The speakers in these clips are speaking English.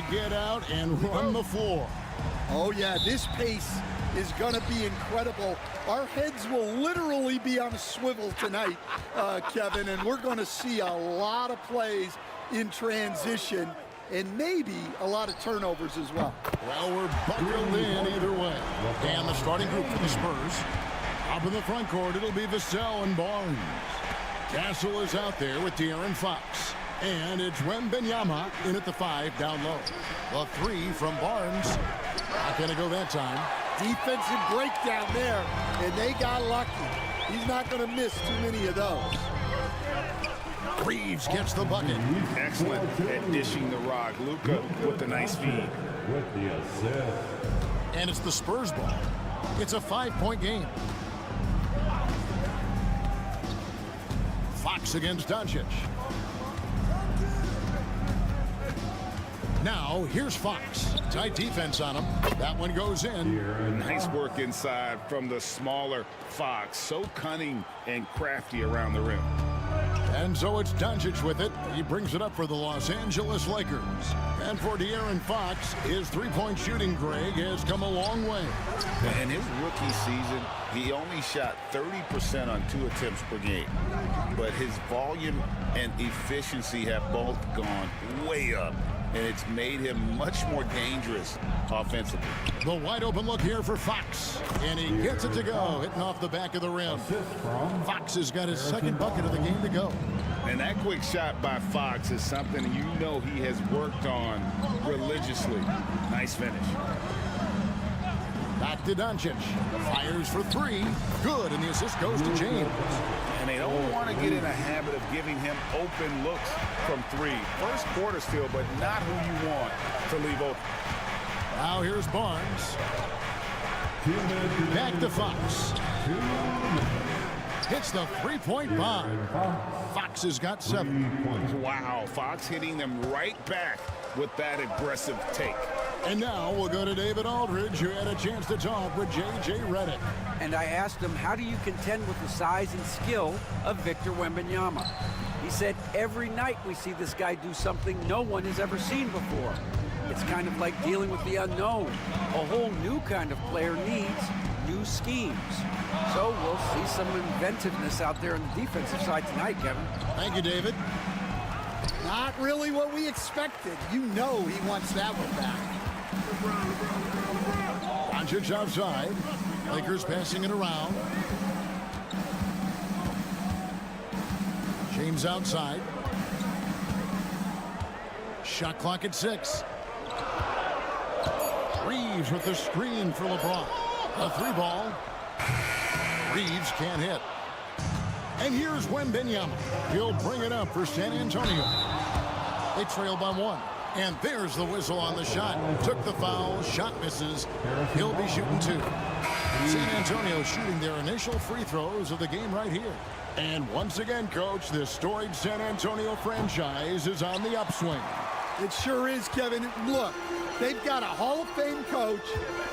to get out and run the floor. Oh, yeah, this pace is going to be incredible. Our heads will literally be on a swivel tonight, Kevin, and we're going to see a lot of plays in transition and maybe a lot of turnovers as well. Well, we're buckled in either way. And the starting group for the Spurs. Up in the front court, it'll be Vassell and Barnes. Castle is out there with De'Aaron Fox. And it's Wembanyama in at the 5 down low. The 3 from Barnes. Not going to go that time. Defensive breakdown there, and they got lucky. He's not going to miss too many of those. Reeves gets the bucket. Excellent at dishing the rock. Luka with the nice feed. With the assist. And it's the Spurs ball. It's a 5-point game. Fox against Doncic. Now, here's Fox. Tight defense on him. That one goes in. Nice work inside from the smaller Fox. So cunning and crafty around the rim. And so it's Doncic with it. He brings it up for the Los Angeles Lakers. And for De'Aaron Fox, his three-point shooting, Greg, has come a long way. In his rookie season, he only shot 30% on 2 attempts per game. But his volume and efficiency have both gone way up. And it's made him much more dangerous offensively. The wide open look here for Fox. And he gets it to go, hitting off the back of the rim. Fox has got his second bucket of the game to go. And that quick shot by Fox is something you know he has worked on religiously. Nice finish. Back to Doncic. Fires for 3. Good, and the assist goes to James. And they don't want to get in a habit of giving him open looks from 3. First quarter still, but not who you want to leave open. Now here's Barnes. Back to Fox. Hits the three-point bomb. Fox has got 7. Wow, Fox hitting them right back with that aggressive take. And now we'll go to David Aldridge, who had a chance to talk with J.J. Redick. And I asked him, how do you contend with the size and skill of Victor Wembanyama? He said, every night we see this guy do something no one has ever seen before. It's kind of like dealing with the unknown. A whole new kind of player needs new schemes. So we'll see some inventiveness out there on the defensive side tonight, Kevin. Thank you, David. Not really what we expected. You know he wants that one back. Doncic outside. Lakers passing it around. James outside. Shot clock at 6. Reeves with the screen for LeBron. A 3 ball. Reeves can't hit. And here's Wembanyama. He'll bring it up for San Antonio. They trail by 1. And there's the whistle on the shot. Took the foul. Shot misses. He'll be shooting 2. San Antonio shooting their initial free throws of the game right here. And once again, Coach, this storied San Antonio franchise is on the upswing. It sure is, Kevin. Look, they've got a Hall of Fame coach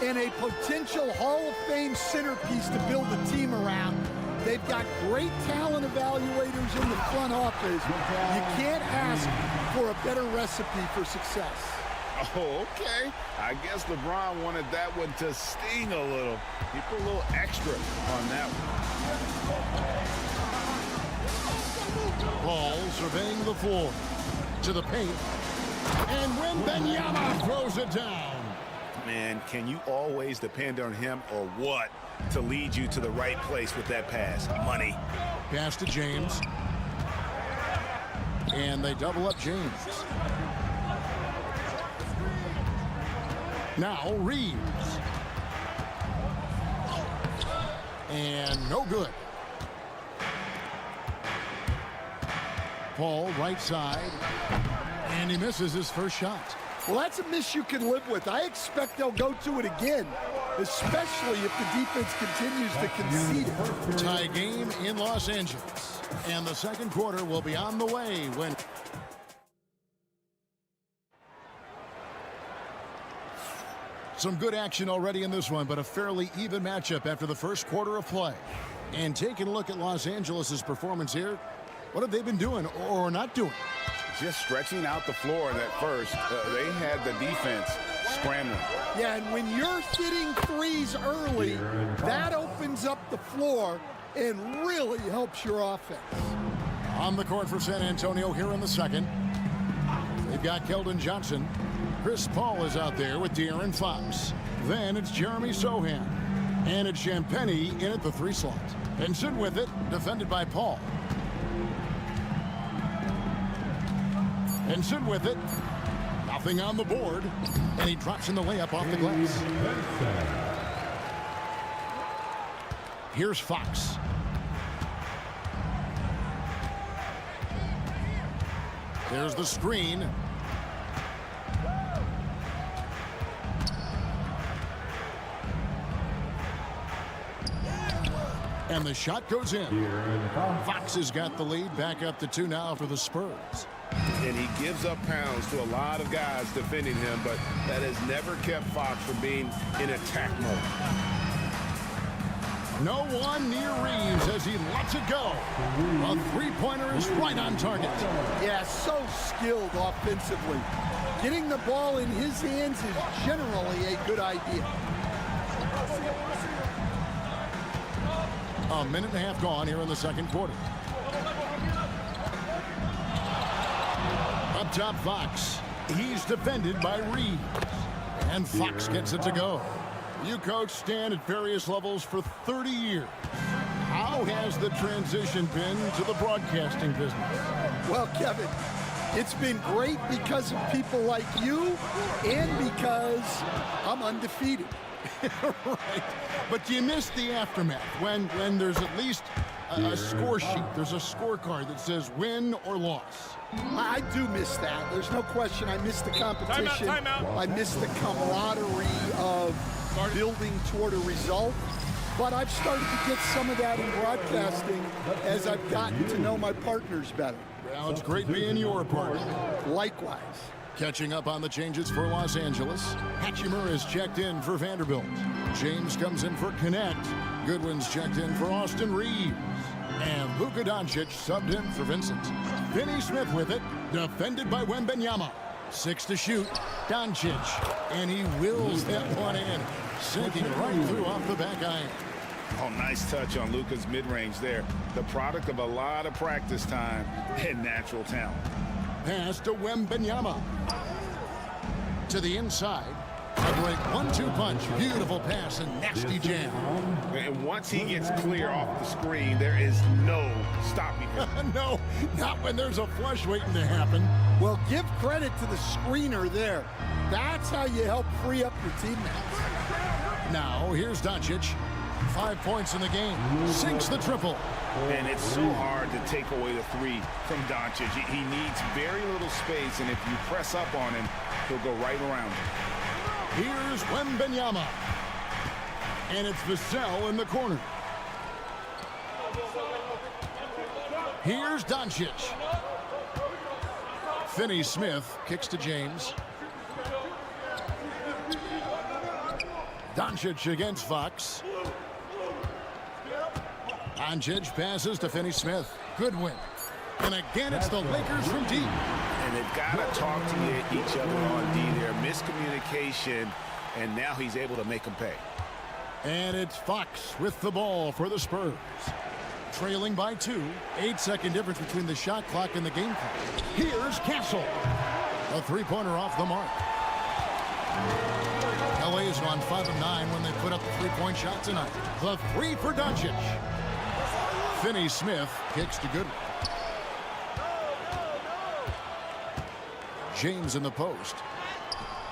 and a potential Hall of Fame centerpiece to build a team around. They've got great talent evaluators in the front office. You can't ask for a better recipe for success. Oh, okay. I guess LeBron wanted that one to sting a little. He put a little extra on that one. Ball surveying the floor. To the paint. And Wembanyama throws it down. Man, can you always depend on him or what to lead you to the right place with that pass? Money. Pass to James. And they double up James. Now Reeves. And no good. Paul right side. And he misses his first shot. Well, that's a miss you can live with. I expect they'll go to it again, especially if the defense continues to concede it. Tie game in Los Angeles. And the second quarter will be on the way when... Some good action already in this one, but a fairly even matchup after the first quarter of play. And taking a look at Los Angeles' performance here, what have they been doing or not doing? just stretching out the floor in that first. They had the defense scrambling. Yeah, and when you're hitting threes early, that opens up the floor and really helps your offense. On the court for San Antonio here in the second. They've got Keldon Johnson. Chris Paul is out there with De'Aaron Fox. Then it's Jeremy Sohan. And it's Champagnie in at the 3 slot. And sit with it, defended by Paul. And sit with it. Nothing on the board. And he drops in the layup off the glass. Here's Fox. There's the screen. And the shot goes in. Fox has got the lead, back up to 2 now for the Spurs. And he gives up pounds to a lot of guys defending him, but that has never kept Fox from being in attack mode. No one near Reeves as he lets it go. A 3-pointer is right on target. Yeah, so skilled offensively. Getting the ball in his hands is generally a good idea. A minute and a half gone here in the second quarter. Up top, Fox. He's defended by Reeves. And Fox gets it to go. You coach Stan at various levels for 30 years. How has the transition been to the broadcasting business? Well, Kevin, it's been great because of people like you and because I'm undefeated. Right. But you miss the aftermath when there's at least a score sheet. There's a scorecard that says win or loss. I do miss that. There's no question. I miss the competition. I miss the camaraderie of building toward a result. But I've started to get some of that in broadcasting as I've gotten to know my partners better. Well, it's great being your partner. Likewise. Catching up on the changes for Los Angeles. Hatchimer is checked in for Vanderbilt. James comes in for Connect. Goodwin's checked in for Austin Reeves. And Luka Doncic subbed in for Vincent. Finney Smith with it, defended by Wembanyama. 6 to shoot, Doncic. And he wills that one in, sinking right through off the back iron. Oh, nice touch on Luka's mid-range there. The product of a lot of practice time and natural talent. Pass to Wembanyama. To the inside. A great 1-2 punch. Beautiful pass and nasty jam. And once he gets clear off the screen, there is no stopping him. No, not when there's a flush waiting to happen. Well, give credit to the screener there. That's how you help free up your teammates. Now, here's Doncic. 5 points in the game. Sinks the triple. And it's so hard to take away the 3 from Doncic. He needs very little space, and if you press up on him, he'll go right around him. Here's Wembanyama. And it's Vassell in the corner. Here's Doncic. Finney Smith kicks to James. Doncic against Fox. Doncic passes to Finney Smith. Goodwin. And again, it's the Lakers from deep. And they've got to talk to each other on D there. Miscommunication, and now he's able to make them pay. And it's Fox with the ball for the Spurs. Trailing by 2. 8-second difference between the shot clock and the game clock. Here's Castle. A 3-pointer off the mark. LA has gone 5 of 9 when they put up the 3-point shot tonight. The 3 for Doncic. Finney Smith kicks to Goodwin. James in the post.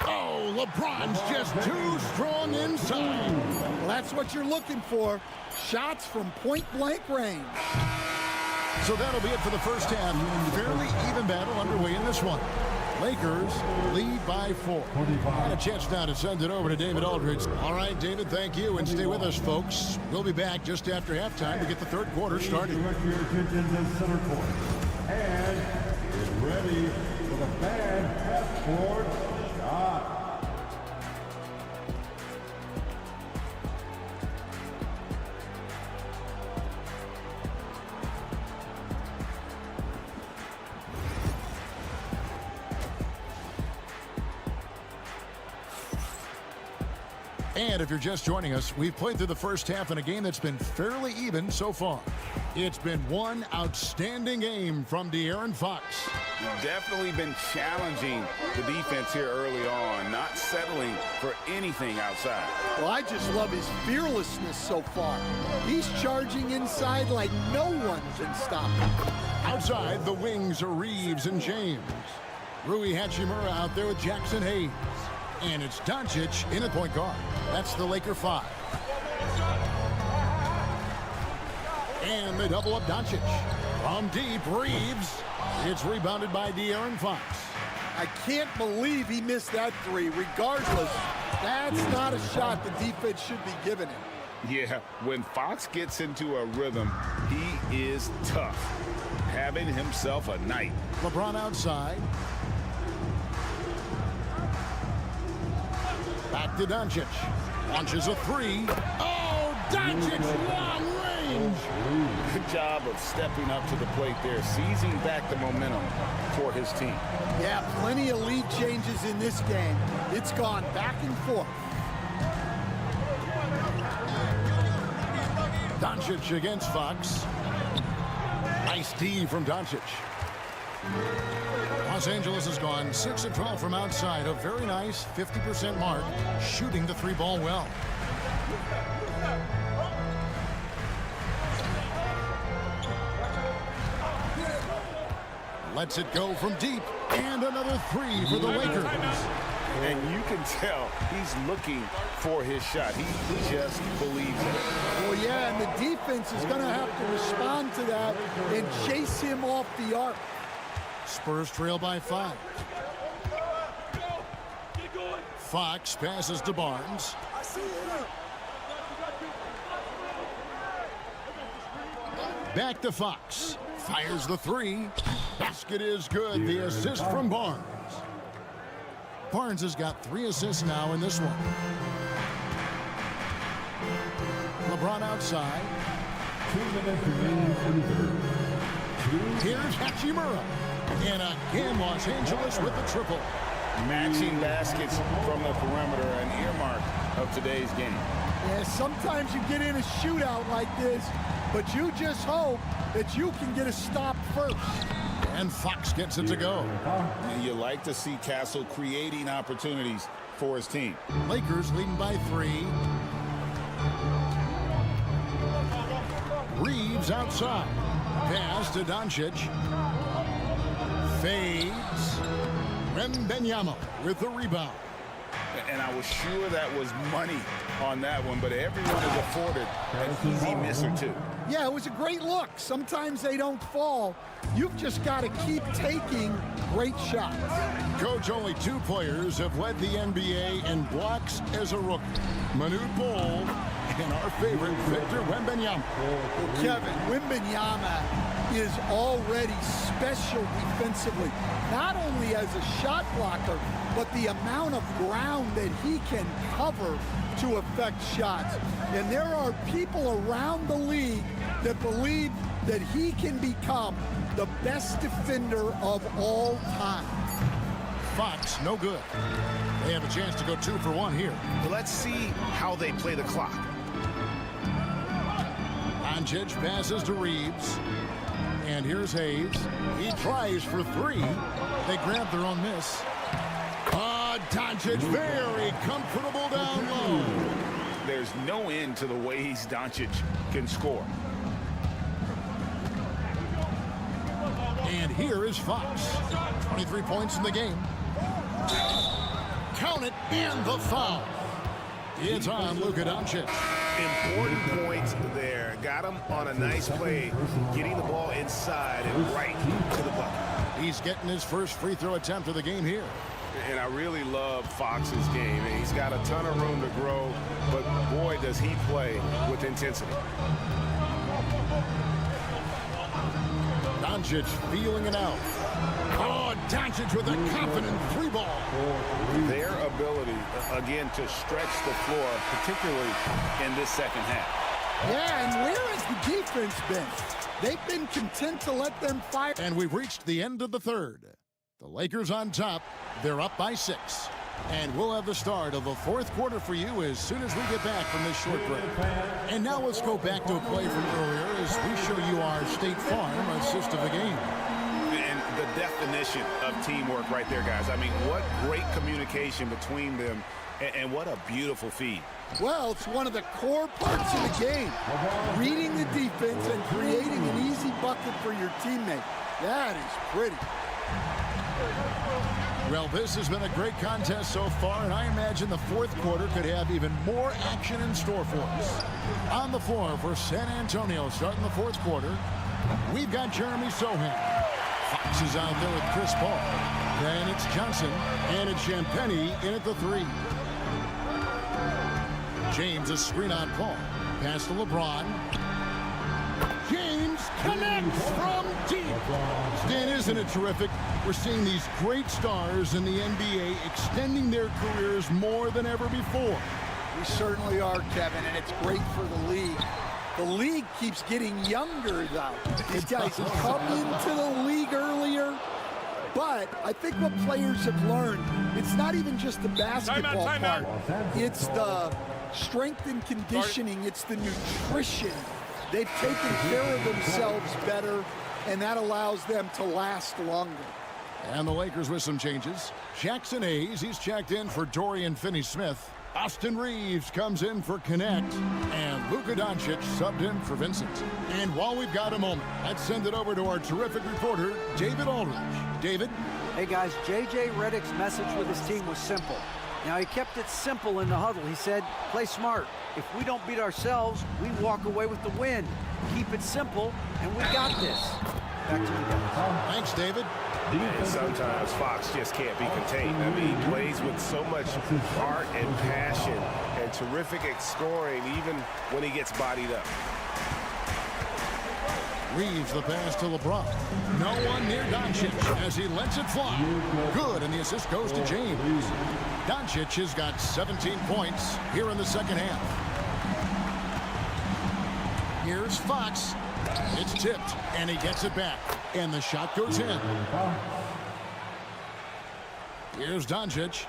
Oh, LeBron's just too strong inside. Well, that's what you're looking for. Shots from point-blank range. So that'll be it for the first half. Fairly even battle underway in this one. Lakers lead by 4. And a chance now to send it over to David Aldridge. All right, David, thank you, and stay with us, folks. We'll be back just after halftime to get the third quarter started. Direct your attention to center court. And get ready for the bad half-court shot. And if you're just joining us, we've played through the first half in a game that's been fairly even so far. It's been one outstanding game from De'Aaron Fox. Definitely been challenging the defense here early on, not settling for anything outside. Well, I just love his fearlessness so far. He's charging inside like no one can stop him. Outside, the wings are Reeves and James. Rui Hachimura out there with Jackson Hayes. And it's Doncic in at point guard. That's the Laker 5. And they double up Doncic. From deep, Reeves. It's rebounded by De'Aaron Fox. I can't believe he missed that three. Regardless, that's not a shot the defense should be giving him. Yeah, when Fox gets into a rhythm, he is tough. Having himself a night. LeBron outside. Back to Doncic. Launches a three. Oh, Doncic, long range. Good job of stepping up to the plate there, seizing back the momentum for his team. Yeah, plenty of lead changes in this game. It's gone back and forth. Doncic against Fox. Nice D from Doncic. Los Angeles has gone 6 of 12 from outside. A very nice 50% mark, shooting the three ball well. Lets it go from deep, and another three for the Lakers. And you can tell he's looking for his shot. He just believes it. Well, yeah, and the defense is going to have to respond to that and chase him off the arc. Spurs trail by 5. Fox passes to Barnes. Back to Fox. Fires the three. Basket is good. The assist from Barnes. Barnes has got 3 assists now in this one. LeBron outside. 2 minutes remaining in the third. Here's Hachimura. And again, Los Angeles with the triple. Matching baskets from the perimeter, an earmark of today's game. Yeah, sometimes you get in a shootout like this, but you just hope that you can get a stop first. And Fox gets it to go. And you like to see Castle creating opportunities for his team. Lakers leading by 3. Reeves outside. Pass to Doncic. Fades. Wembanyama with the rebound. And I was sure that was money on that one, but everyone is afforded an easy miss or two. Yeah, it was a great look. Sometimes they don't fall. You've just got to keep taking great shots. Coach, only 2 players have led the NBA in blocks as a rookie. Manute Bol and our favorite, Victor Wembanyama. Well, Kevin, Wembanyama is already special defensively, not only as a shot blocker, but the amount of ground that he can cover to affect shots. And there are people around the league that believe that he can become the best defender of all time. Fox, no good. They have a chance to go 2 for 1 here. Let's see how they play the clock. Doncic passes to Reeves. And here's Hayes. He tries for 3. They grab their own miss. Doncic very comfortable down low. There's no end to the ways Doncic can score. And here is Fox. 23 points in the game. Count it, and the foul. It's on Luka Doncic. Important points there. Got him on a nice play, getting the ball inside and right to the bucket. He's getting his first free throw attempt of the game here. And I really love Fox's game. And he's got a ton of room to grow, but boy, does he play with intensity. Doncic feeling it out. Oh, Doncic with a confident 3 ball. Their ability, again, to stretch the floor, particularly in this second half. Yeah, and where has the defense been? They've been content to let them fire. And we've reached the end of the third. The Lakers on top. They're up by 6. And we'll have the start of the fourth quarter for you as soon as we get back from this short break. And now let's go back to a play from earlier as we show you our State Farm assist of the game. And the definition of teamwork right there, guys. I mean, what great communication between them, and what a beautiful feed. Well, it's one of the core parts of the game. Reading the defense and creating an easy bucket for your teammate. That is pretty. Well, this has been a great contest so far, and I imagine the fourth quarter could have even more action in store for us. On the floor for San Antonio starting the fourth quarter, we've got Jeremy Sohan. Fox is out there with Chris Paul. Then it's Johnson, and it's Champagnie in at the three. James a screen on Paul. Pass to LeBron. James connects from deep. Stan, isn't it terrific? We're seeing these great stars in the NBA extending their careers more than ever before. We certainly are, Kevin, and it's great for the league. The league keeps getting younger, though. These guys come into the league earlier, but I think what players have learned, it's not even just the basketball part. It's the strength and conditioning. It's the nutrition. They've taken care of themselves better, and that allows them to last longer. And the Lakers with some changes. Jackson Hayes, he's checked in for Dorian Finney-Smith. Austin Reeves comes in for Connect. And Luka Doncic subbed in for Vincent. And while we've got a moment, let's send it over to our terrific reporter, David Aldridge. David? Hey, guys, J.J. Redick's message with his team was simple. Now, he kept it simple in the huddle. He said, play smart. If we don't beat ourselves, we walk away with the win. Keep it simple, and we got this. Back to you guys. Thanks, David. And sometimes Fox just can't be contained. I mean, he plays with so much heart and passion and terrific scoring, even when he gets bodied up. Reeves the pass to LeBron. No one near Doncic as he lets it fly. Good, and the assist goes to James. Doncic has got 17 points here in the second half. Here's Fox. It's tipped, and he gets it back. And the shot goes in. Here's Doncic.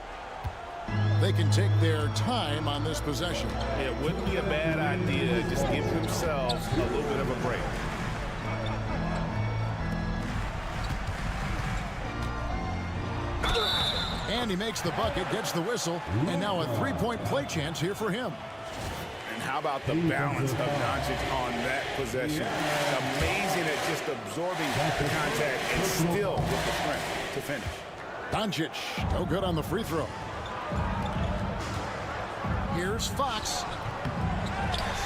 They can take their time on this possession. It wouldn't be a bad idea to just give themselves a little bit of a break. And he makes the bucket, gets the whistle, and now a three-point play chance here for him. And how about the balance of Doncic on that possession? Amazing at just absorbing the contact and still with the strength to finish. Doncic, no good on the free throw. Here's Fox.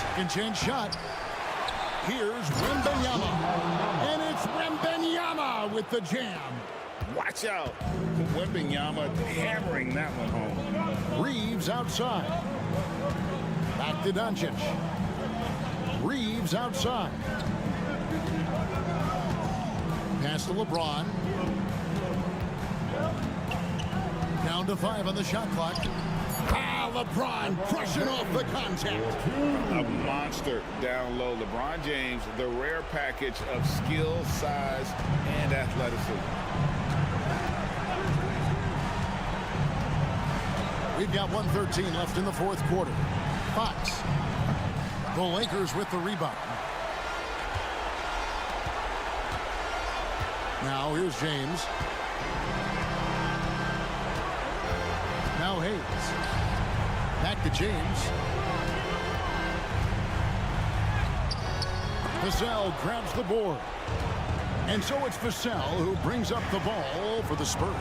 Second chance shot. Here's Wembanyama. And it's Wembanyama with the jam. Watch out. Wembanyama hammering that one home. Reeves outside. Back to Doncic. Reeves outside. Pass to LeBron. Down to 5 on the shot clock. LeBron brushing off the contact. A monster down low. LeBron James, the rare package of skill, size, and athleticism. We've got 1:13 left in the fourth quarter. Fox. The Lakers with the rebound. Now here's James. Now Hayes. Back to James. Vassell grabs the board. And so it's Vassell who brings up the ball for the Spurs.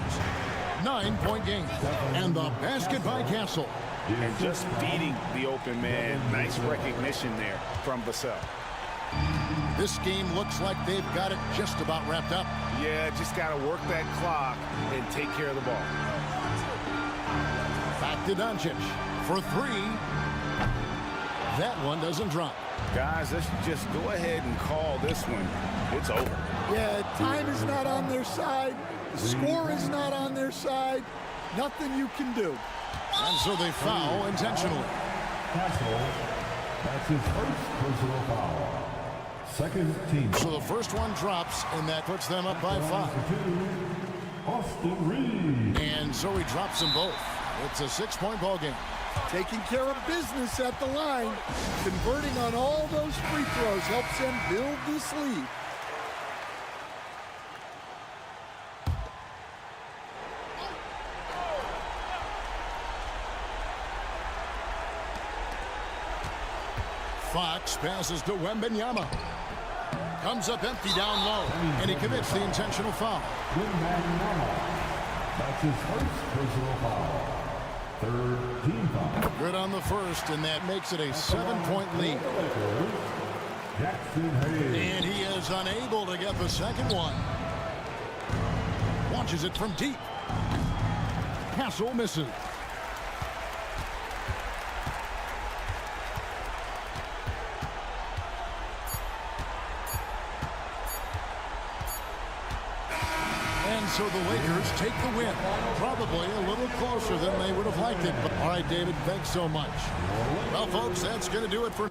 9-point game. And the basket by Castle. And just beating the open man. Nice recognition there from Vassell. This game looks like they've got it just about wrapped up. Yeah, just got to work that clock and take care of the ball. Back to Doncic for 3. That one doesn't drop. Guys, let's just go ahead and call this one. It's over. Yeah, time is not on their side. The score is not on their side. Nothing you can do. And so they foul intentionally. Castle, that's his first personal foul. Second team. So the first one drops, and that puts them up by 5. Austin Reeves. And so he drops them both. It's a 6-point ball game. Taking care of business at the line. Converting on all those free throws helps them build this lead. Fox passes to Wembanyama. Comes up empty down low, and he commits the intentional foul. That's his first personal foul. Third team foul. Good on the first, and that makes it a 7-point lead. Jackson Hayes. And he is unable to get the second one. Launches it from deep. Castle misses. And so the Lakers take the win. Probably a little closer than they would have liked it. But, all right, David, thanks so much. Well, folks, that's going to do it for...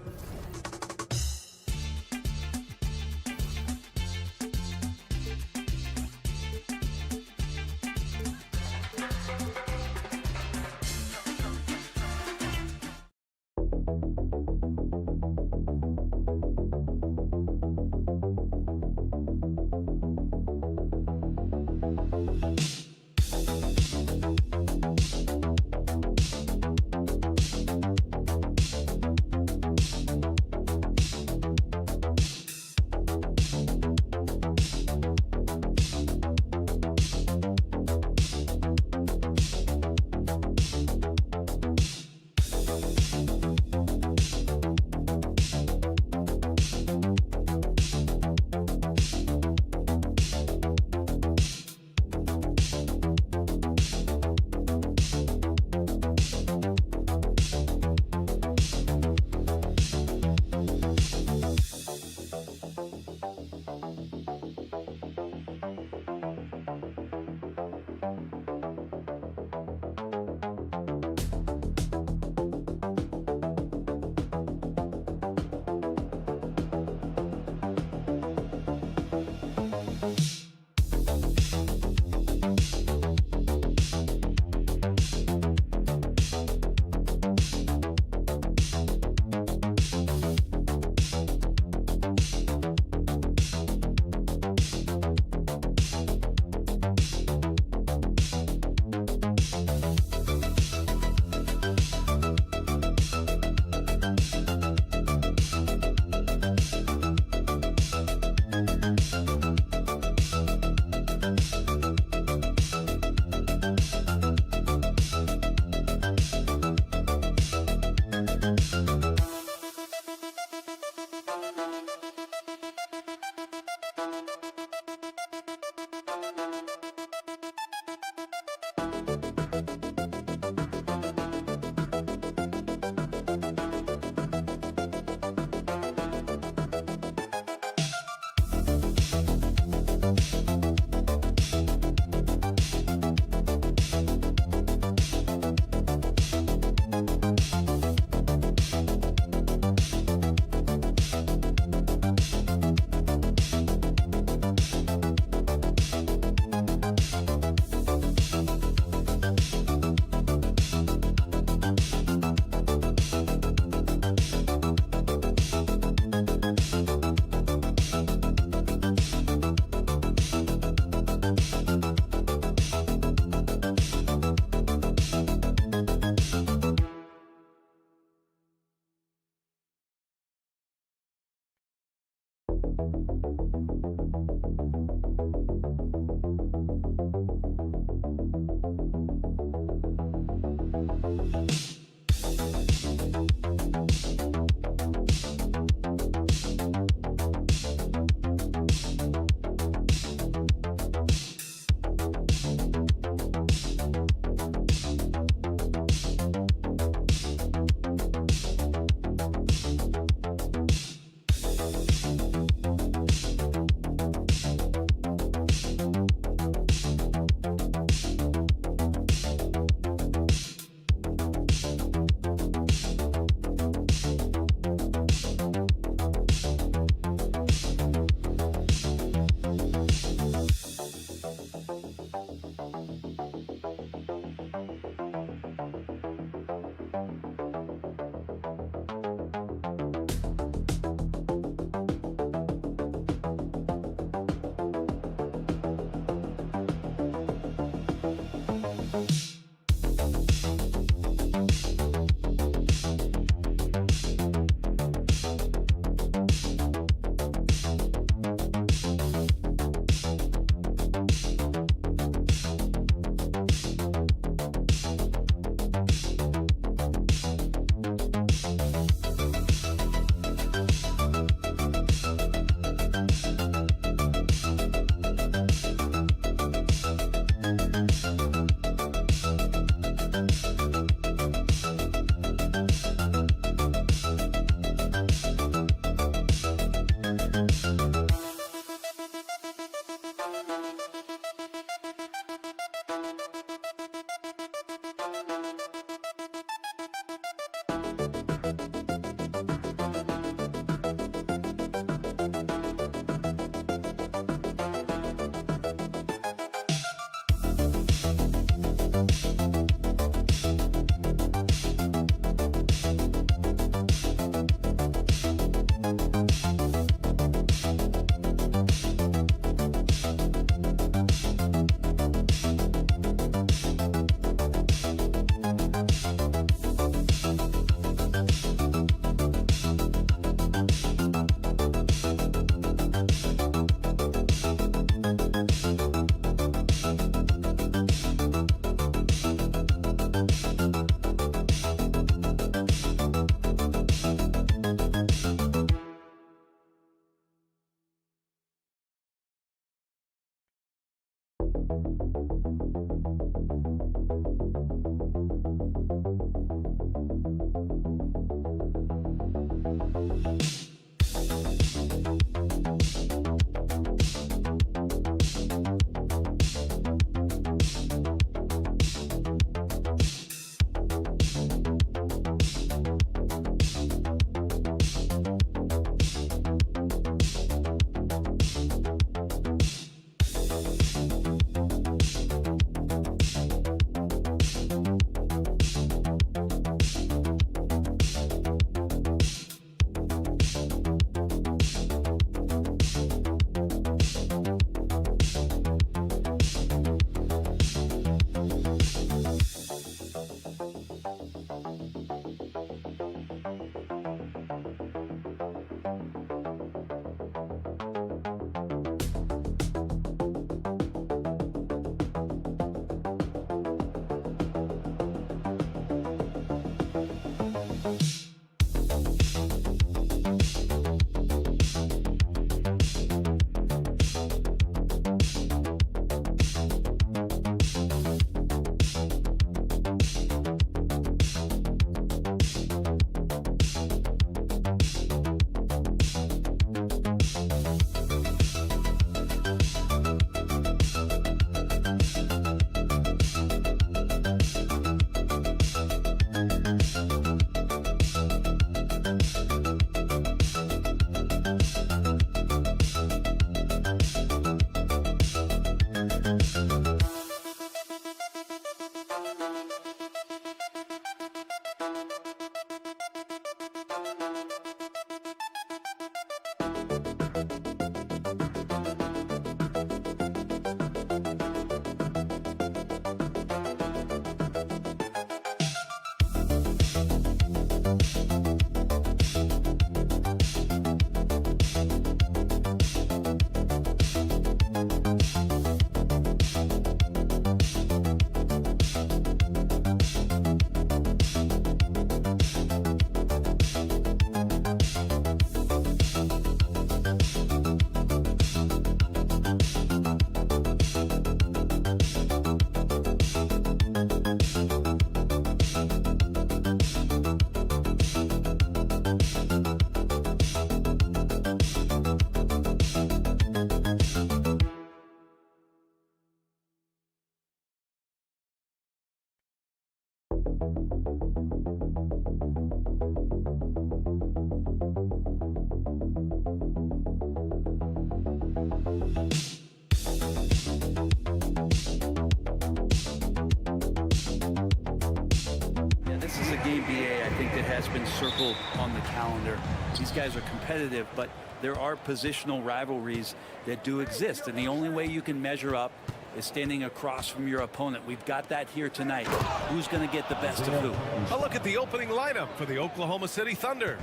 Has been circled on the calendar. These guys are competitive, but there are positional rivalries that do exist, and the only way you can measure up is standing across from your opponent. We've got that here tonight. Who's going to get the best of who? A look at the opening lineup for the Oklahoma City Thunder.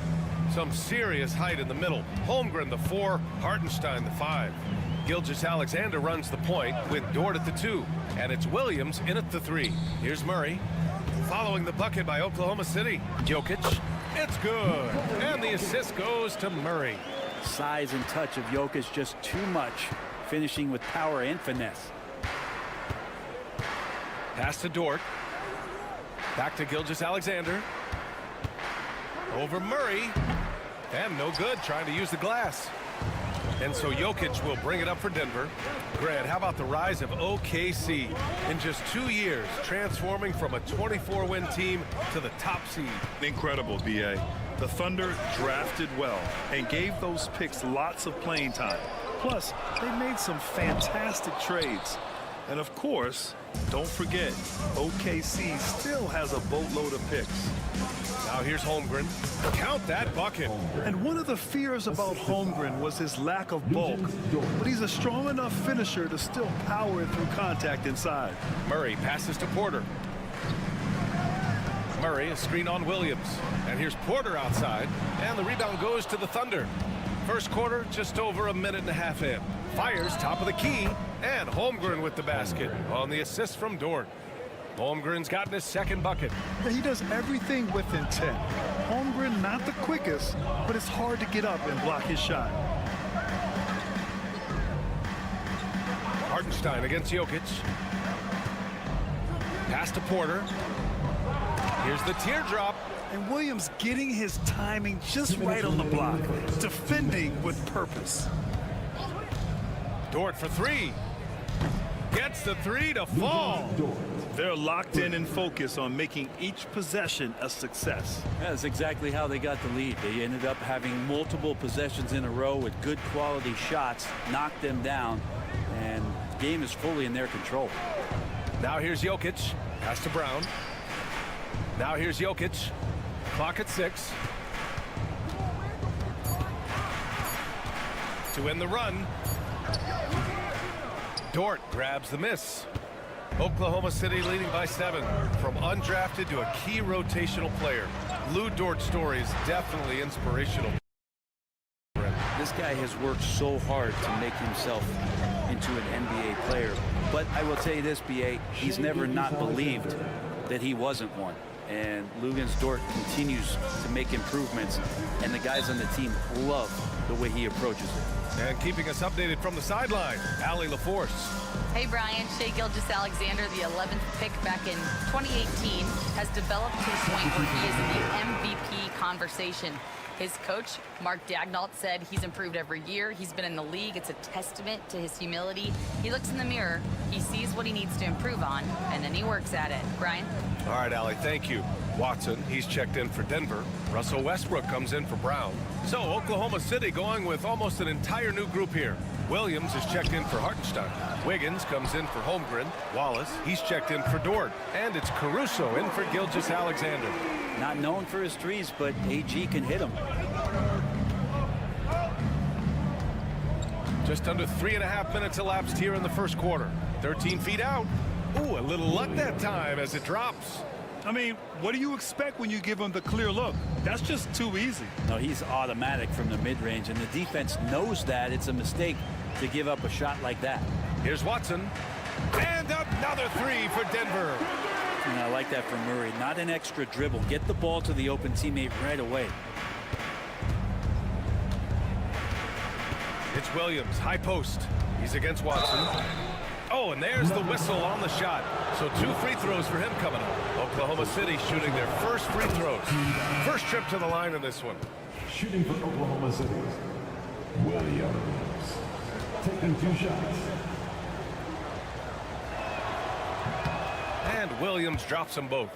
Some serious height in the middle. Holmgren the 4, Hartenstein the 5. Gilgeous-Alexander runs the point with Dort at the 2, and it's Williams in at the 3. Here's Murray. Following the bucket by Oklahoma City. Jokic. It's good. And the assist goes to Murray. Size and touch of Jokic just too much. Finishing with power and finesse. Pass to Dort. Back to Gilgeous-Alexander. Over Murray. And no good, trying to use the glass. And so Jokic will bring it up for Denver. Grant, how about the rise of OKC in just 2 years, transforming from a 24-win team to the top seed? Incredible, B.A. The Thunder drafted well and gave those picks lots of playing time. Plus, they made some fantastic trades. And of course, don't forget, OKC still has a boatload of picks. Now here's Holmgren. Count that bucket. And one of the fears about Holmgren was his lack of bulk, but he's a strong enough finisher to still power it through contact inside. Murray passes to Porter. Murray, a screen on Williams. And here's Porter outside, and the rebound goes to the Thunder. First quarter, just over a minute and a half in. Fires top of the key, and Holmgren with the basket on the assist from Dort. Holmgren's gotten his second bucket. He does everything with intent. Holmgren not the quickest, but it's hard to get up and block his shot. Hartenstein against Jokic. Pass to Porter. Here's the teardrop. And Williams getting his timing just right on the block. Defending with purpose. Dort for three. Gets the three to fall. They're locked in and focused on making each possession a success. That's exactly how they got the lead. They ended up having multiple possessions in a row with good quality shots, knocked them down, and the game is fully in their control. Now here's Jokic. Pass to Brown. Now here's Jokic. Clock at 6. To win the run. Dort grabs the miss. Oklahoma City leading by 7. From undrafted to a key rotational player. Lou Dort's story is definitely inspirational. This guy has worked so hard to make himself into an NBA player. But I will tell you this, B.A., he's never not believed that he wasn't one. And Luguentz Dort continues to make improvements, and the guys on the team love the way he approaches it. And keeping us updated from the sideline, Allie LaForce. Hey, Brian. Shai Gilgeous-Alexander, the 11th pick back in 2018, has developed to the point where he is in the MVP conversation. His coach, Mark Daignault, said he's improved every year. He's been in the league. It's a testament to his humility. He looks in the mirror, he sees what he needs to improve on, and then he works at it. Brian? All right, Allie, thank you. Watson, he's checked in for Denver. Russell Westbrook comes in for Brown. So Oklahoma City going with almost an entire new group here. Williams is checked in for Hartenstein. Wiggins comes in for Holmgren. Wallace, he's checked in for Dort. And it's Caruso in for Gilgeous-Alexander. Not known for his threes, but AG can hit them. Just under 3.5 minutes elapsed here in the first quarter. 13 feet out. Ooh, a little luck that time as it drops. I mean, what do you expect when you give him the clear look? That's just too easy. No, he's automatic from the mid-range, and the defense knows that it's a mistake to give up a shot like that. Here's Watson. And another three for Denver. And I like that from Murray. Not an extra dribble. Get the ball to the open teammate right away. It's Williams, high post. He's against Watson. Oh, and there's the whistle on the shot. So 2 free throws for him coming up. Oklahoma City shooting their first free throws. First trip to the line in this one. Shooting for Oklahoma City, Williams. Taking 2 shots. And Williams drops them both.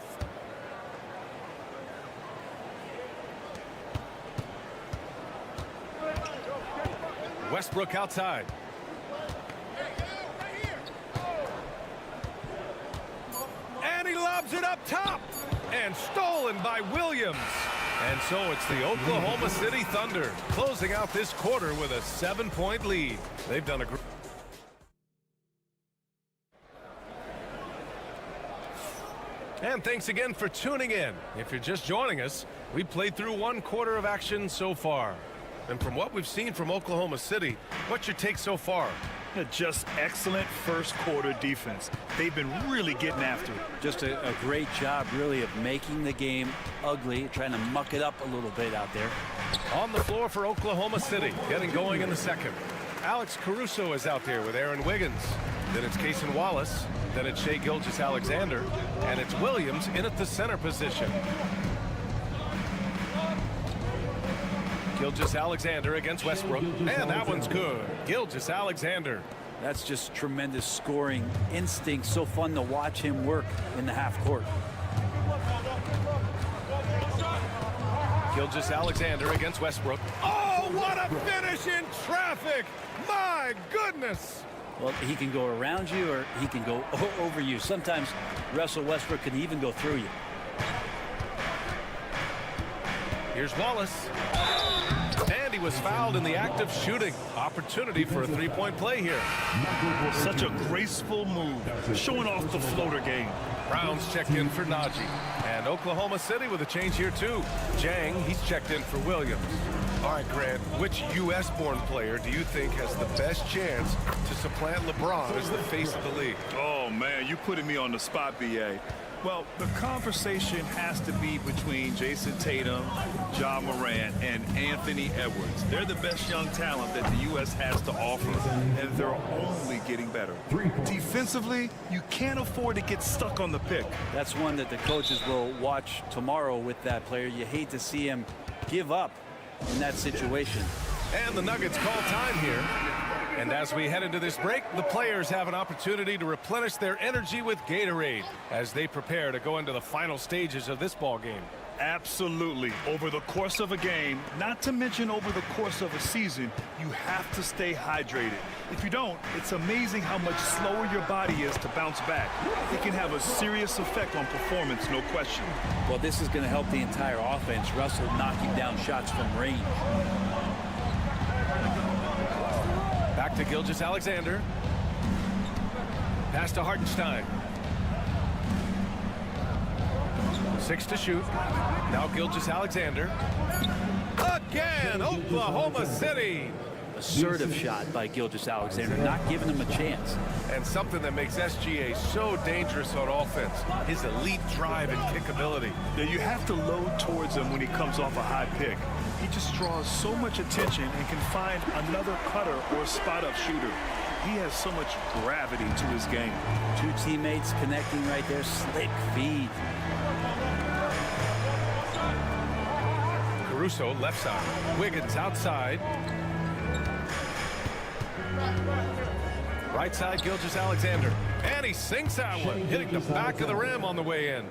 Westbrook outside. And he lobs it up top. And stolen by Williams. And so it's the Oklahoma City Thunder closing out this quarter with a 7-point lead. They've done a great. And thanks again for tuning in. If you're just joining us, we played through 1 quarter of action so far. And from what we've seen from Oklahoma City, what's your take so far? Just excellent first quarter defense. They've been really getting after it. Just a great job, really, of making the game ugly, trying to muck it up a little bit out there. On the floor for Oklahoma City, getting going in the second. Alex Caruso is out there with Aaron Wiggins. Then it's Cason Wallace. Then it's Shai Gilgeous-Alexander. And it's Williams in at the center position. Gilgeous-Alexander against Westbrook. And that one's good. Gilgeous-Alexander. That's just tremendous scoring instinct. So fun to watch him work in the half court. Gilgeous-Alexander against Westbrook. Oh, what a finish in traffic! My goodness! Well, he can go around you or he can go over you. Sometimes Russell Westbrook can even go through you. Here's Wallace. And he was fouled in the act of shooting. Opportunity for a 3-point play here. Such a graceful move, showing off the floater game. Brown's checked in for Najee. And Oklahoma City with a change here too. Jang, he's checked in for Williams. All right, Grant, which U.S.-born player do you think has the best chance to supplant LeBron as the face of the league? Oh, man, you putting me on the spot, B.A. Well, the conversation has to be between Jason Tatum, Ja Morant, and Anthony Edwards. They're the best young talent that the U.S. has to offer, and they're only getting better. Defensively, you can't afford to get stuck on the pick. That's one that the coaches will watch tomorrow with that player. You hate to see him give up in that situation. And the Nuggets call time here. And as we head into this break, the players have an opportunity to replenish their energy with Gatorade as they prepare to go into the final stages of this ball game. Absolutely. Over the course of a game, not to mention over the course of a season, you have to stay hydrated. If you don't, it's amazing how much slower your body is to bounce back. It can have a serious effect on performance, no question. Well, this is going to help the entire offense. Russell knocking down shots from range. Back to Gilgeous-Alexander. Pass to Hartenstein. 6 to shoot. Now Gilgeous-Alexander. Again, Oklahoma City. Assertive shot by Gilgeous-Alexander, not giving him a chance. And something that makes SGA so dangerous on offense, his elite drive and kickability. Now you have to load towards him when he comes off a high pick. He just draws so much attention and can find another cutter or spot-up shooter. He has so much gravity to his game. 2 teammates connecting right there. Slick feed. Caruso left side. Wiggins outside. Right side, Gilgeous-Alexander. And he sinks that one, hitting the back of the rim on the way in.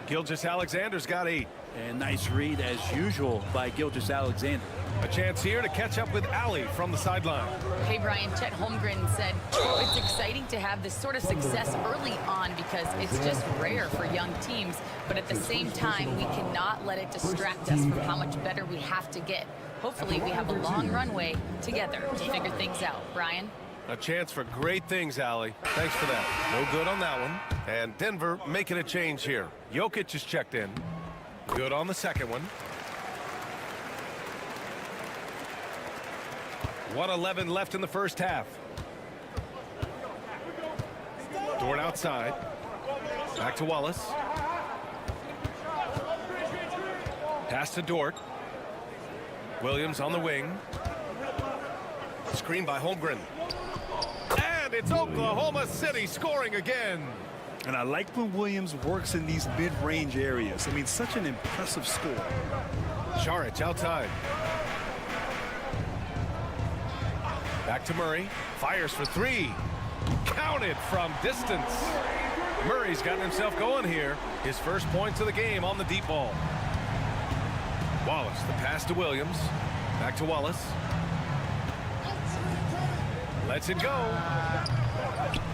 Gilgeous-Alexander's got 8. And nice read, as usual, by Gilgeous-Alexander. A chance here to catch up with Allie from the sideline. Hey, Brian, Chet Holmgren said it's exciting to have this sort of success early on because it's just rare for young teams. But at the same time, we cannot let it distract us from how much better we have to get. Hopefully, we have a long runway together to figure things out. Brian? A chance for great things, Allie. Thanks for that. No good on that one. And Denver making a change here. Jokic is checked in. Good on the second one. 1:11 left in the first half. Dort outside. Back to Wallace. Pass to Dort. Williams on the wing. Screen by Holmgren. And it's Oklahoma City scoring again. And I like when Williams works in these mid-range areas. I mean, such an impressive score. Saric outside. Back to Murray. Fires for 3. Counted from distance. Murray's gotten himself going here. His first points of the game on the deep ball. Wallace, the pass to Williams. Back to Wallace. Lets it go.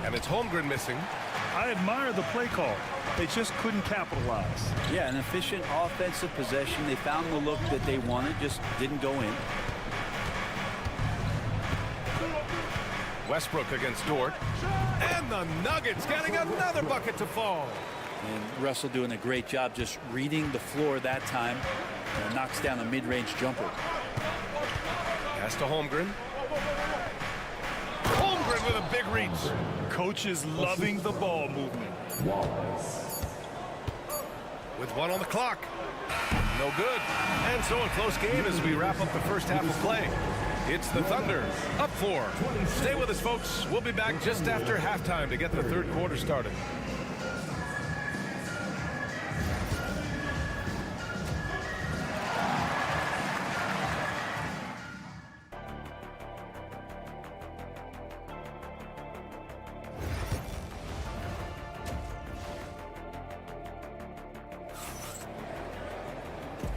And it's Holmgren missing. I admire the play call. They just couldn't capitalize. Yeah, an efficient offensive possession. They found the look that they wanted, just didn't go in. Westbrook against Dort. And the Nuggets getting another bucket to fall. And Russell doing a great job just reading the floor that time. And knocks down a mid-range jumper. Pass to Holmgren. Holmgren with a big reach. Coach is loving the ball movement. With 1 on the clock. No good. And so a close game as we wrap up the first half of play. It's the Thunder up 4. Stay with us, folks. We'll be back just after halftime to get the third quarter started.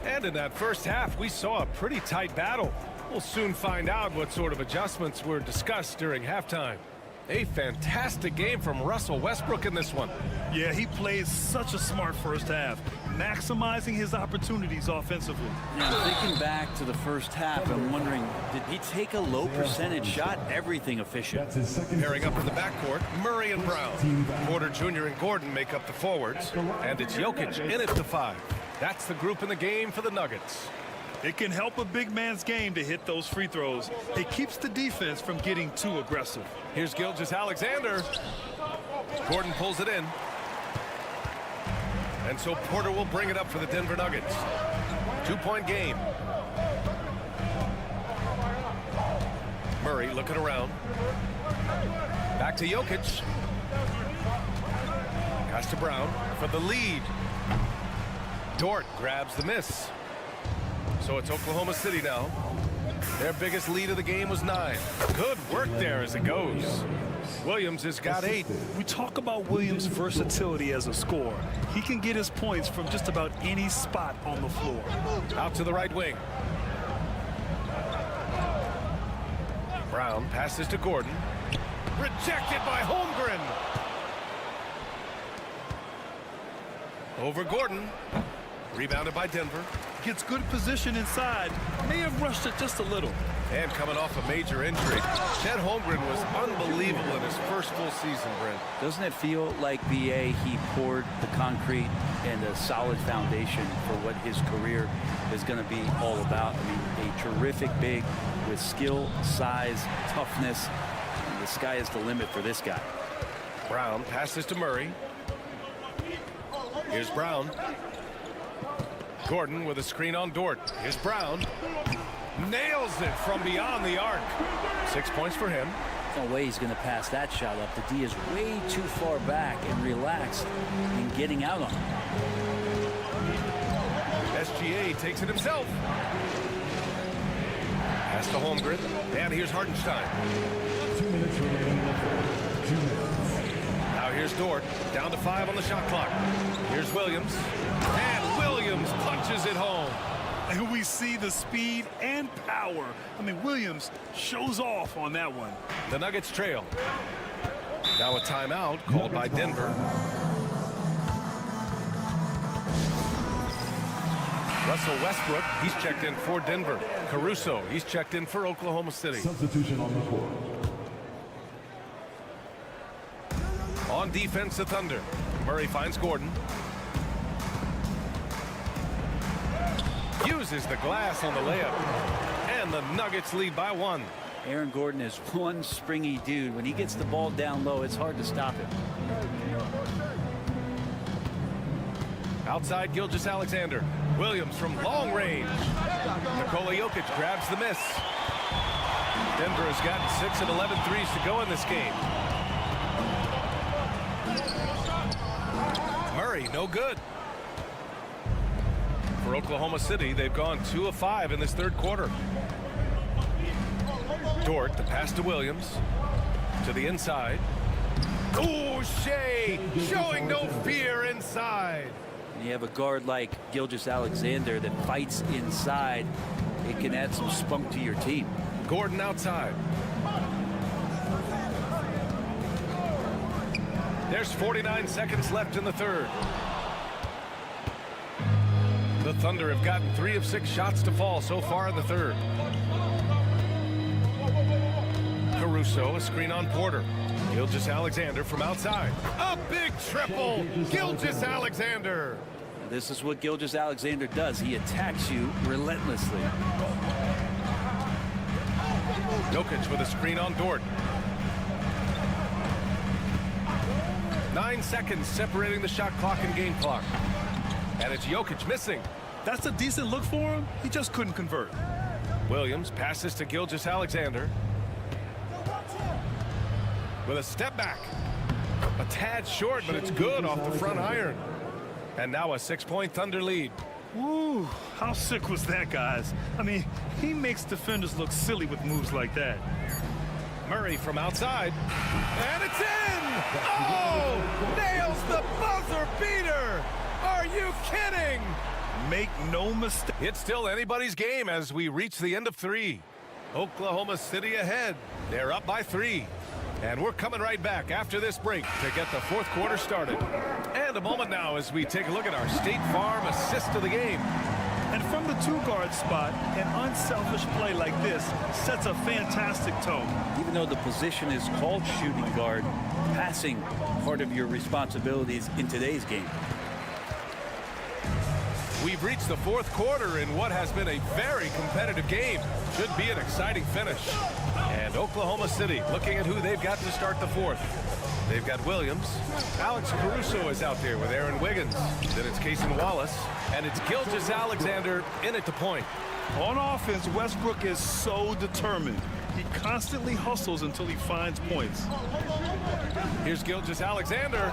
And in that first half, we saw a pretty tight battle. We'll soon find out what sort of adjustments were discussed during halftime. A fantastic game from Russell Westbrook in this one. Yeah, he plays such a smart first half, maximizing his opportunities offensively. Now, thinking back to the first half, I'm wondering, did he take a low percentage shot? Everything efficient. Pairing up in the backcourt, Murray and Brown. Porter Jr. and Gordon make up the forwards. And it's Jokic in at the 5. That's the group in the game for the Nuggets. It can help a big man's game to hit those free throws. It keeps the defense from getting too aggressive. Here's Gilgeous-Alexander. Gordon pulls it in. And so Porter will bring it up for the Denver Nuggets. 2-point game. Murray looking around. Back to Jokic. Pass to Brown for the lead. Dort grabs the miss. So it's Oklahoma City now. Their biggest lead of the game was 9. Good work there as it goes. Williams has got 8. We talk about Williams' versatility as a scorer. He can get his points from just about any spot on the floor. Out to the right wing. Brown passes to Gordon. Rejected by Holmgren. Over Gordon. Rebounded by Denver. Gets good position inside. May have rushed it just a little. And coming off a major injury, Chet Holmgren was unbelievable in his first full season, Brent. Doesn't it feel like, B.A., he poured the concrete and a solid foundation for what his career is going to be all about? I mean, a terrific big with skill, size, toughness. And the sky is the limit for this guy. Brown passes to Murray. Here's Brown. Gordon with a screen on Dort. Here's Brown. Nails it from beyond the arc. 6 points for him. No way he's going to pass that shot up. The D is way too far back and relaxed in getting out on him. SGA takes it himself. Pass to Holmgren. And here's Hartenstein. 2 minutes remaining. 2 minutes. Now here's Dort. Down to 5 on the shot clock. Here's Williams. And Williams punches it home. And we see the speed and power. I mean, Williams shows off on that one. The Nuggets trail. Now a timeout called by Denver. Russell Westbrook, he's checked in for Denver. Caruso, he's checked in for Oklahoma City. Substitution on the court. On defense, the Thunder. Murray finds Gordon. Uses the glass on the layup. And the Nuggets lead by 1. Aaron Gordon is one springy dude. When he gets the ball down low, it's hard to stop him. Outside Gilgeous-Alexander. Williams from long range. Nikola Jokic grabs the miss. Denver has gotten 6 of 11 threes to go in this game. Murray, no good. For Oklahoma City, they've gone 2 of 5 in this third quarter. Dort, the pass to Williams. To the inside. Ooh, Shea showing no fear inside. When you have a guard like Gilgeous-Alexander that fights inside, it can add some spunk to your team. Gordon outside. There's 49 seconds left in the third. The Thunder have gotten 3 of 6 shots to fall so far in the third. Caruso, a screen on Porter. Gilgeous-Alexander from outside. A big triple. Gilgeous-Alexander. This is what Gilgeous-Alexander does. He attacks you relentlessly. Jokic with a screen on Dort. 9 seconds separating the shot clock and game clock. And it's Jokic missing. That's a decent look for him. He just couldn't convert. Williams passes to Gilgeous-Alexander. With a step back. A tad short, but it's good off the front iron. And now a 6-point Thunder lead. Woo, how sick was that, guys? I mean, he makes defenders look silly with moves like that. Murray from outside. And it's in! Oh! Nails the buzzer beater! Are you kidding? Make no mistake. It's still anybody's game as we reach the end of 3. Oklahoma City ahead. They're up by 3. And we're coming right back after this break to get the fourth quarter started. And a moment now as we take a look at our State Farm assist of the game. And from the 2-guard spot, an unselfish play like this sets a fantastic tone. Even though the position is called shooting guard, passing part of your responsibilities in today's game. We've reached the fourth quarter in what has been a very competitive game. Should be an exciting finish. And Oklahoma City looking at who they've got to start the fourth. They've got Williams. Alex Caruso is out there with Aaron Wiggins. Then it's Cason Wallace. And it's Gilgeous-Alexander in at the point. On offense, Westbrook is so determined. He constantly hustles until he finds points. Here's Gilgeous-Alexander.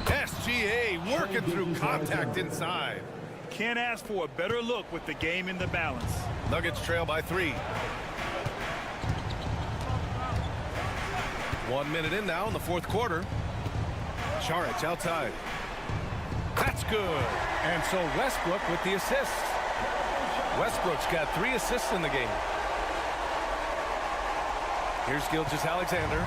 SGA working through contact inside. Can't ask for a better look with the game in the balance. Nuggets trail by 3. 1 minute in now in the fourth quarter. Saric outside. That's good. And so Westbrook with the assist. Westbrook's got 3 assists in the game. Here's Gilgeous-Alexander.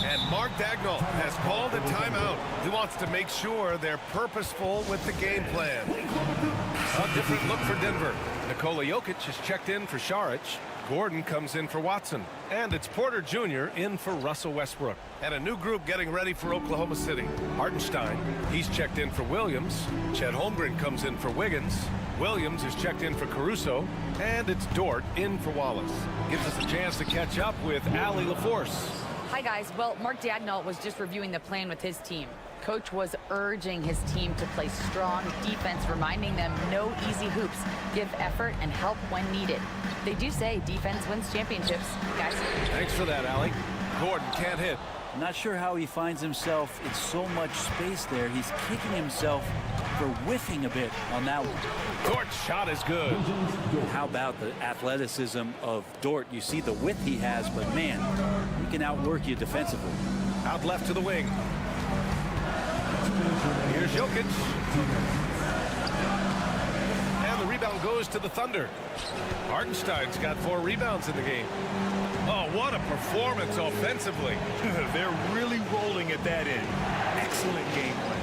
And Mark Daigneault has called a timeout. He wants to make sure they're purposeful with the game plan. A different look for Denver. Nikola Jokic has checked in for Saric. Gordon comes in for Watson. And it's Porter Jr. in for Russell Westbrook. And a new group getting ready for Oklahoma City. Hartenstein, he's checked in for Williams. Chet Holmgren comes in for Wiggins. Williams is checked in for Caruso. And it's Dort in for Wallace. Gives us a chance to catch up with Allie LaForce. Hi, guys. Well, Mark Daigneault was just reviewing the plan with his team. Coach was urging his team to play strong defense, reminding them no easy hoops, give effort and help when needed. They do say defense wins championships, guys. Thanks for that, Allie. Gordon can't hit. I'm not sure how he finds himself in so much space there. He's kicking himself for whiffing a bit on that one. Dort's shot is good. How about the athleticism of Dort? You see the width he has, but man, he can outwork you defensively. Out left to the wing. Here's Jokic. And the rebound goes to the Thunder. Hartenstein's got 4 rebounds in the game. Oh, what a performance offensively. They're really rolling at that end. Excellent game plan.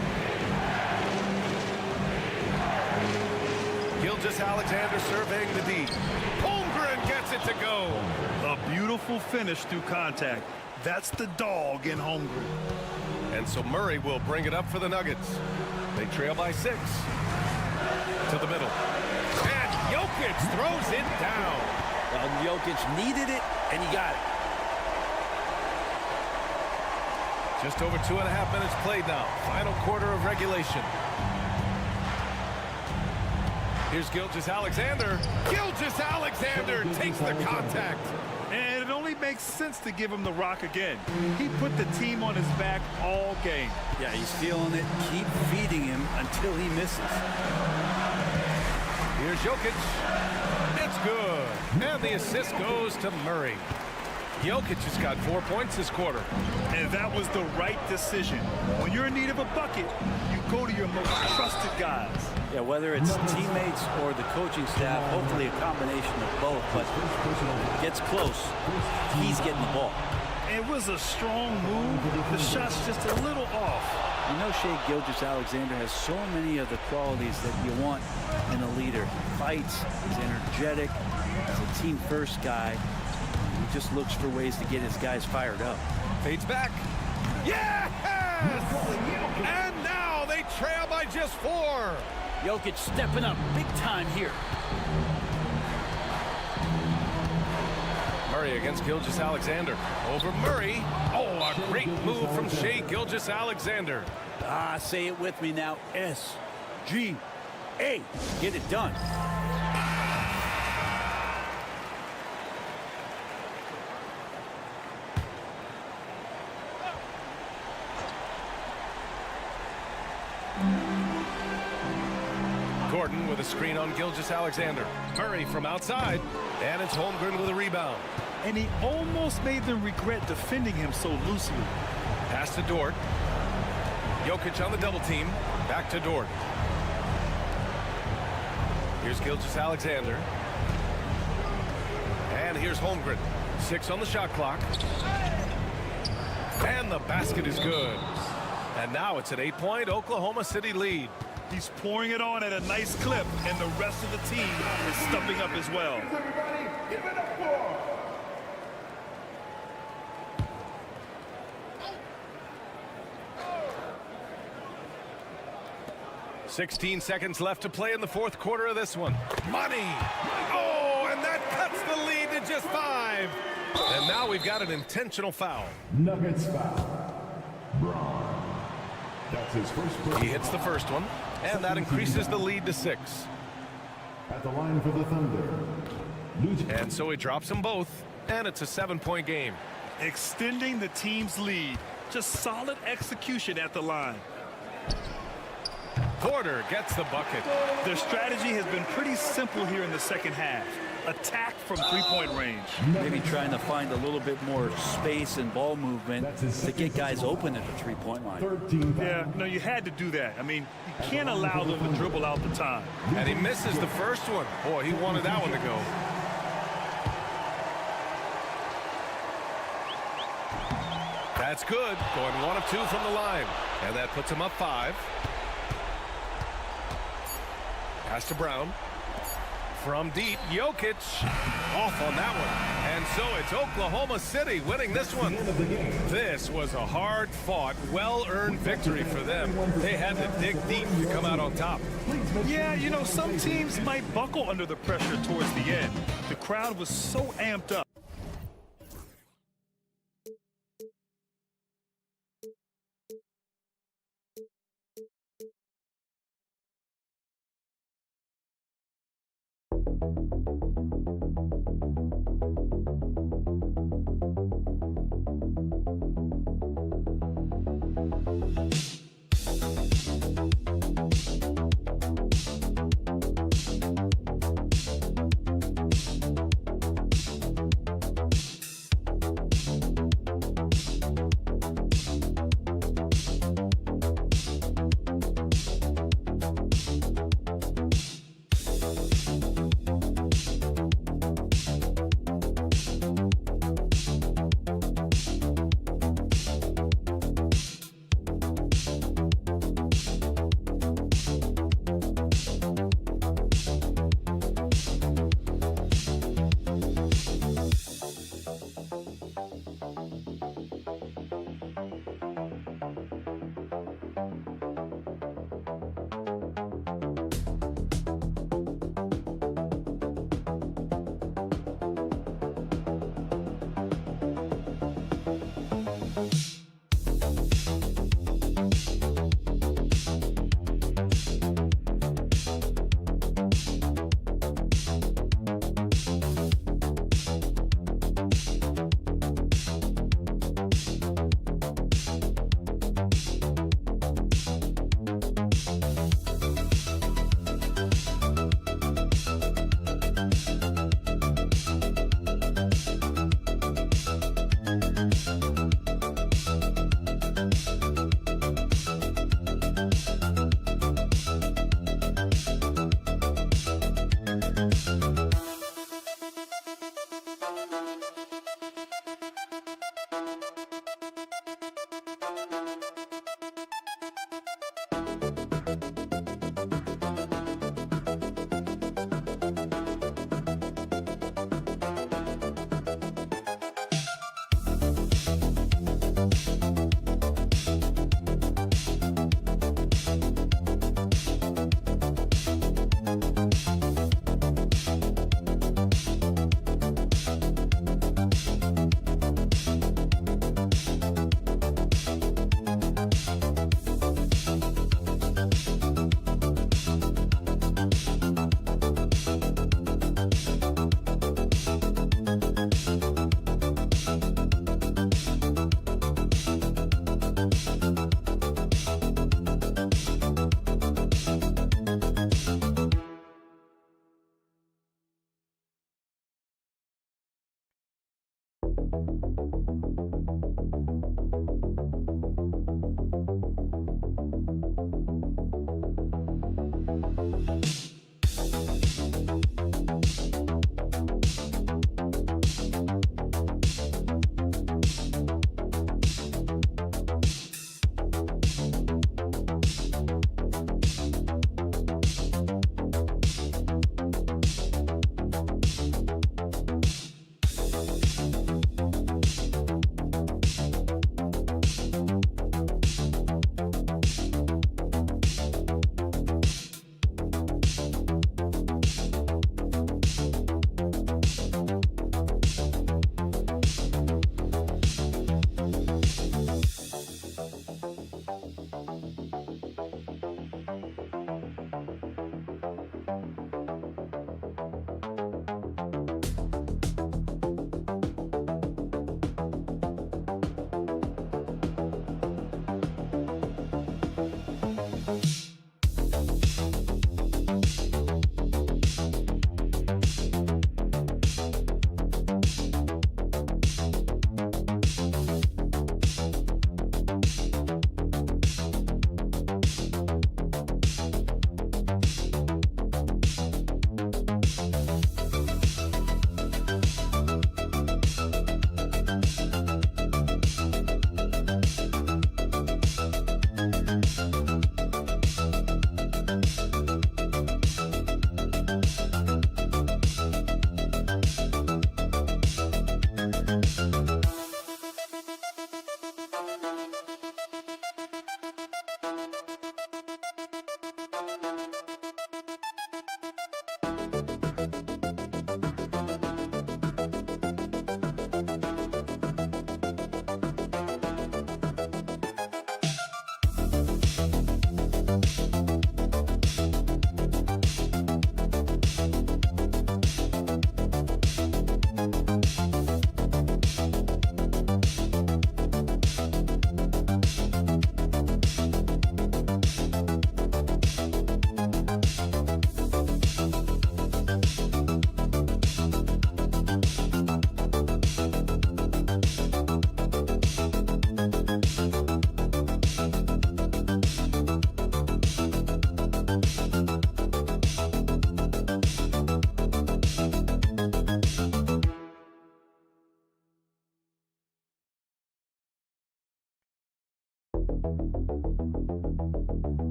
Gilgeous-Alexander surveying the D. Holmgren gets it to go. A beautiful finish through contact. That's the dog in Holmgren. And so Murray will bring it up for the Nuggets. They trail by 6. To the middle. And Jokic throws it down. Well, Jokic needed it, and he got it. Just over 2.5 minutes played now. Final quarter of regulation. Here's Gilgeous-Alexander. Gilgeous-Alexander takes the contact. And it only makes sense to give him the rock again. He put the team on his back all game. Yeah, he's feeling it. Keep feeding him until he misses. Here's Jokic. It's good. And the assist goes to Murray. Jokic has got 4 points this quarter. And that was the right decision. When you're in need of a bucket, you go to your most trusted guys. Yeah, whether it's teammates or the coaching staff, hopefully a combination of both, but gets close, he's getting the ball. It was a strong move. The shot's just a little off. You know, Shai Gilgeous-Alexander has so many of the qualities that you want in a leader. He fights, he's energetic, he's a team-first guy. He just looks for ways to get his guys fired up. Fades back. Yes! And now they trail by just 4. Jokic stepping up big time here. Murray against Gilgeous-Alexander. Over Murray. Oh, a great move from Shai Gilgeous-Alexander. Say it with me now. SGA. Get it done. Gordon with a screen on Gilgeous-Alexander. Murray from outside. And it's Holmgren with a rebound. And he almost made them regret defending him so loosely. Pass to Dort. Jokic on the double team. Back to Dort. Here's Gilgeous-Alexander. And here's Holmgren. 6 on the shot clock. And the basket is good. And now it's an 8-point Oklahoma City lead. He's pouring it on at a nice clip, and the rest of the team is stepping up as well. Everybody, give it up for 16 seconds left to play in the fourth quarter of this one. Money! Oh, and that cuts the lead to just 5. And now we've got an intentional foul. Nuggets foul. Braun. That's his first. He hits the first one, and that increases the lead to 6. At the line for the Thunder. And so he drops them both, and it's a 7-point game. Extending the team's lead. Just solid execution at the line. Porter gets the bucket. Their strategy has been pretty simple here in the second half. Attack from three-point range. Maybe trying to find a little bit more space and ball movement to get guys open at the three-point line. Yeah, no, you had to do that. I mean, you can't allow them to dribble out the time. And he misses the first one. Boy, he wanted that one to go. That's good. Going 1 of 2 from the line. And that puts him up 5. Pass to Brown. From deep, Jokic off on that one. And so it's Oklahoma City winning this one. This was a hard-fought, well-earned victory for them. They had to dig deep to come out on top. Yeah, you know, some teams might buckle under the pressure towards the end. The crowd was so amped up.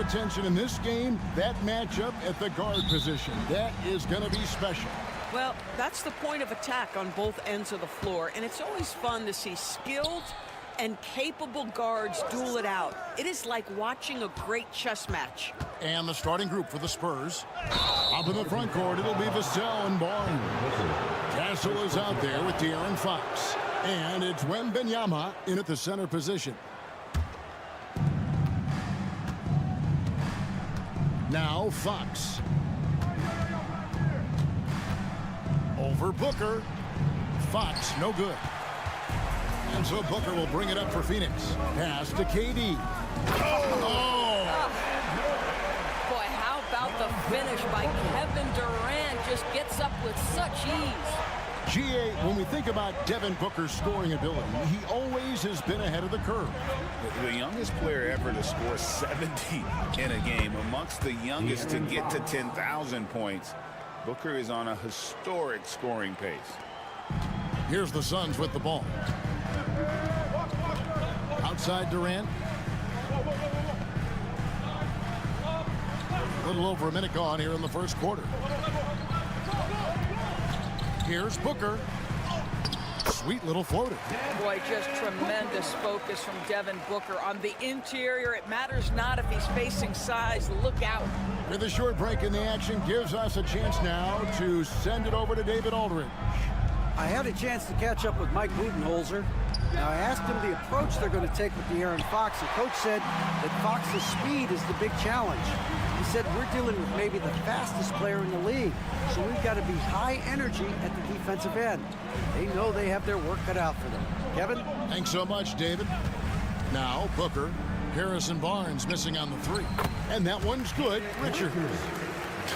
Attention in this game, that matchup at the guard position. That is going to be special. Well, that's the point of attack on both ends of the floor, and it's always fun to see skilled and capable guards duel it out. It is like watching a great chess match. And the starting group for the Spurs. Up in the front court, it'll be Vassell and Barnes. Castle is out there with De'Aaron Fox. And it's Wembanyama in at the center position. Now Fox. Over Booker. Fox, no good. And so Booker will bring it up for Phoenix. Pass to KD. Oh! Boy, how about the finish by Kevin Durant? Just gets up with such ease. GA, when we think about Devin Booker's scoring ability, he always has been ahead of the curve. The youngest player ever to score 70 in a game, amongst the youngest to get to 10,000 points. Booker is on a historic scoring pace. Here's the Suns with the ball. Outside Durant. A little over a minute gone here in the first quarter. Here's Booker. Sweet little floater. Boy, just tremendous focus from Devin Booker on the interior. It matters not if he's facing size. Look out. With a short break in the action gives us a chance now to send it over to David Aldridge. I had a chance to catch up with Mike Budenholzer. Now, I asked him the approach they're going to take with De'Aaron Fox. The coach said that Fox's speed is the big challenge. He said, we're dealing with maybe the fastest player in the league, so we've got to be high energy at the defensive end. They know they have their work cut out for them. Kevin? Thanks so much, David. Now, Booker. Harrison Barnes missing on the three. And that one's good. Richard.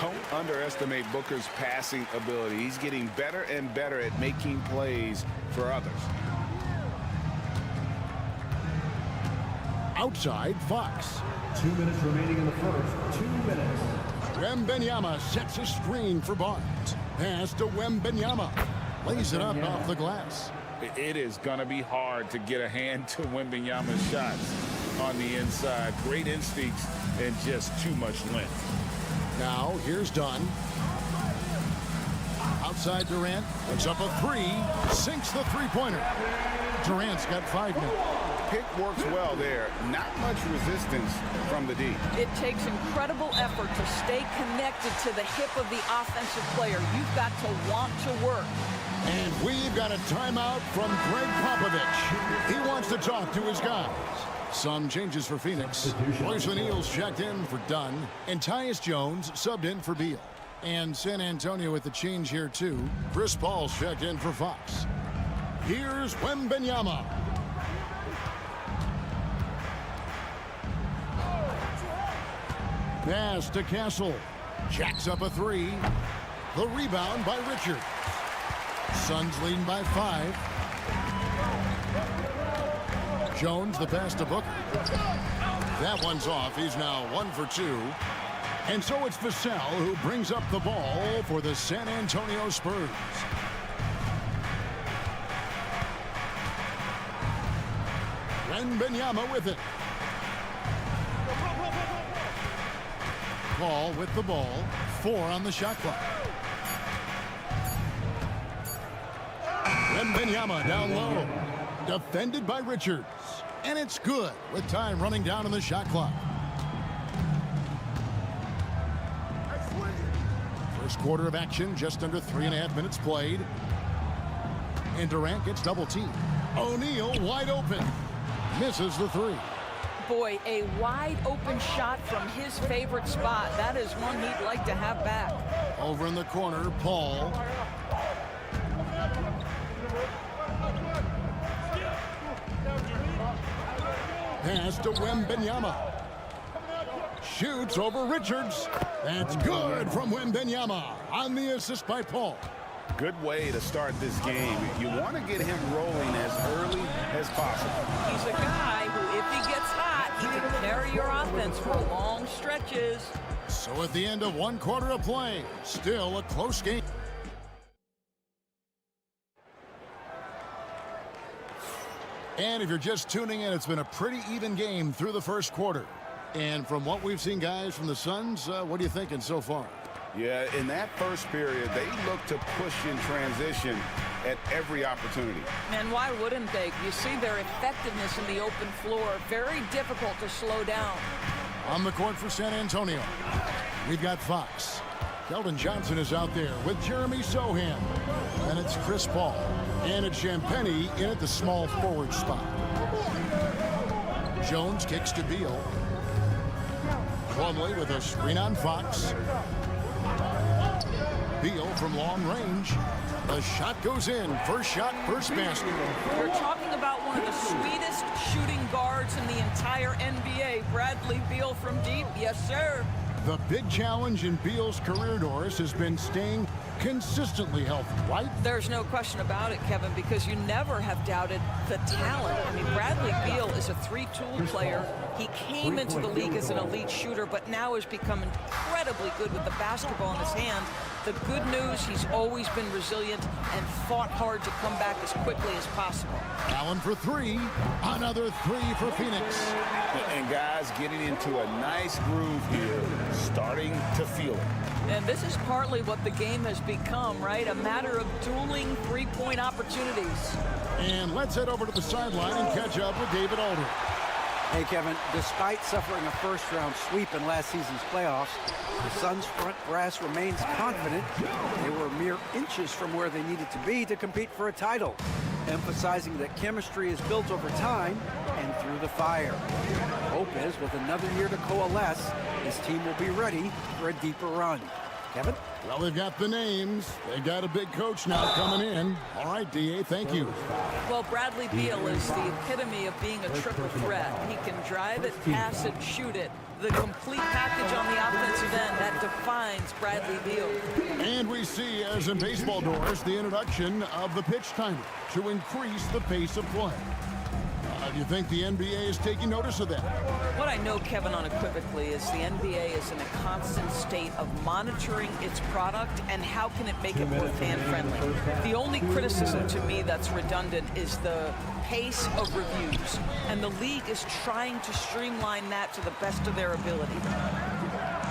Don't underestimate Booker's passing ability. He's getting better and better at making plays for others. Outside, Fox. 2 minutes remaining in the first. 2 minutes. Wembanyama sets a screen for Barnes. Pass to Wembanyama. Lays it up off the glass. It is going to be hard to get a hand to Wembanyama's shots on the inside. Great instincts and just too much length. Now, here's Dunn. Outside Durant. Puts up a three. Sinks the three-pointer. Durant's got 5 now. Pick works well there. Not much resistance from the D. It takes incredible effort to stay connected to the hip of the offensive player. You've got to want to work. And we've got a timeout from Greg Popovich. He wants to talk to his guys. Some changes for Phoenix. Royce O'Neal's checked in for Dunn. And Tyus Jones subbed in for Beal. And San Antonio with the change here, too. Chris Paul's checked in for Fox. Here's Wembanyama. Pass to Castle. Jacks up a three. The rebound by Richard. Suns leading by 5. Jones the pass to Booker. That one's off. He's now 1 for 2. And so it's Vassell who brings up the ball for the San Antonio Spurs. Wembanyama with it. Paul with the ball. 4 on the shot clock. Wembanyama down low. Defended by Richards. And it's good with time running down on the shot clock. First quarter of action, just under 3.5 minutes played. And Durant gets double teamed. O'Neal wide open. Misses the 3. Boy, a wide open shot from his favorite spot. That is one he'd like to have back. Over in the corner, Paul. Pass to Wembanyama. Shoots over Richards. That's good from Wembanyama on the assist by Paul. Good way to start this game. You want to get him rolling as early as possible. He's a guy who, if he gets hot, he can carry your offense for long stretches. So at the end of 1 quarter of play, still a close game. And if you're just tuning in, it's been a pretty even game through the first quarter. And from what we've seen, guys, from the Suns, what are you thinking so far? Yeah, in that first period, they look to push in transition at every opportunity. And why wouldn't they? You see their effectiveness in the open floor. Very difficult to slow down. On the court for San Antonio, we've got Fox. Keldon Johnson is out there with Jeremy Sohan. And it's Chris Paul. And it's Champagnie in at the small forward spot. Jones kicks to Beal. Plumlee with a screen on Fox. Beal from long range. The shot goes in. First shot, first basket. You're talking about one of the sweetest shooting guards in the entire NBA. Bradley Beal from deep. Yes, sir. The big challenge in Beal's career, Doris, has been staying consistently healthy, right? There's no question about it, Kevin, because you never have doubted the talent. I mean, Bradley Beal is a 3-tool player. He came into the league as an elite shooter, but now has become incredibly good with the basketball in his hand. The good news, he's always been resilient and fought hard to come back as quickly as possible. Allen for 3. Another 3 for Phoenix. And guys getting into a nice groove here, starting to feel it. And this is partly what the game has become, right? A matter of dueling three-point opportunities. And let's head over to the sideline and catch up with David Aldridge. Hey, Kevin, despite suffering a first-round sweep in last season's playoffs, the Suns' front brass remains confident they were mere inches from where they needed to be to compete for a title, emphasizing that chemistry is built over time and through the fire. Hope is, with another year to coalesce, his team will be ready for a deeper run. Kevin? Well, they've got the names. They've got a big coach now coming in. All right, D.A., thank you. Well, Bradley Beal is the epitome of being a triple threat. He can drive it, pass it, shoot it. The complete package on the offensive end, that defines Bradley Beal. And we see, as in baseball, Doors, the introduction of the pitch timer to increase the pace of play. Do you think the NBA is taking notice of that? What I know, Kevin, unequivocally is the NBA is in a constant state of monitoring its product and how can it make it more fan-friendly. The only criticism to me that's redundant is the pace of reviews, and the league is trying to streamline that to the best of their ability.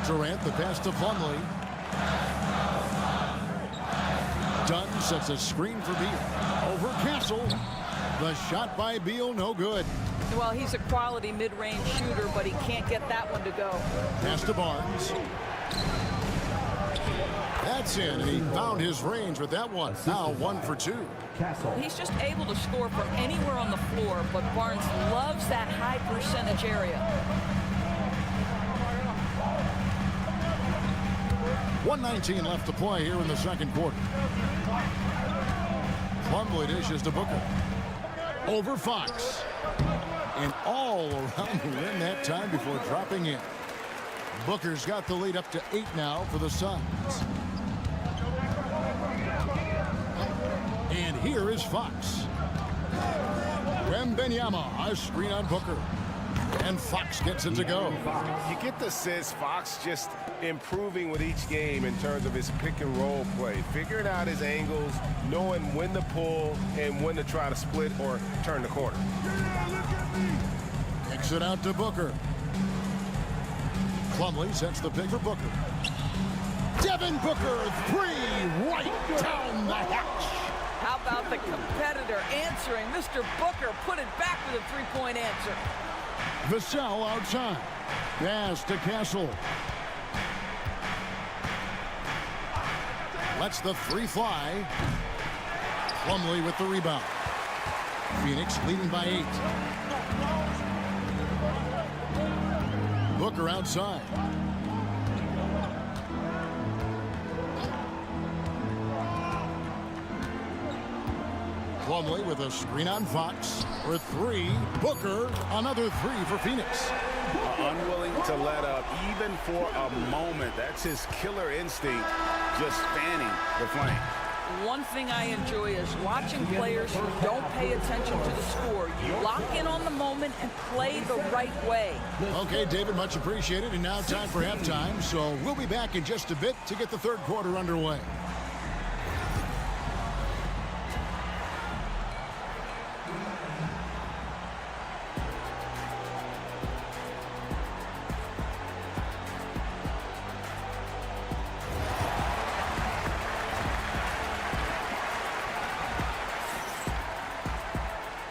Durant, the pass to Plumlee. Dunn sets a screen for Beal. Over Castle. The shot by Beal, no good. Well, he's a quality mid-range shooter, but he can't get that one to go. Pass to Barnes. That's in, and he found his range with that one. Now 1 for 2. He's just able to score from anywhere on the floor, but Barnes loves that high percentage area. 1:19 left to play here in the second quarter. Plumlee dishes to Booker. Over Fox. And all around the rim that time before dropping in. Booker's got the lead up to 8 now for the Suns. And here is Fox. Wembanyama, a screen on Booker. And Fox gets it to go. You get the sense Fox just improving with each game in terms of his pick and roll play, figuring out his angles, knowing when to pull and when to try to split or turn the corner. Kicks it out to Booker. Plumlee sets the pick for Booker. Devin Booker, three, right down the hatch. How about the competitor answering? Mr. Booker put it back with a three-point answer. Vassell outside. Pass to Castle. Lets the three fly. Plumlee with the rebound. Phoenix leading by 8. Booker outside. Plumlee with a screen on Fox for 3. Booker, another 3 for Phoenix. Unwilling to let up even for a moment. That's his killer instinct, just fanning the flame. One thing I enjoy is watching players who don't pay attention to the score. You lock in on the moment and play the right way. Okay, David, much appreciated. And now time for halftime. So we'll be back in just a bit to get the third quarter underway.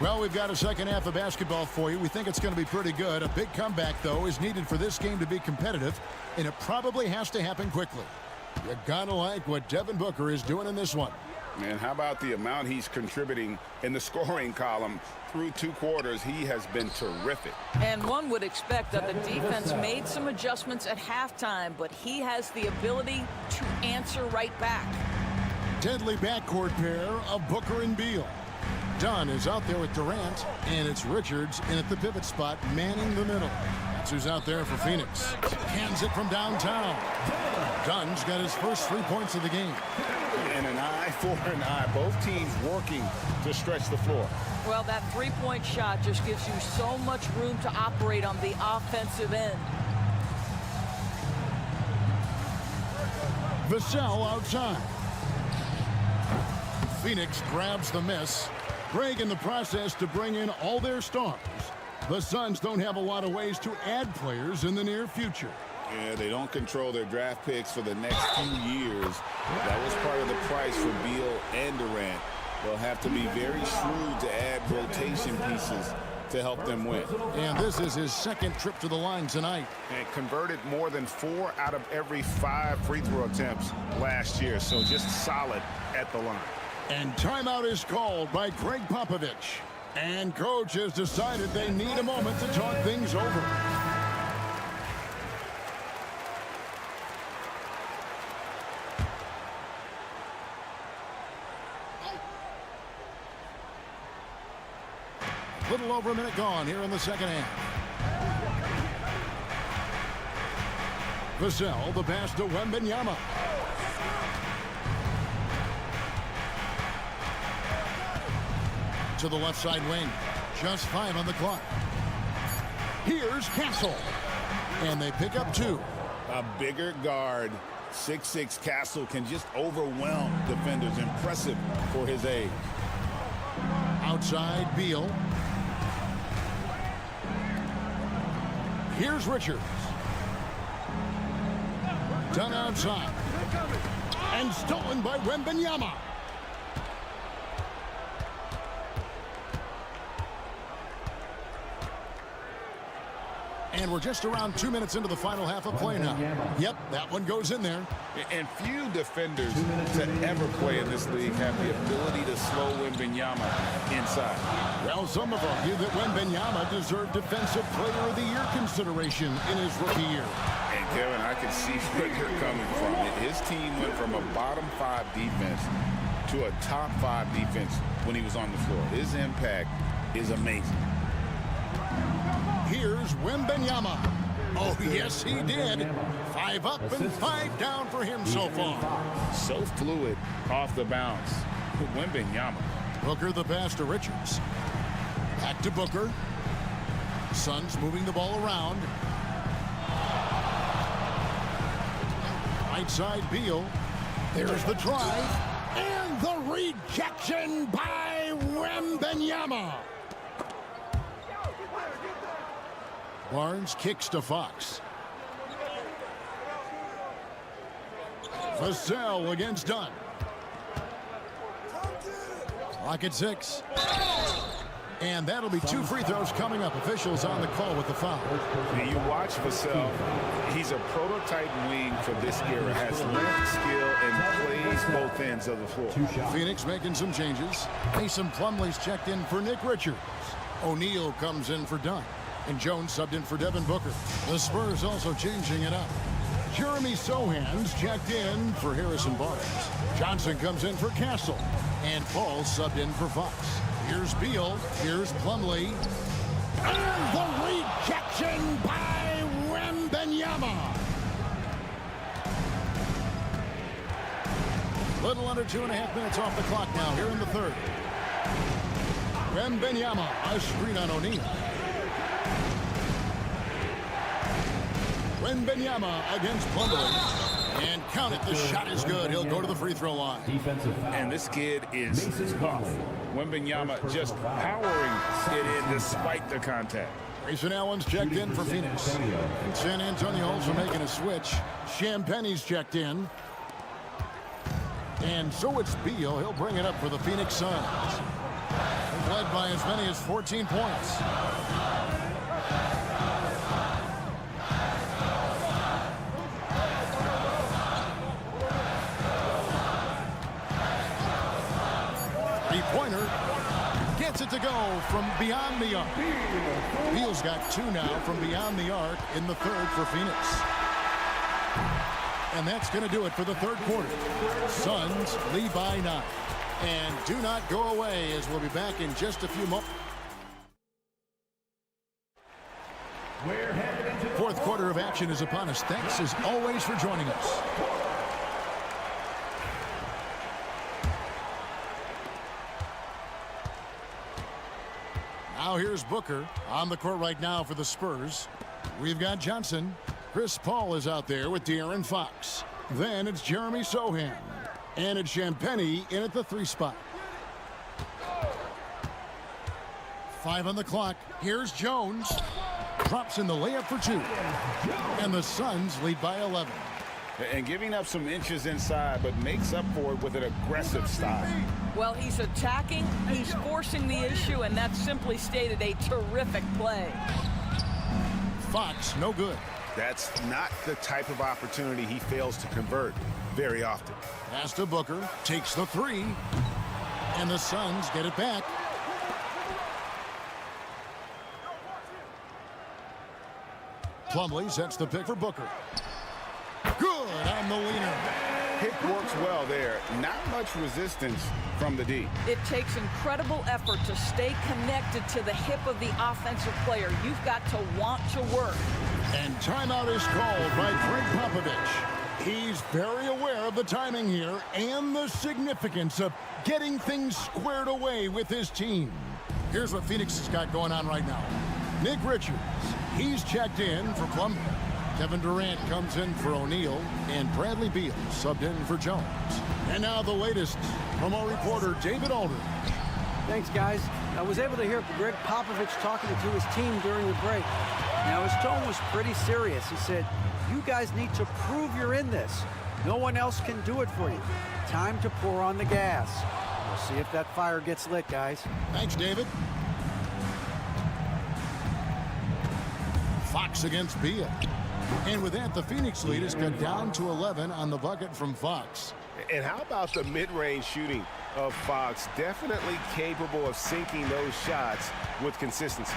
Well, we've got a second half of basketball for you. We think it's going to be pretty good. A big comeback, though, is needed for this game to be competitive, and it probably has to happen quickly. You got to like what Devin Booker is doing in this one. Man, how about the amount he's contributing in the scoring column through 2 quarters? He has been terrific. And one would expect that the defense made some adjustments at halftime, but he has the ability to answer right back. Deadly backcourt pair of Booker and Beal. Dunn is out there with Durant, and it's Richards in at the pivot spot, manning the middle. That's who's out there for Phoenix. Hands it from downtown. Dunn's got his first 3 points of the game. And an eye for an eye. Both teams working to stretch the floor. Well, that three-point shot just gives you so much room to operate on the offensive end. Vassell outside. Phoenix grabs the miss. Greg in the process to bring in all their stars. The Suns don't have a lot of ways to add players in the near future. Yeah, they don't control their draft picks for the next few years. That was part of the price for Beal and Durant. They'll have to be very shrewd to add rotation pieces to help them win. And this is his second trip to the line tonight. And converted more than 4 out of every 5 free throw attempts last year. So just solid at the line. And timeout is called by Greg Popovich. And coach has decided they need a moment to talk things over. A little over a minute gone here in the second half. Vassell, the pass to Wembanyama. To the left side wing. Just 5 on the clock. Here's Castle. And they pick up 2. A bigger guard, 6'6" Castle, can just overwhelm defenders. Impressive for his age. Outside Beal. Here's Richards. Done outside. And stolen by Wembanyama. And we're just around 2 minutes into the final half of play now. Yep, that one goes in there. And few defenders to ever play in this league have the ability to slow Wembanyama inside. Well, some have argued that Wembanyama deserved Defensive Player of the Year consideration in his rookie year. And Kevin, I can see where you're coming from. His team went from a bottom 5 defense to a top 5 defense when he was on the floor. His impact is amazing. Here's Wembanyama. Oh, yes, he did. 5 up and 5 down for him so far. So fluid off the bounce. Wembanyama. Booker the pass to Richards. Back to Booker. Suns moving the ball around. Right side, Beal. There's the drive. And the rejection by Wembanyama. Barnes kicks to Fox. Vassell against Dunn. Clock at 6. And that'll be 2 free throws coming up. Officials on the call with the foul. And you watch Vassell. He's a prototype wing for this era. Has length, skill, and plays both ends of the floor. Phoenix making some changes. Mason Plumlee's checked in for Nick Richards. O'Neal comes in for Dunn. And Jones subbed in for Devin Booker. The Spurs also changing it up. Jeremy Sohan's checked in for Harrison Barnes. Johnson comes in for Castle. And Paul subbed in for Fox. Here's Beal. Here's Plumlee. And the rejection by Wembanyama. Little under 2.5 minutes off the clock now here in the third. Wembanyama, a screen on O'Neal. Wembanyama against Plumlee. And count it, the shot is good. He'll go to the free throw line. And this kid is tough. Wembanyama just powering it in despite the contact. Grayson Allen's checked in for Phoenix. And San Antonio also making a switch. Champagne's checked in. And so it's Beal. He'll bring it up for the Phoenix Suns. Led by as many as 14 points. Three-pointer. Gets it to go from beyond the arc. Beal's got 2 now from beyond the arc in the third for Phoenix. And that's going to do it for the third quarter. Suns lead by 9. And do not go away, as we'll be back in just a few moments. Fourth quarter of action is upon us. Thanks as always for joining us. Now here's Booker on the court right now for the Spurs. We've got Johnson. Chris Paul is out there with De'Aaron Fox. Then it's Jeremy Sohan. And it's Champagnie in at the 3 spot. 5 on the clock. Here's Jones. Drops in the layup for 2. And the Suns lead by 11. And giving up some inches inside, but makes up for it with an aggressive style. Well, he's attacking, he's forcing the issue, and that's simply stated a terrific play. Fox, no good. That's not the type of opportunity he fails to convert very often. Pass to Booker, takes the 3, and the Suns get it back. Plumlee sets the pick for Booker. Good on the leaner. Pick works well there. Not much resistance from the D. It takes incredible effort to stay connected to the hip of the offensive player. You've got to want to work. And timeout is called by Greg Popovich. He's very aware of the timing here and the significance of getting things squared away with his team. Here's what Phoenix has got going on right now. Nick Richards, he's checked in for Plumlee. Kevin Durant comes in for O'Neal, and Bradley Beal subbed in for Jones. And now the latest from our reporter, David Aldridge. Thanks, guys. I was able to hear Greg Popovich talking to his team during the break. Now, his tone was pretty serious. He said, you guys need to prove you're in this. No one else can do it for you. Time to pour on the gas. We'll see if that fire gets lit, guys. Thanks, David. Fox against Beal. And with that, the Phoenix lead is cut down to 11 on the bucket from Fox. And how about the mid-range shooting of Fox? Definitely capable of sinking those shots with consistency.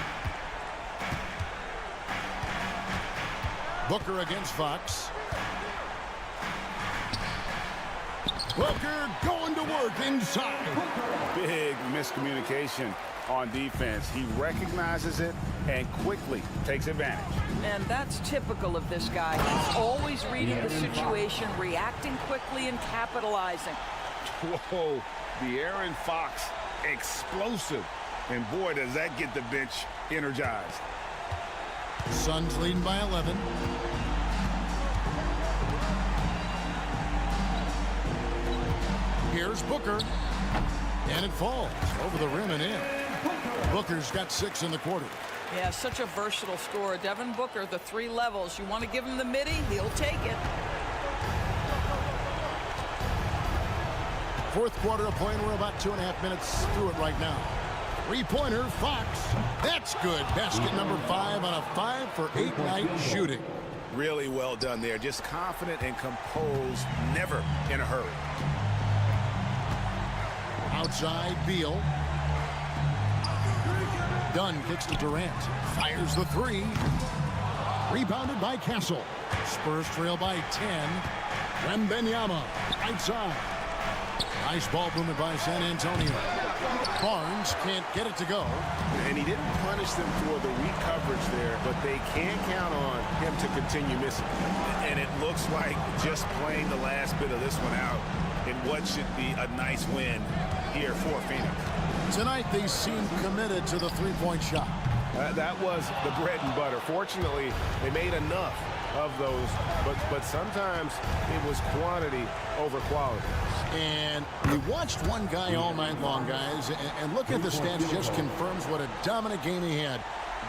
Booker against Fox. Booker going to work inside. Big miscommunication on defense. He recognizes it and quickly takes advantage. And that's typical of this guy. He's always reading the situation, reacting quickly, and capitalizing. Whoa, De'Aaron Fox, explosive. And boy, does that get the bench energized. Suns leading by 11. Here's Booker. And it falls over the rim and in. Booker's got 6 in the quarter. Yeah, such a versatile scorer. Devin Booker, the 3 levels. You want to give him the midi, he'll take it. Fourth quarter of play, and we're about 2.5 minutes through it right now. Three-pointer, Fox. That's good. Basket number 5 on a 5 for 8 night shooting. Really well done there. Just confident and composed, never in a hurry. Outside, Beal. Dunn kicks to Durant. Fires the 3. Rebounded by Castle. Spurs trail by 10. Wembanyama, right side. Nice ball movement by San Antonio. Barnes can't get it to go. And he didn't punish them for the weak coverage there, but they can count on him to continue missing. And it looks like just playing the last bit of this one out in what should be a nice win here for Phoenix. Tonight they seem committed to the three-point shot. That was the bread and butter. Fortunately, they made enough of those, but sometimes it was quantity over quality. And we watched one guy all night long, guys, and look at the stats, just confirms what a dominant game he had.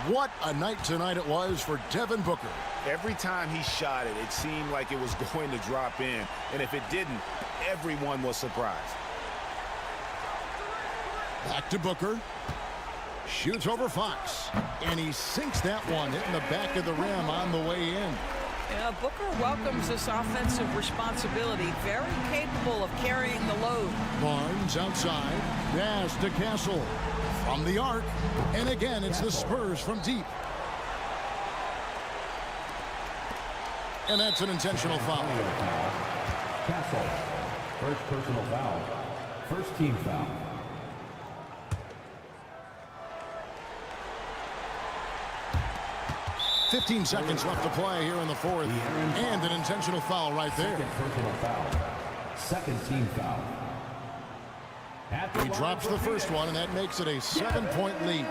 What a night tonight it was for Devin Booker. Every time he shot it, it seemed like it was going to drop in, and if it didn't, everyone was surprised. Back to Booker. Shoots over Fox. And he sinks that one, hitting the back of the rim on the way in. Yeah, Booker welcomes this offensive responsibility. Very capable of carrying the load. Barnes outside. Pass to Castle. From the arc. And again, it's the Spurs from deep. And that's an intentional foul. Castle. First personal foul. First team foul. $15 seconds left to play here in the fourth. And an intentional foul right there. Second personal foul. Second team foul. He drops the first one, and that makes it a 7-point lead.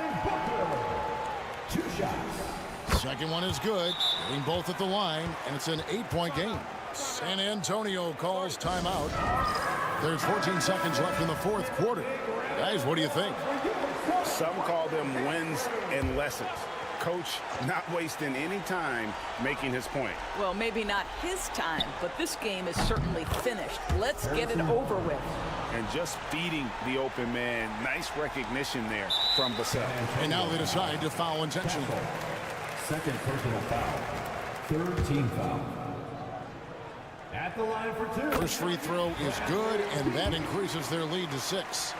2 shots. Second one is good. Hitting both at the line, and it's an 8-point game. San Antonio calls timeout. There's 14 seconds left in the fourth quarter. Guys, what do you think? Some call them wins and lessons. Coach not wasting any time making his point. Well, maybe not his time, but this game is certainly finished. Let's get it over with. And just feeding the open man. Nice recognition there from Vassell. And now they decide to foul intentionally. Second personal foul. Third team foul. At the line for 2. First free throw is good, and that increases their lead to 6.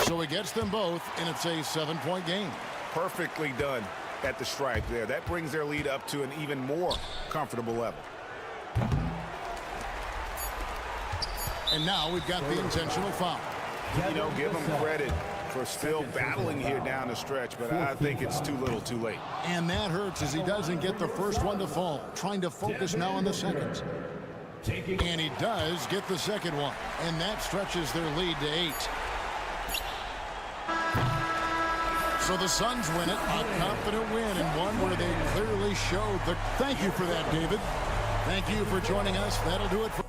So it gets them both, and it's a 7-point game. Perfectly done at the stripe there. That brings their lead up to an even more comfortable level. And now we've got the intentional foul. You know, give them credit for still battling here down the stretch, but I think it's too little too late. And that hurts as he doesn't get the first one to fall. Trying to focus now on the second. And he does get the second one. And that stretches their lead to 8. So the Suns win it, a confident win, and one where they clearly showed the... Thank you for that, David. Thank you for joining us. That'll do it for...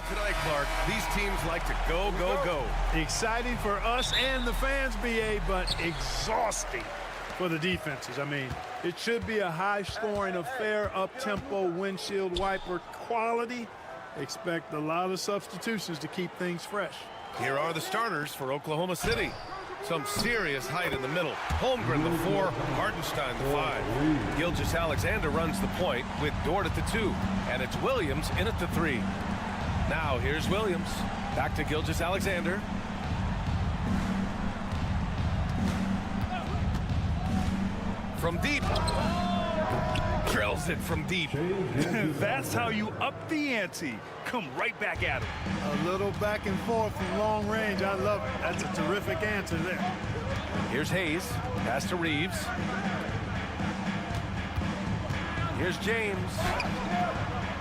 Tonight, Clark, these teams like to go, go, go. Exciting for us and the fans, BA, but exhausting for the defenses. I mean, it should be a high-scoring affair, up-tempo, windshield wiper quality. Expect a lot of substitutions to keep things fresh. Here are the starters for Oklahoma City. Some serious height in the middle. Holmgren, the 4, Hartenstein, the 5. Gilgeous-Alexander runs the point with Dort at the 2. And it's Williams in at the 3. Now here's Williams. Back to Gilgeous-Alexander. From deep. Drills it from deep. That's how you up the ante. Come right back at him. A little back and forth from long range. I love it. That's a terrific answer there. Here's Hayes. Pass to Reeves. Here's James.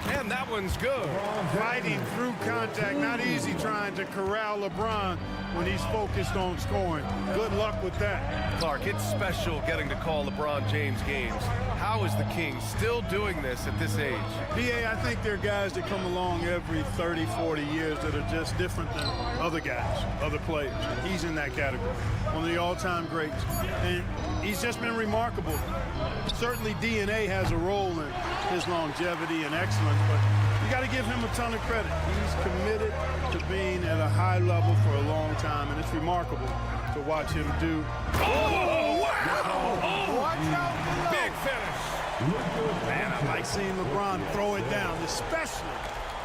And that one's good. Fighting through contact. Not easy trying to corral LeBron when he's focused on scoring. Good luck with that. Clark, it's special getting to call LeBron James games. How is the King still doing this at this age? BA, I think there are guys that come along every 30, 40 years that are just different than other guys, other players. He's in that category. One of the all-time greats. And he's just been remarkable. Certainly DNA has a role in his longevity and excellence, but you got to give him a ton of credit. He's committed to being at a high level for a long time, and it's remarkable to watch him do. Oh, wow! Oh, big finish. Man, I like seeing LeBron throw it down, especially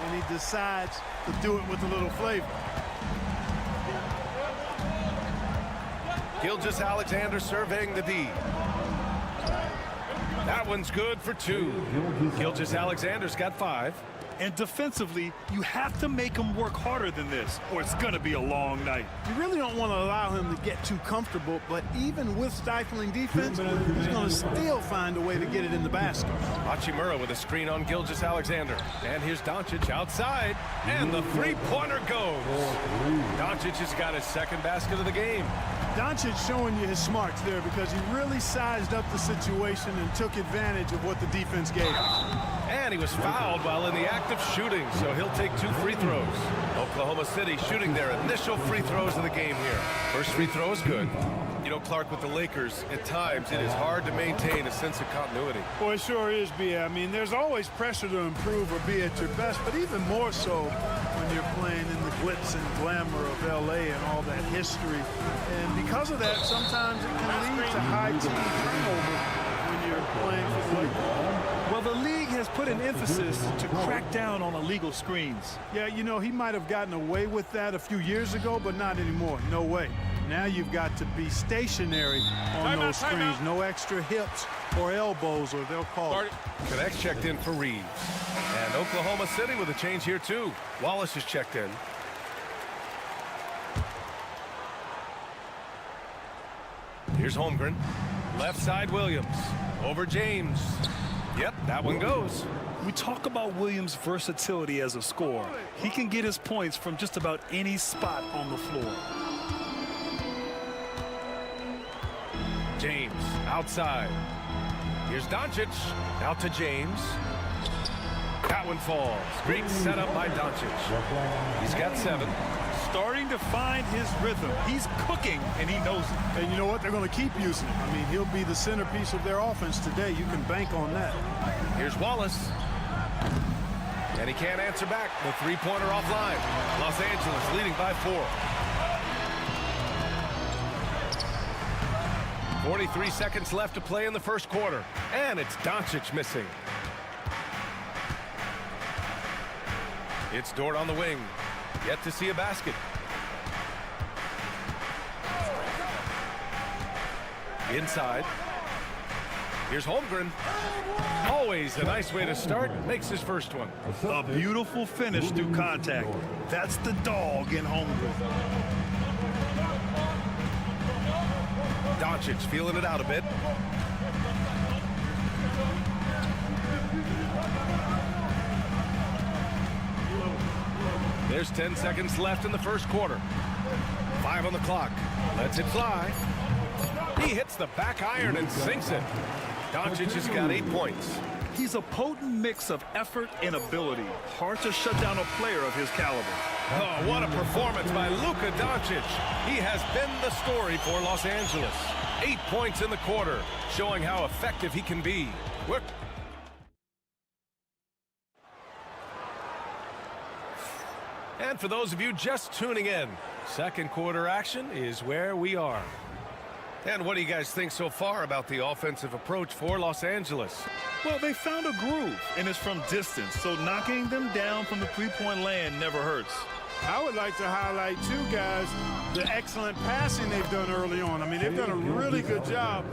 when he decides to do it with a little flavor. Gilgeous-Alexander surveying the D. That one's good for 2. Gilgeous-Alexander's got 5. And defensively, you have to make him work harder than this, or it's going to be a long night. You really don't want to allow him to get too comfortable, but even with stifling defense, he's going to still find a way to get it in the basket. Hachimura with a screen on Gilgeous-Alexander. And here's Doncic outside, and the three-pointer goes. Doncic has got his second basket of the game. Doncic showing you his smarts there because he really sized up the situation and took advantage of what the defense gave him. And he was fouled while in the act of shooting, so he'll take 2 free throws. Oklahoma City shooting their initial free throws of the game here. First free throw is good. You know, Clark, with the Lakers, at times it is hard to maintain a sense of continuity. Boy, it sure is, B.A. I mean, there's always pressure to improve or be at your best, but even more so when you're playing in the glitz and glamour of L.A. and all that history. And because of that, sometimes it can lead to high team turnover when you're playing for the Lakers. Well, the league has put an emphasis to crack down on illegal screens. Yeah, you know, he might have gotten away with that a few years ago, but not anymore. No way. Now you've got to be stationary on those screens. No extra hips or elbows, or they'll call it. Connects checked in for Reeves. And Oklahoma City with a change here, too. Wallace is checked in. Here's Holmgren. Left side, Williams. Over James. Yep, that one goes. We talk about Williams' versatility as a scorer. He can get his points from just about any spot on the floor. James outside. Here's Doncic. Out to James. That one falls. Great setup by Doncic. He's got 7. Starting to find his rhythm. He's cooking, and he knows it. And you know what? They're going to keep using it. I mean, he'll be the centerpiece of their offense today. You can bank on that. Here's Wallace. And he can't answer back. The three-pointer offline. Los Angeles leading by 4. 43 seconds left to play in the first quarter. And it's Doncic missing. It's Dort on the wing. Yet to see a basket. Inside. Here's Holmgren. Always a nice way to start. Makes his first one. A beautiful finish through contact. That's the dog in Holmgren. Doncic feeling it out a bit. There's 10 seconds left in the first quarter. 5 on the clock. Lets it fly. He hits the back iron and sinks it. Doncic has got 8 points. He's a potent mix of effort and ability. Hard to shut down a player of his caliber. Oh, what a performance by Luka Doncic. He has been the story for Los Angeles. 8 points in the quarter, showing how effective he can be. And for those of you just tuning in, second quarter action is where we are. And what do you guys think so far about the offensive approach for Los Angeles? Well, they found a groove, and it's from distance, so knocking them down from the three-point land never hurts. I would like to highlight, too, guys, the excellent passing they've done early on. I mean, they've done a really good job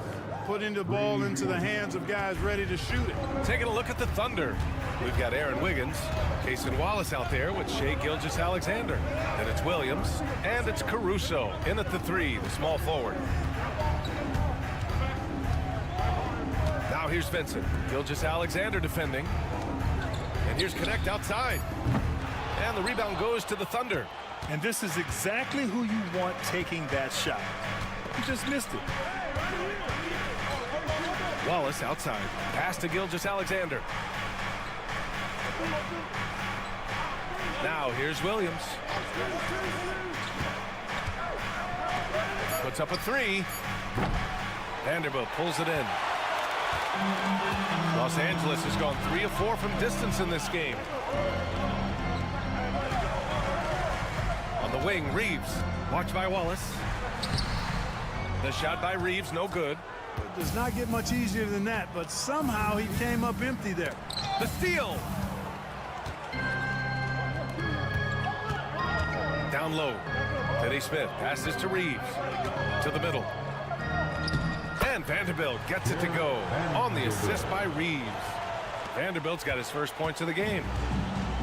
putting the ball into the hands of guys ready to shoot it. Taking a look at the Thunder. We've got Aaron Wiggins, Cason Wallace out there with Shai Gilgeous-Alexander. Then it's Williams, and it's Caruso in at the 3, the small forward. Now here's Vincent. Gilgeous-Alexander defending. And here's Connect outside. And the rebound goes to the Thunder. And this is exactly who you want taking that shot. You just missed it. Wallace outside. Pass to Gilgeous-Alexander. Now here's Williams. Puts up a 3. Vanderbilt pulls it in. Los Angeles has gone 3 of 4 from distance in this game. On the wing, Reeves. Watched by Wallace. The shot by Reeves, no good. It does not get much easier than that, but somehow he came up empty there. The steal. Down low. Finney Smith passes to Reeves. To the middle. And Vanderbilt gets it to go on the assist by Reeves. Vanderbilt's got his first points of the game.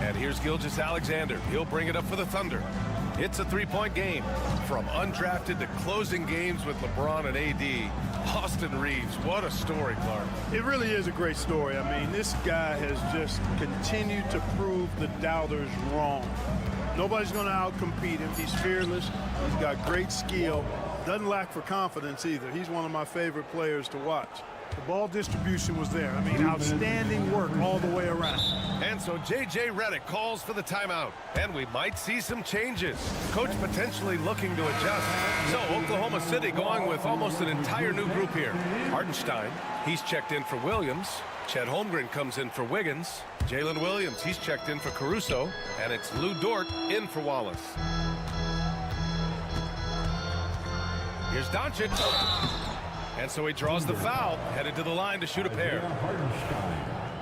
And here's Gilgeous-Alexander. He'll bring it up for the Thunder. It's a 3-point game. From undrafted to closing games with LeBron and AD. Austin Reeves, what a story, Clark. It really is a great story. I mean, this guy has just continued to prove the doubters wrong. Nobody's going to outcompete him. He's fearless. He's got great skill. Doesn't lack for confidence either. He's one of my favorite players to watch. The ball distribution was there. I mean, outstanding work all the way around. And so J.J. Redick calls for the timeout. And we might see some changes. Coach potentially looking to adjust. So Oklahoma City going with almost an entire new group here. Hartenstein, he's checked in for Williams. Chet Holmgren comes in for Wiggins. Jalen Williams, he's checked in for Caruso. And it's Lou Dort in for Wallace. Here's Doncic. And so he draws the foul, headed to the line to shoot a pair.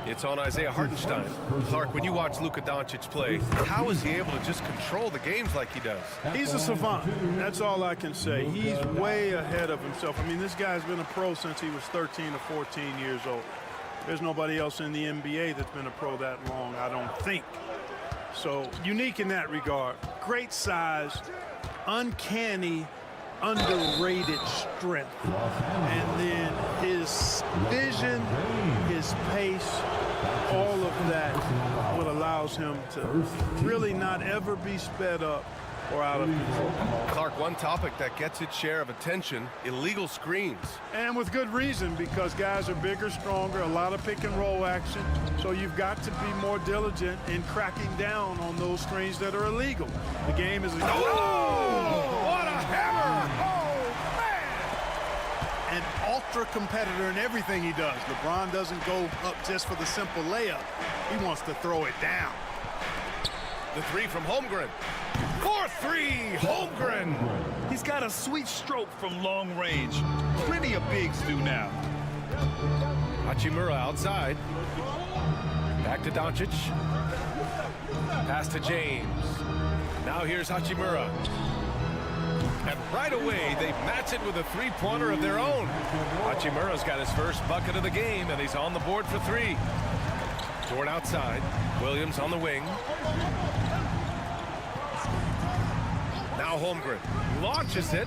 It's on Isaiah Hartenstein. Clark, when you watch Luka Doncic play, how is he able to just control the games like he does? He's a savant. That's all I can say. He's way ahead of himself. I mean, this guy's been a pro since he was 13 or 14 years old. There's nobody else in the NBA that's been a pro that long, I don't think. So, unique in that regard. Great size, uncanny, underrated strength, and then his vision, his pace, all of that what allows him to really not ever be sped up or out of control. Clark, one topic that gets its share of attention, illegal screens. And with good reason, because guys are bigger, stronger, a lot of pick and roll action, so you've got to be more diligent in cracking down on those screens that are illegal. The game is What a hammer! Oh, man! An ultra competitor in everything he does. LeBron doesn't go up just for the simple layup. He wants to throw it down. The 3 from Holmgren. 4-3, Holmgren. He's got a sweet stroke from long range. Plenty of bigs do now. Hachimura outside. Back to Doncic. Pass to James. Now here's Hachimura. And right away, they match it with a three-pointer of their own. Hachimura's got his first bucket of the game, and he's on the board for three. Dort outside. Williams on the wing. Now Holmgren launches it.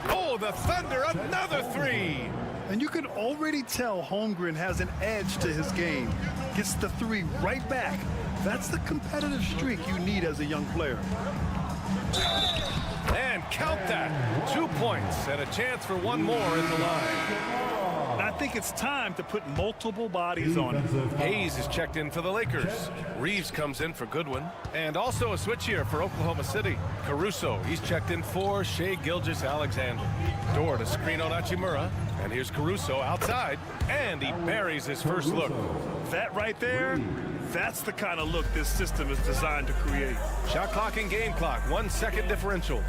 Oh, the Thunder, another three. And you can already tell Holmgren has an edge to his game. Gets the three right back. That's the competitive streak you need as a young player. And count that. 2 points and a chance for one more in the line. I think it's time to put multiple bodies on it. Hayes is checked in for the Lakers. Reeves comes in for Goodwin. And also a switch here for Oklahoma City. Caruso, he's checked in for Shai Gilgeous-Alexander. Dort, a screen on Hachimura. And here's Caruso outside. And he buries his first look. That right there, that's the kind of look this system is designed to create. Shot clock and game clock, 1 second differential.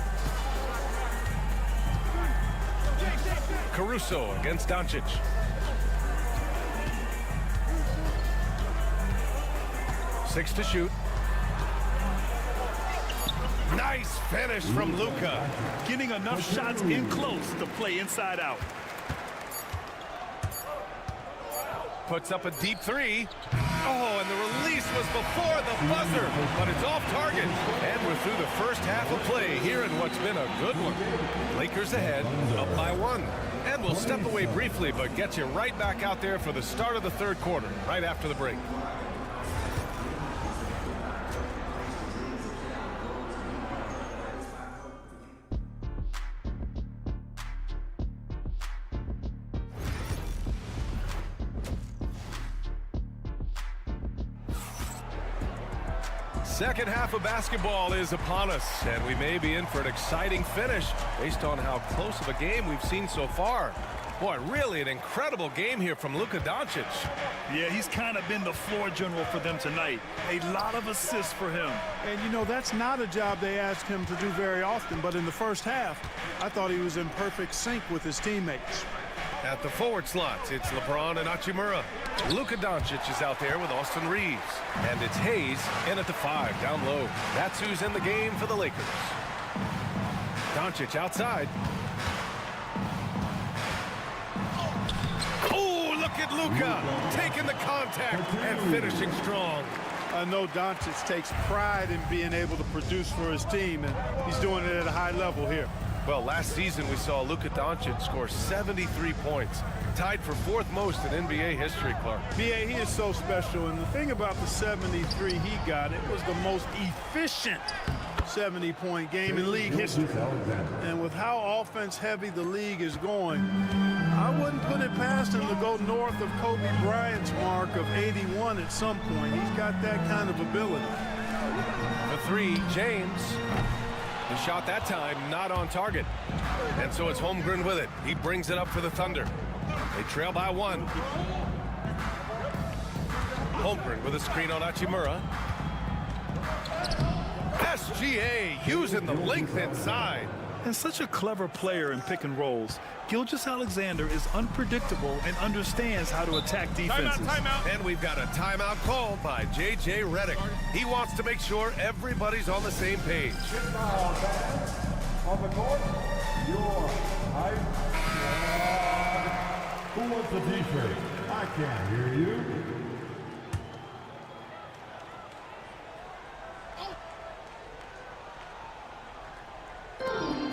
Caruso against Doncic. Six to shoot. Nice finish from Luka. Getting enough shots in close to play inside out. Puts up a deep three. Oh, and the release was before the buzzer, but it's off target. And we're through the first half of play here in what's been a good one. Lakers ahead, up by 1. And we'll step away briefly, but get you right back out there for the start of the third quarter, right after the break. Second half of basketball is upon us, and we may be in for an exciting finish based on how close of a game we've seen so far. Boy, really an incredible game here from Luka Doncic. Yeah, he's kind of been the floor general for them tonight. A lot of assists for him. And, you know, that's not a job they ask him to do very often, but in the first half, I thought he was in perfect sync with his teammates. At the forward slots, it's LeBron and Hachimura. Luka Doncic is out there with Austin Reeves. And it's Hayes in at the 5, down low. That's who's in the game for the Lakers. Doncic outside. Oh, look at Luka taking the contact and finishing strong. I know Doncic takes pride in being able to produce for his team, and he's doing it at a high level here. Well, last season we saw Luka Doncic score 73 points, tied for 4th most in NBA history, Clark. B.A., he is so special, and the thing about the 73 he got, it was the most efficient 70-point game in league history. And with how offense-heavy the league is going, I wouldn't put it past him to go north of Kobe Bryant's mark of 81 at some point. He's got that kind of ability. The 3, James. The shot that time not on target. And so it's Holmgren with it. He brings it up for the Thunder. They trail by 1. Holmgren with a screen on Hachimura. SGA using the length inside. And such a clever player in pick and rolls. Gilgeous-Alexander is unpredictable and understands how to attack defenses. Timeout. And we've got a timeout called by J.J. Redick. He wants to make sure everybody's on the same page. On the court, your height. Who wants the t-shirt? I can't hear you.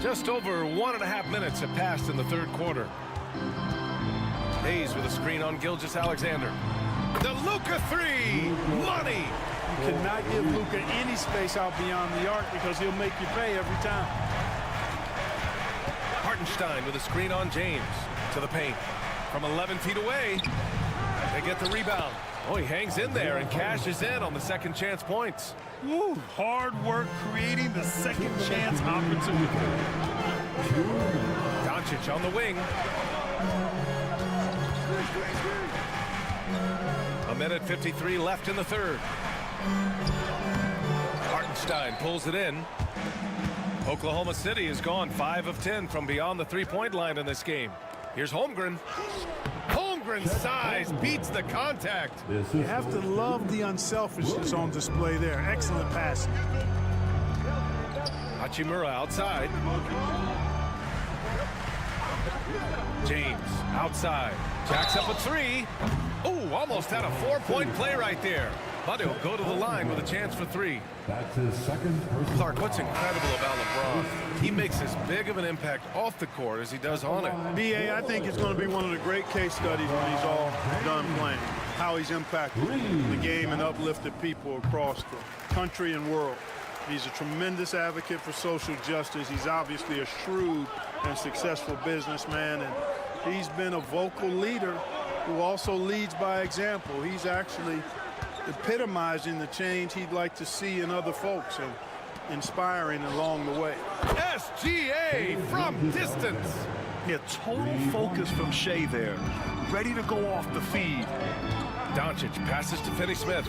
Just over 1.5 minutes have passed in the third quarter. Hayes with a screen on Gilgeous-Alexander. The Luka 3, money. You cannot give Luka any space out beyond the arc because he'll make you pay every time. Hartenstein with a screen on James to the paint. From 11 feet away, they get the rebound. Oh, he hangs in there and cashes in on the second chance points. Woo, hard work creating the second chance opportunity. Doncic on the wing. A minute 53 left in the third. Hartenstein pulls it in. Oklahoma City has gone 5 of 10 from beyond the three-point line in this game. Here's Holmgren. Holmgren Holmgren's size beats the contact. You have to love the unselfishness on display there. Excellent passing. Hachimura outside. James outside. Jacks up a three. Oh, almost had a 4-point play right there. But he'll go to the line with a chance for three. That's his second personal Clark, what's incredible about LeBron, he makes as big of an impact off the court as he does on it. B.A., I think it's going to be one of the great case studies when he's all done playing. How he's impacted the game and uplifted people across the country and world. He's a tremendous advocate for social justice. He's obviously a shrewd and successful businessman, and he's been a vocal leader who also leads by example. He's actually epitomizing the change he'd like to see in other folks and inspiring along the way. SGA from distance. Yeah, total focus from Shea there. Ready to go off the feed. Doncic passes to Finney-Smith.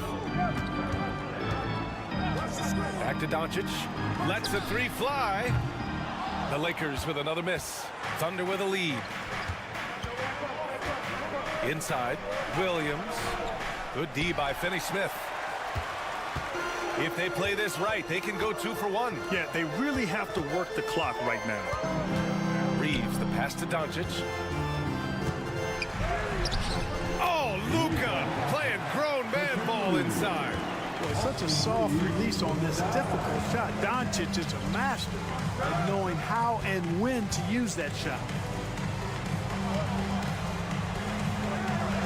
Back to Doncic. Lets the three fly. The Lakers with another miss. Thunder with a lead. Inside, Williams. Good D by Finney-Smith. If they play this right, they can go 2 for 1. Yeah, they really have to work the clock right now. Reeves, the pass to Doncic. Oh, Luka playing grown man ball inside. Boy, such a soft release on this difficult shot. Doncic is a master of knowing how and when to use that shot.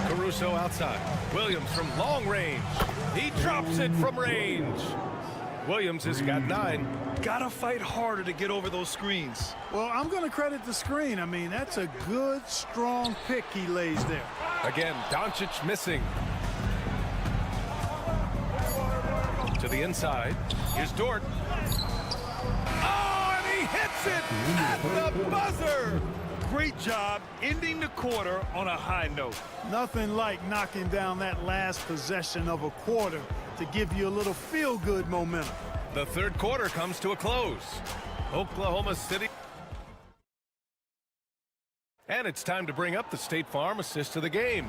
Caruso outside. Williams from long range. He drops it from range. Williams has got 9. Gotta fight harder to get over those screens. Well, I'm going to credit the screen. I mean, that's a good, strong pick he lays there. Again, Doncic missing. To the inside. Here's Dort. Oh, and he hits it at the buzzer. Great job ending the quarter on a high note. Nothing like knocking down that last possession of a quarter to give you a little feel-good momentum. The third quarter comes to a close. Oklahoma City. And it's time to bring up the State Farm assist to the game.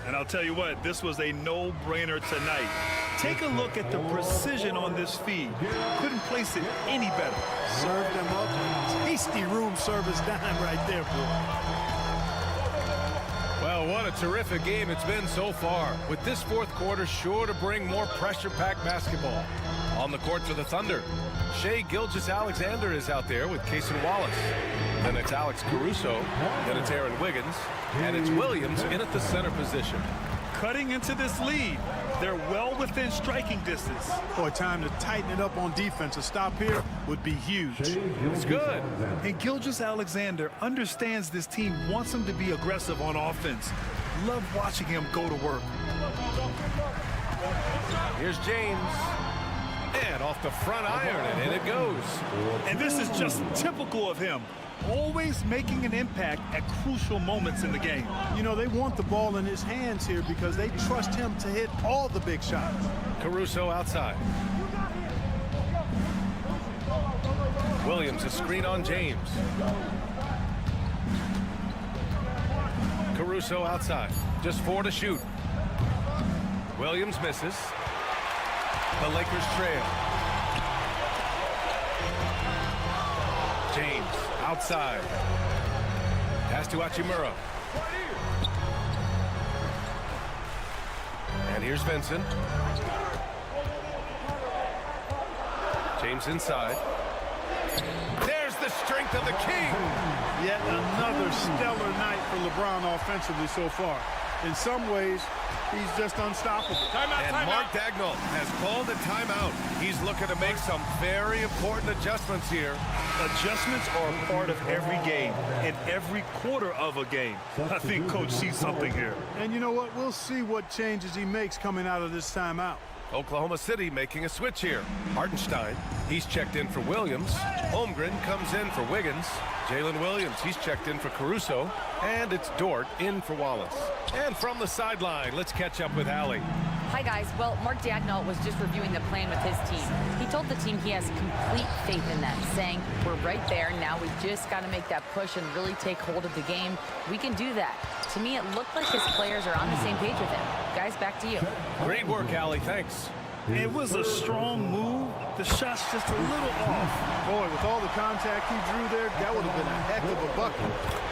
And I'll tell you what, this was a no-brainer tonight. Take a look at the precision on this feed. Couldn't place it any better. Served them up. Tasty room service dime right there, boy. Well, what a terrific game it's been so far, with this fourth quarter sure to bring more pressure-packed basketball. On the court for the Thunder, Shai Gilgeous-Alexander is out there with Cason Wallace. Then it's Alex Caruso, then it's Aaron Wiggins, and it's Williams in at the center position. Cutting into this lead, they're well within striking distance. Boy, time to tighten it up on defense. A stop here would be huge. It's good. And Gilgeous-Alexander understands this team wants him to be aggressive on offense. Love watching him go to work. Here's James. And off the front iron, and in it goes. And this is just typical of him. Always making an impact at crucial moments in the game. You know, they want the ball in his hands here because they trust him to hit all the big shots. Caruso outside. Williams, a screen on James. Caruso outside. Just 4 to shoot. Williams misses. The Lakers trail. James outside. Pass to Hachimura. And here's Vincent. James inside. There's the strength of the king. Yet another stellar night for LeBron offensively so far. In some ways, he's just unstoppable. And Mark Daigneault has called a timeout. He's looking to make some very important adjustments here. Adjustments are a part of every game and every quarter of a game. I think Coach sees something here. And you know what? We'll see what changes he makes coming out of this timeout. Oklahoma City making a switch here. Hartenstein, he's checked in for Williams. Holmgren comes in for Wiggins. Jalen Williams, he's checked in for Caruso. And it's Dort in for Wallace. And from the sideline, let's catch up with Allie. Hi, guys. Well, Mark Daigneault was just reviewing the plan with his team. He told the team he has complete faith in them, saying, we're right there. Now we just got to make that push and really take hold of the game. We can do that. To me, it looked like his players are on the same page with him. Guys, back to you. Great work, Allie. Thanks. It was a strong move. The shot's just a little off. Boy, with all the contact he drew there, that would have been a heck of a bucket.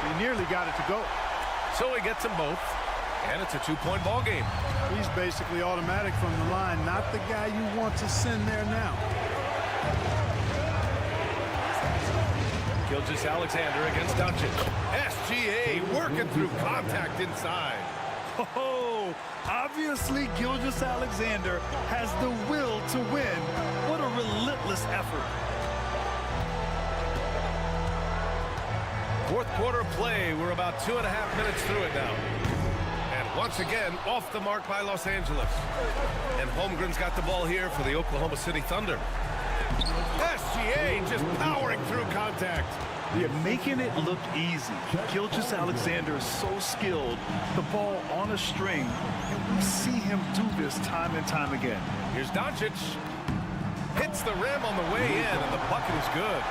He nearly got it to go. So he gets them both, and it's a two-point ball game. He's basically automatic from the line, not the guy you want to send there now. Gilgeous-Alexander against Doncic. SGA working through contact inside. Oh, obviously Gilgeous-Alexander has the will to win. What a relentless effort. Fourth quarter play. We're about 2.5 minutes through it now. And once again, off the mark by Los Angeles. And Holmgren's got the ball here for the Oklahoma City Thunder. SGA just powering through contact. You're making it look easy. Gilgeous-Alexander is so skilled. The ball on a string. And we see him do this time and time again. Here's Doncic. Hits the rim on the way in, and the bucket is good.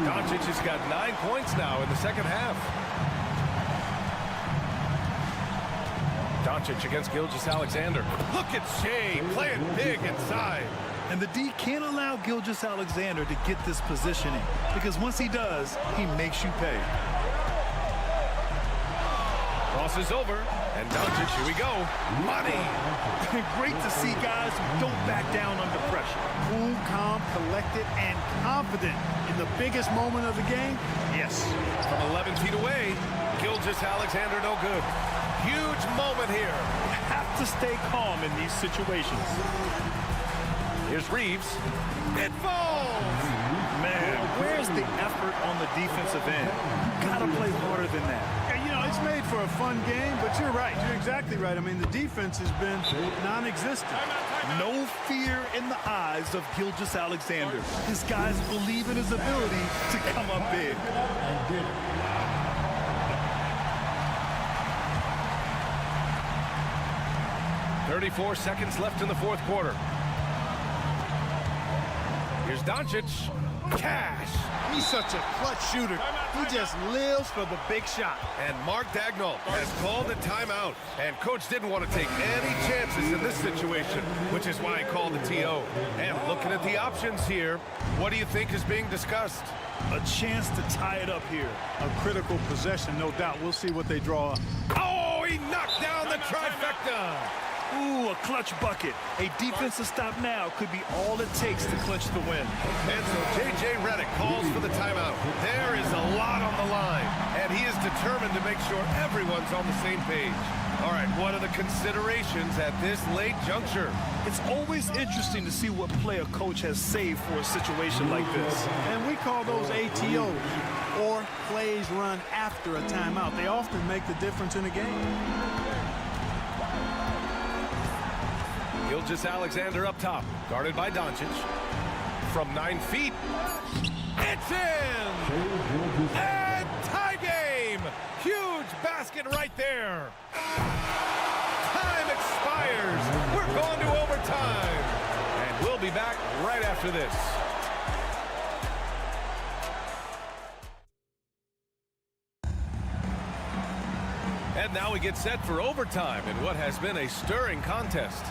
Doncic has got 9 points now in the second half. Doncic against Gilgeous-Alexander. Look at Shea playing big inside. And the D can't allow Gilgeous-Alexander to get this positioning, because once he does, he makes you pay. Cross is over, and Doncic, here we go. Money! Great to see guys who don't back down under pressure. Cool, calm, collected, and confident in the biggest moment of the game. Yes. From 11 feet away, Gilgeous-Alexander no good. Huge moment here. Have to stay calm in these situations. Here's Reeves. It falls! Man, where's the effort on the defensive end? You gotta play harder than that. Yeah, you know, it's made for a fun game, but you're right. You're exactly right. I mean, the defense has been non-existent. No fear in the eyes of Gilgeous-Alexander. His guys believe in his ability to come up big. 34 seconds left in the fourth quarter. Here's Doncic. Cash. He's such a clutch shooter. He just lives for the big shot. And Mark Daigneault has called a timeout. And coach didn't want to take any chances in this situation, which is why he called the TO. And looking at the options here, what do you think is being discussed? A chance to tie it up here. A critical possession, no doubt. We'll see what they draw up. Oh, he knocked down the trifecta. Ooh, a clutch bucket. A defensive stop now could be all it takes to clinch the win. And so J.J. Redick calls for the timeout. There is a lot on the line, and he is determined to make sure everyone's on the same page. All right, what are the considerations at this late juncture? It's always interesting to see what play a coach has saved for a situation like this. And we call those ATOs, or plays run after a timeout. They often make the difference in a game. Gilgeous-Alexander up top, guarded by Doncic. From 9 feet, it's in! And tie game! Huge basket right there! Time expires! We're going to overtime! And we'll be back right after this. And now we get set for overtime in what has been a stirring contest.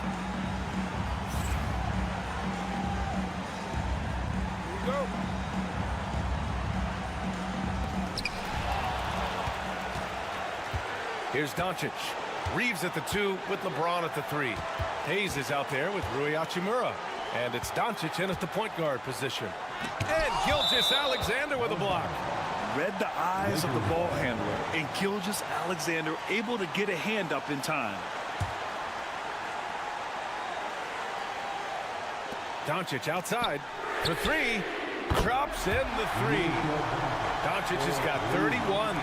Go. Here's Doncic. Reeves at the 2 with LeBron at the 3. Hayes is out there with Rui Hachimura. And it's Doncic in at the point guard position. And Gilgeous-Alexander with a block. Read the eyes of the ball handler, and Gilgeous-Alexander able to get a hand up in time. Doncic outside for 3. Drops in the 3. Doncic has got 31.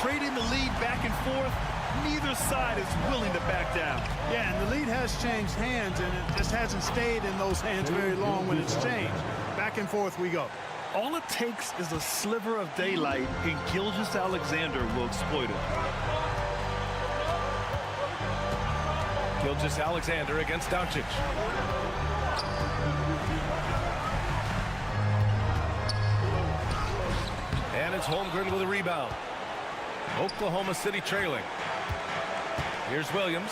Trading the lead back and forth, neither side is willing to back down. Yeah, and the lead has changed hands, and it just hasn't stayed in those hands very long when it's changed. Back and forth we go. All it takes is a sliver of daylight, and Gilgeous-Alexander will exploit it. Gilgeous-Alexander against Doncic. And it's Holmgren with a rebound. Oklahoma City trailing. Here's Williams.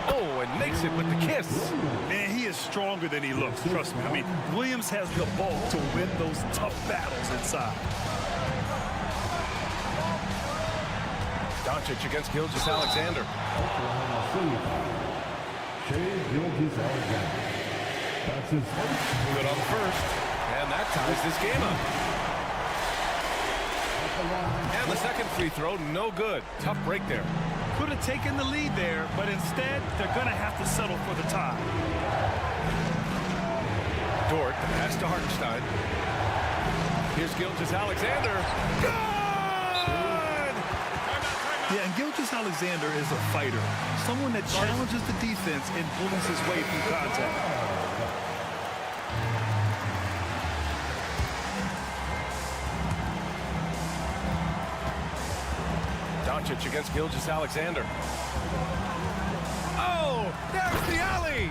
Oh, and makes it with the kiss. Man, he is stronger than he looks, trust me. I mean, Williams has the bulk to win those tough battles inside. Doncic against Gilgeous-Alexander. Oklahoma City. Gilgeous-Alexander. That's his first. Good on the first. And that ties this game up. And the second free throw, no good. Tough break there. Could have taken the lead there, but instead, they're going to have to settle for the tie. Dort, pass to Hartenstein. Here's Gilgeous-Alexander. Good! Yeah, and Gilgeous-Alexander is a fighter. Someone that challenges the defense and bullies his way through contact. Doncic against Gilgeous-Alexander. Oh, there's the alley!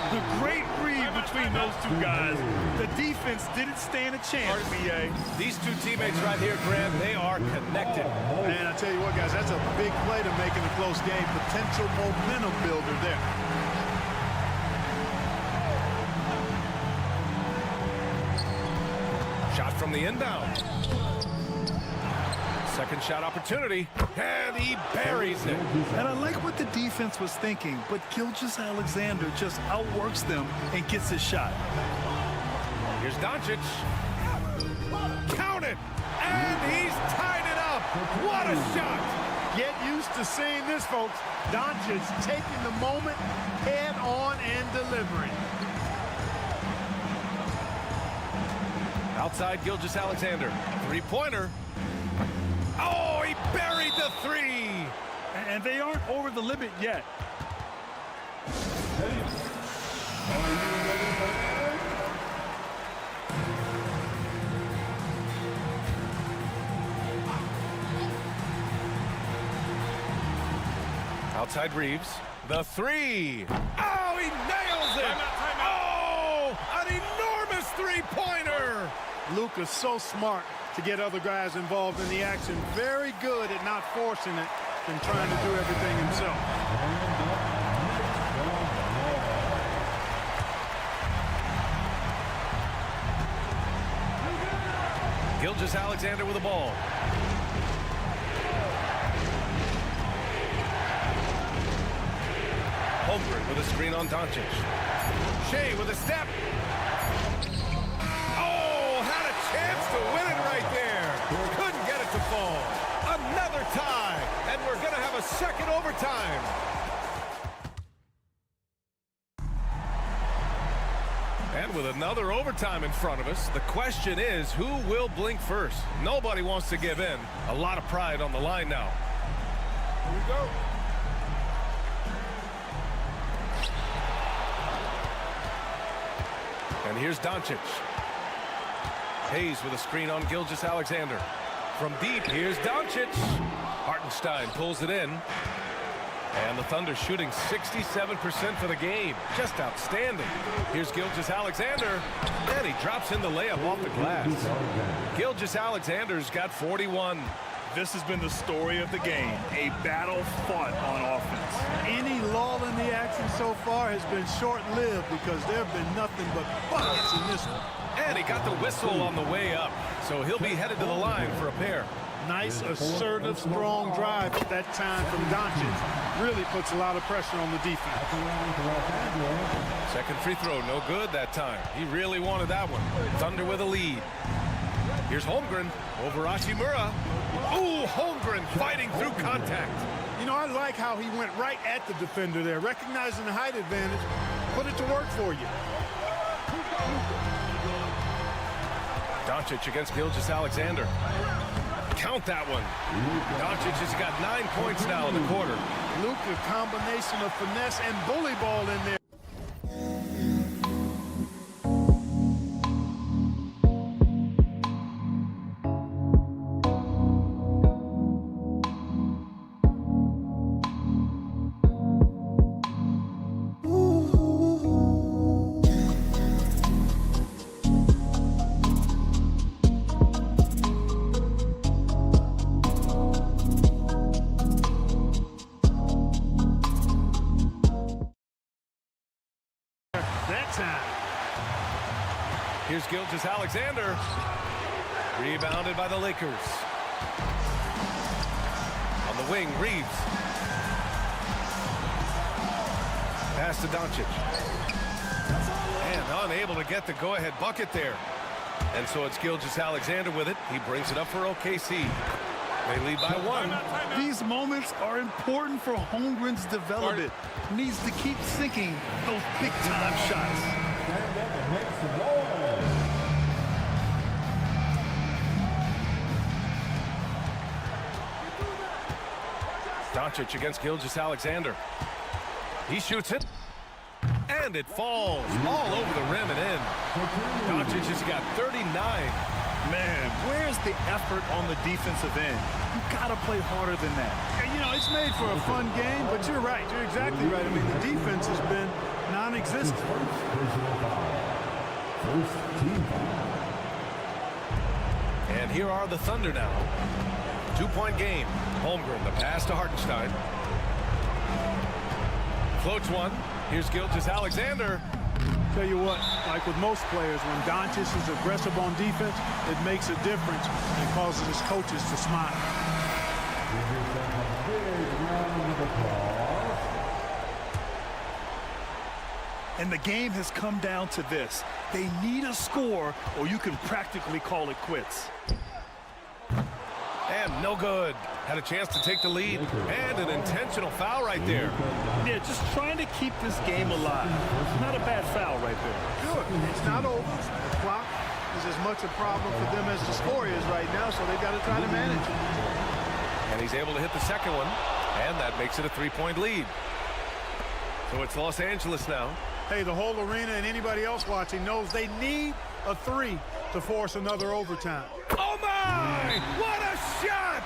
The great read between those two guys. The defense didn't stand a chance, BA. These two teammates right here, Grant, they are connected. Man, I tell you what, guys, that's a big play to make in a close game. Potential momentum builder there. Shot from the inbound. Second shot opportunity, and he buries it. And I like what the defense was thinking, but Gilgeous-Alexander just outworks them and gets his shot. Here's Doncic. Count it! And he's tied it up. What a shot! Get used to seeing this, folks. Doncic taking the moment head on and delivering. Outside Gilgeous-Alexander. Three-pointer. Oh, he buried the three. And they aren't over the limit yet. Outside Reeves. The three. Oh, he nails it. Oh, an enormous three-pointer. Luka's so smart to get other guys involved in the action. Very good at not forcing it and trying to do everything himself. Gilgeous-Alexander with the ball. Holmgren with a screen on Doncic. Shea with a step. Oh, had a chance to win it right there. Couldn't get it to fall. Another tie, and we're going to have a second overtime. And with another overtime in front of us, the question is, who will blink first? Nobody wants to give in. A lot of pride on the line now. Here we go. And here's Doncic. Hayes with a screen on Gilgeous-Alexander. From deep, here's Doncic. Hartenstein pulls it in. And the Thunder shooting 67% for the game. Just outstanding. Here's Gilgeous-Alexander. And he drops in the layup off the glass. Gilgeous-Alexander's got 41. This has been the story of the game. A battle fought on offense. Any lull in the action so far has been short-lived because there have been nothing but buckets in this one. And he got the whistle on the way up. So he'll be headed to the line for a pair. Nice, assertive, strong drive at that time from Doncic. Really puts a lot of pressure on the defense. Second free throw, no good that time. He really wanted that one. Thunder with a lead. Here's Holmgren over Hachimura. Ooh, Holmgren fighting through contact. You know, I like how he went right at the defender there, recognizing the height advantage. Put it to work for you. Doncic against Gilgeous-Alexander. Count that one. Doncic has got 9 points now in the quarter. Luka, combination of finesse and bully ball in there. time. Here's Gilgeous-Alexander. Rebounded by the Lakers. On the wing, Reeves. Pass to Doncic. And unable to get the go-ahead bucket there. And so it's Gilgeous-Alexander with it. He brings it up for OKC. They lead by one. These moments are important for Holmgren's development. Needs to keep sinking those big-time shots. Doncic against Gilgeous-Alexander. He shoots it. And it falls all over the rim and in. Doncic has got 39. Man, where's the effort on the defensive end? You gotta play harder than that. And, you know, it's made for a fun game, but you're right. You're exactly right. I mean, the defense has been non-existent. And here are the Thunder now. 2-point game. Holmgren, the pass to Hartenstein. Floats one. Here's Gilgeous-Alexander. Tell you what, like with most players, when Doncic is aggressive on defense, it makes a difference and causes his coaches to smile. And the game has come down to this. They need a score, or you can practically call it quits. And no good. Had a chance to take the lead. And an intentional foul right there. Yeah, just trying to keep this game alive. Not a bad foul right there. Good. It's not over. The clock is as much a problem for them as the score is right now, so they've got to try to manage it. And he's able to hit the second one. And that makes it a 3-point lead. So it's Los Angeles now. Hey, the whole arena and anybody else watching knows they need a 3 to force another overtime. Oh, my! What a shot!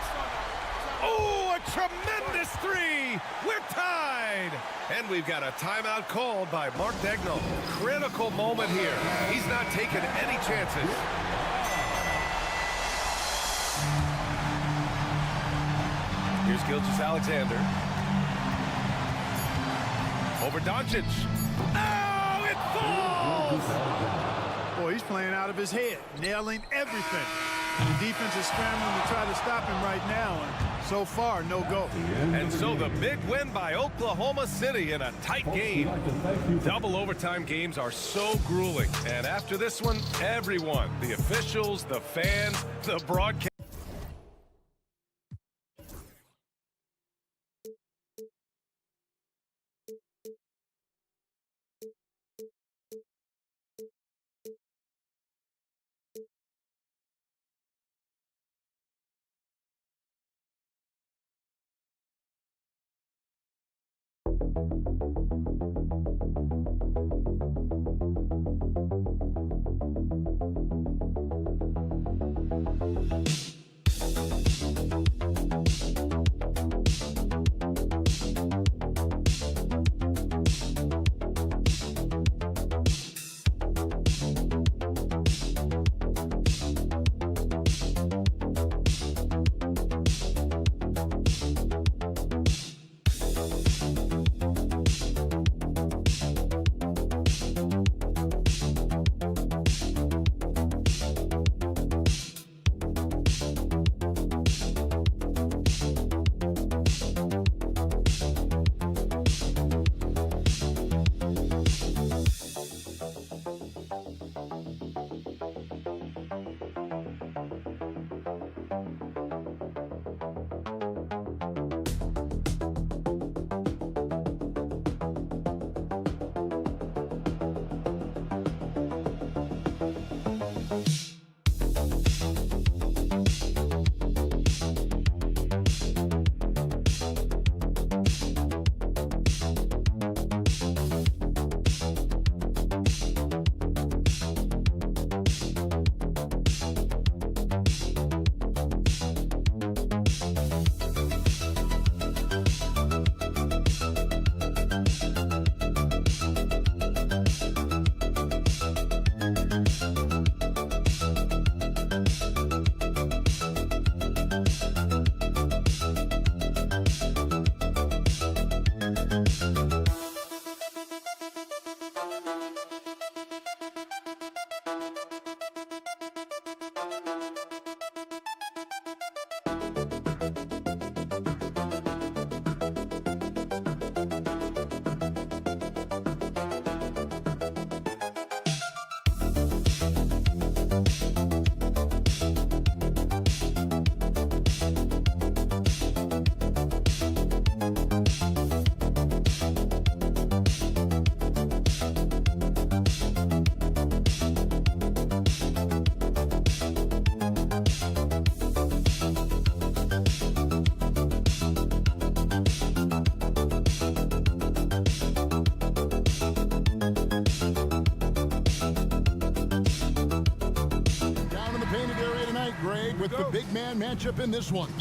Oh, a tremendous 3! We're tied! And we've got a timeout called by Mark Daigneault. Critical moment here. He's not taking any chances. Here's Gilgeous-Alexander. Over Doncic. Oh, it falls! Boy, he's playing out of his head, nailing everything. The defense is scrambling to try to stop him right now, and so far, no go. And so the big win by Oklahoma City in a tight game. Double overtime games are so grueling. And after this one, everyone, the officials, the fans, the broadcast. with the big man matchup in this one.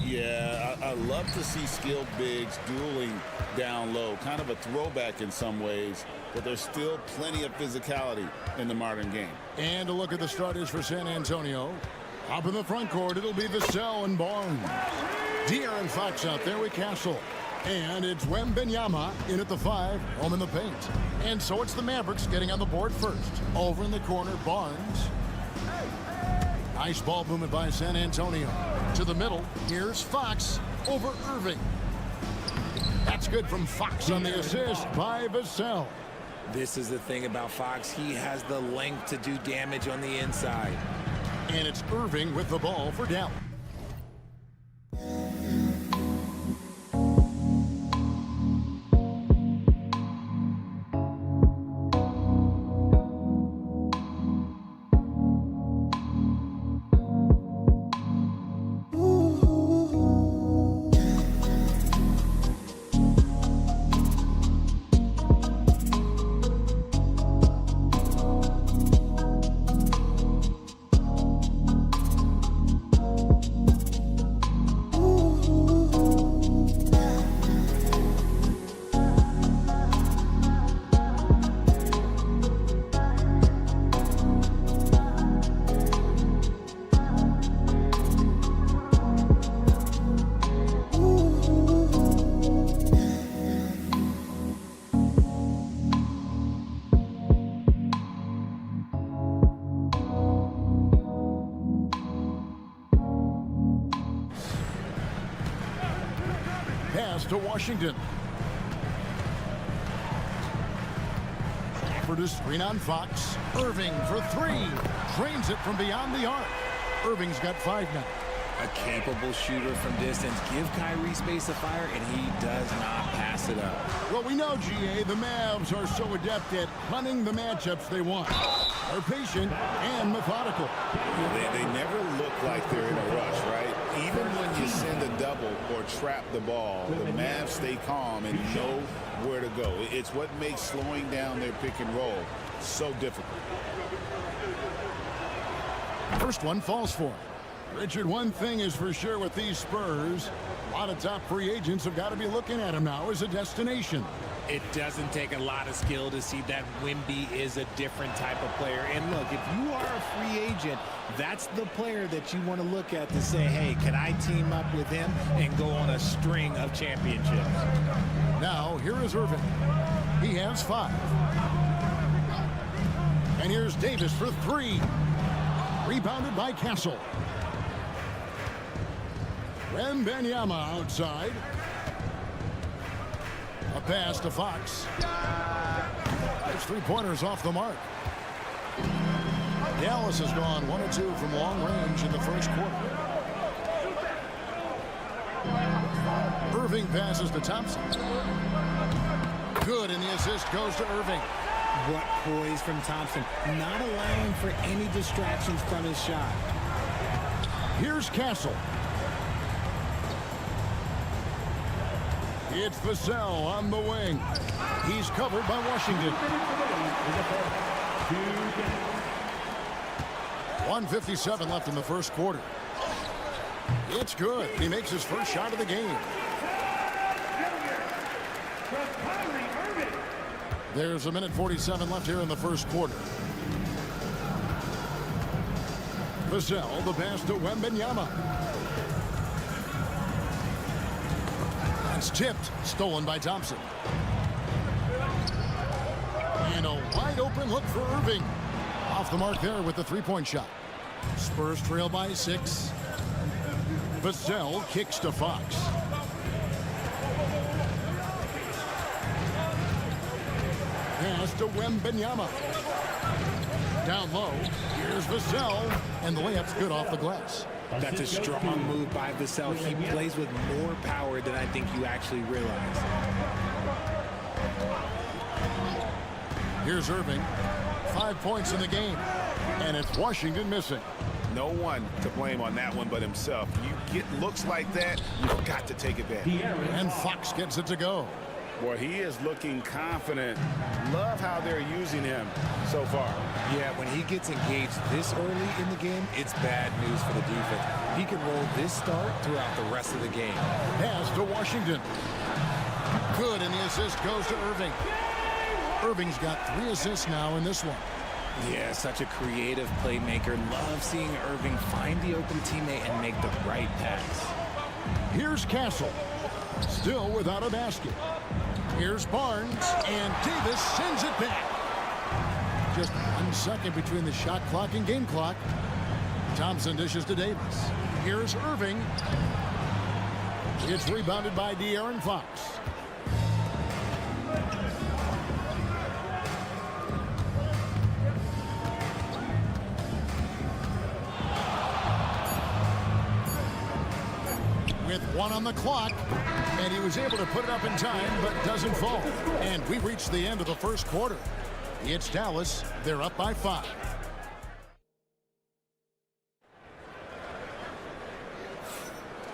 Yeah, I love to see skilled bigs dueling down low. Kind of a throwback in some ways, but there's still plenty of physicality in the modern game. And a look at the starters for San Antonio. Up in the front court, it'll be Vassell and Barnes. De'Aaron Fox out there with Castle. And it's Wembanyama in at the 5, home in the paint. And so it's the Mavericks getting on the board first. Over in the corner, Barnes. Nice ball movement by San Antonio. To the middle, here's Fox over Irving. That's good from Fox on the assist by Vassell. This is the thing about Fox. He has the length to do damage on the inside. And it's Irving with the ball for Dallas. Pass to Washington. Effort is screen on Fox. Irving for 3. Drains it from beyond the arc. Irving's got 5 now. A capable shooter from distance. Give Kyrie space to fire, and he does not pass it up. Well, we know, GA, the Mavs are so adept at hunting the matchups they want. They're patient and methodical. They never look like they're in a rush, right? Even when you send a double or trap the ball, the Mavs stay calm and know where to go. It's what makes slowing down their pick and roll so difficult. First one falls for him. Richard, one thing is for sure with these Spurs, a lot of top free agents have got to be looking at him now as a destination. It doesn't take a lot of skill to see that Wemby is a different type of player. And look, if you are a free agent, that's the player that you want to look at to say, hey, can I team up with him and go on a string of championships? Now, here is Irving. He has 5. And here's Davis for 3. Rebounded by Castle. Wembanyama outside. A pass to Fox. There's 3-pointers off the mark. Dallas has gone 1 of 2 from long range in the first quarter. Irving passes to Thompson. Good, and the assist goes to Irving. What poise from Thompson, not allowing for any distractions from his shot. Here's Castle. It's Vassell on the wing. He's covered by Washington. 1:57 left in the first quarter. It's good. He makes his first shot of the game. There's 1:47 left here in the first quarter. Vassell, the pass to Wembanyama. It's tipped, stolen by Thompson. And a wide open look for Irving. Off the mark there with the 3-point shot. Spurs trail by 6. Vassell kicks to Fox. Pass to Wembanyama. Down low, here's Vassell, and the layup's good off the glass. That's a strong move by Vassell. He plays with more power than I think you actually realize. Here's Irving. 5 points in the game, and it's Washington missing. No one to blame on that one but himself. You get looks like that, you've got to take advantage. And Fox gets it to go. Boy, he is looking confident. Love how they're using him so far. Yeah, when he gets engaged this early in the game, it's bad news for the defense. He can roll this start throughout the rest of the game. Pass to Washington. Good, and the assist goes to Irving. Irving's got 3 assists now in this one. Yeah, such a creative playmaker. Love seeing Irving find the open teammate and make the right pass. Here's Castle. Still without a basket. Here's Barnes, and Davis sends it back. Just 1 second between the shot clock and game clock. Thompson dishes to Davis. Here's Irving. It's rebounded by De'Aaron Fox. With 1 on the clock, and he was able to put it up in time, but doesn't fall. And we reached the end of the first quarter. It's Dallas. They're up by 5.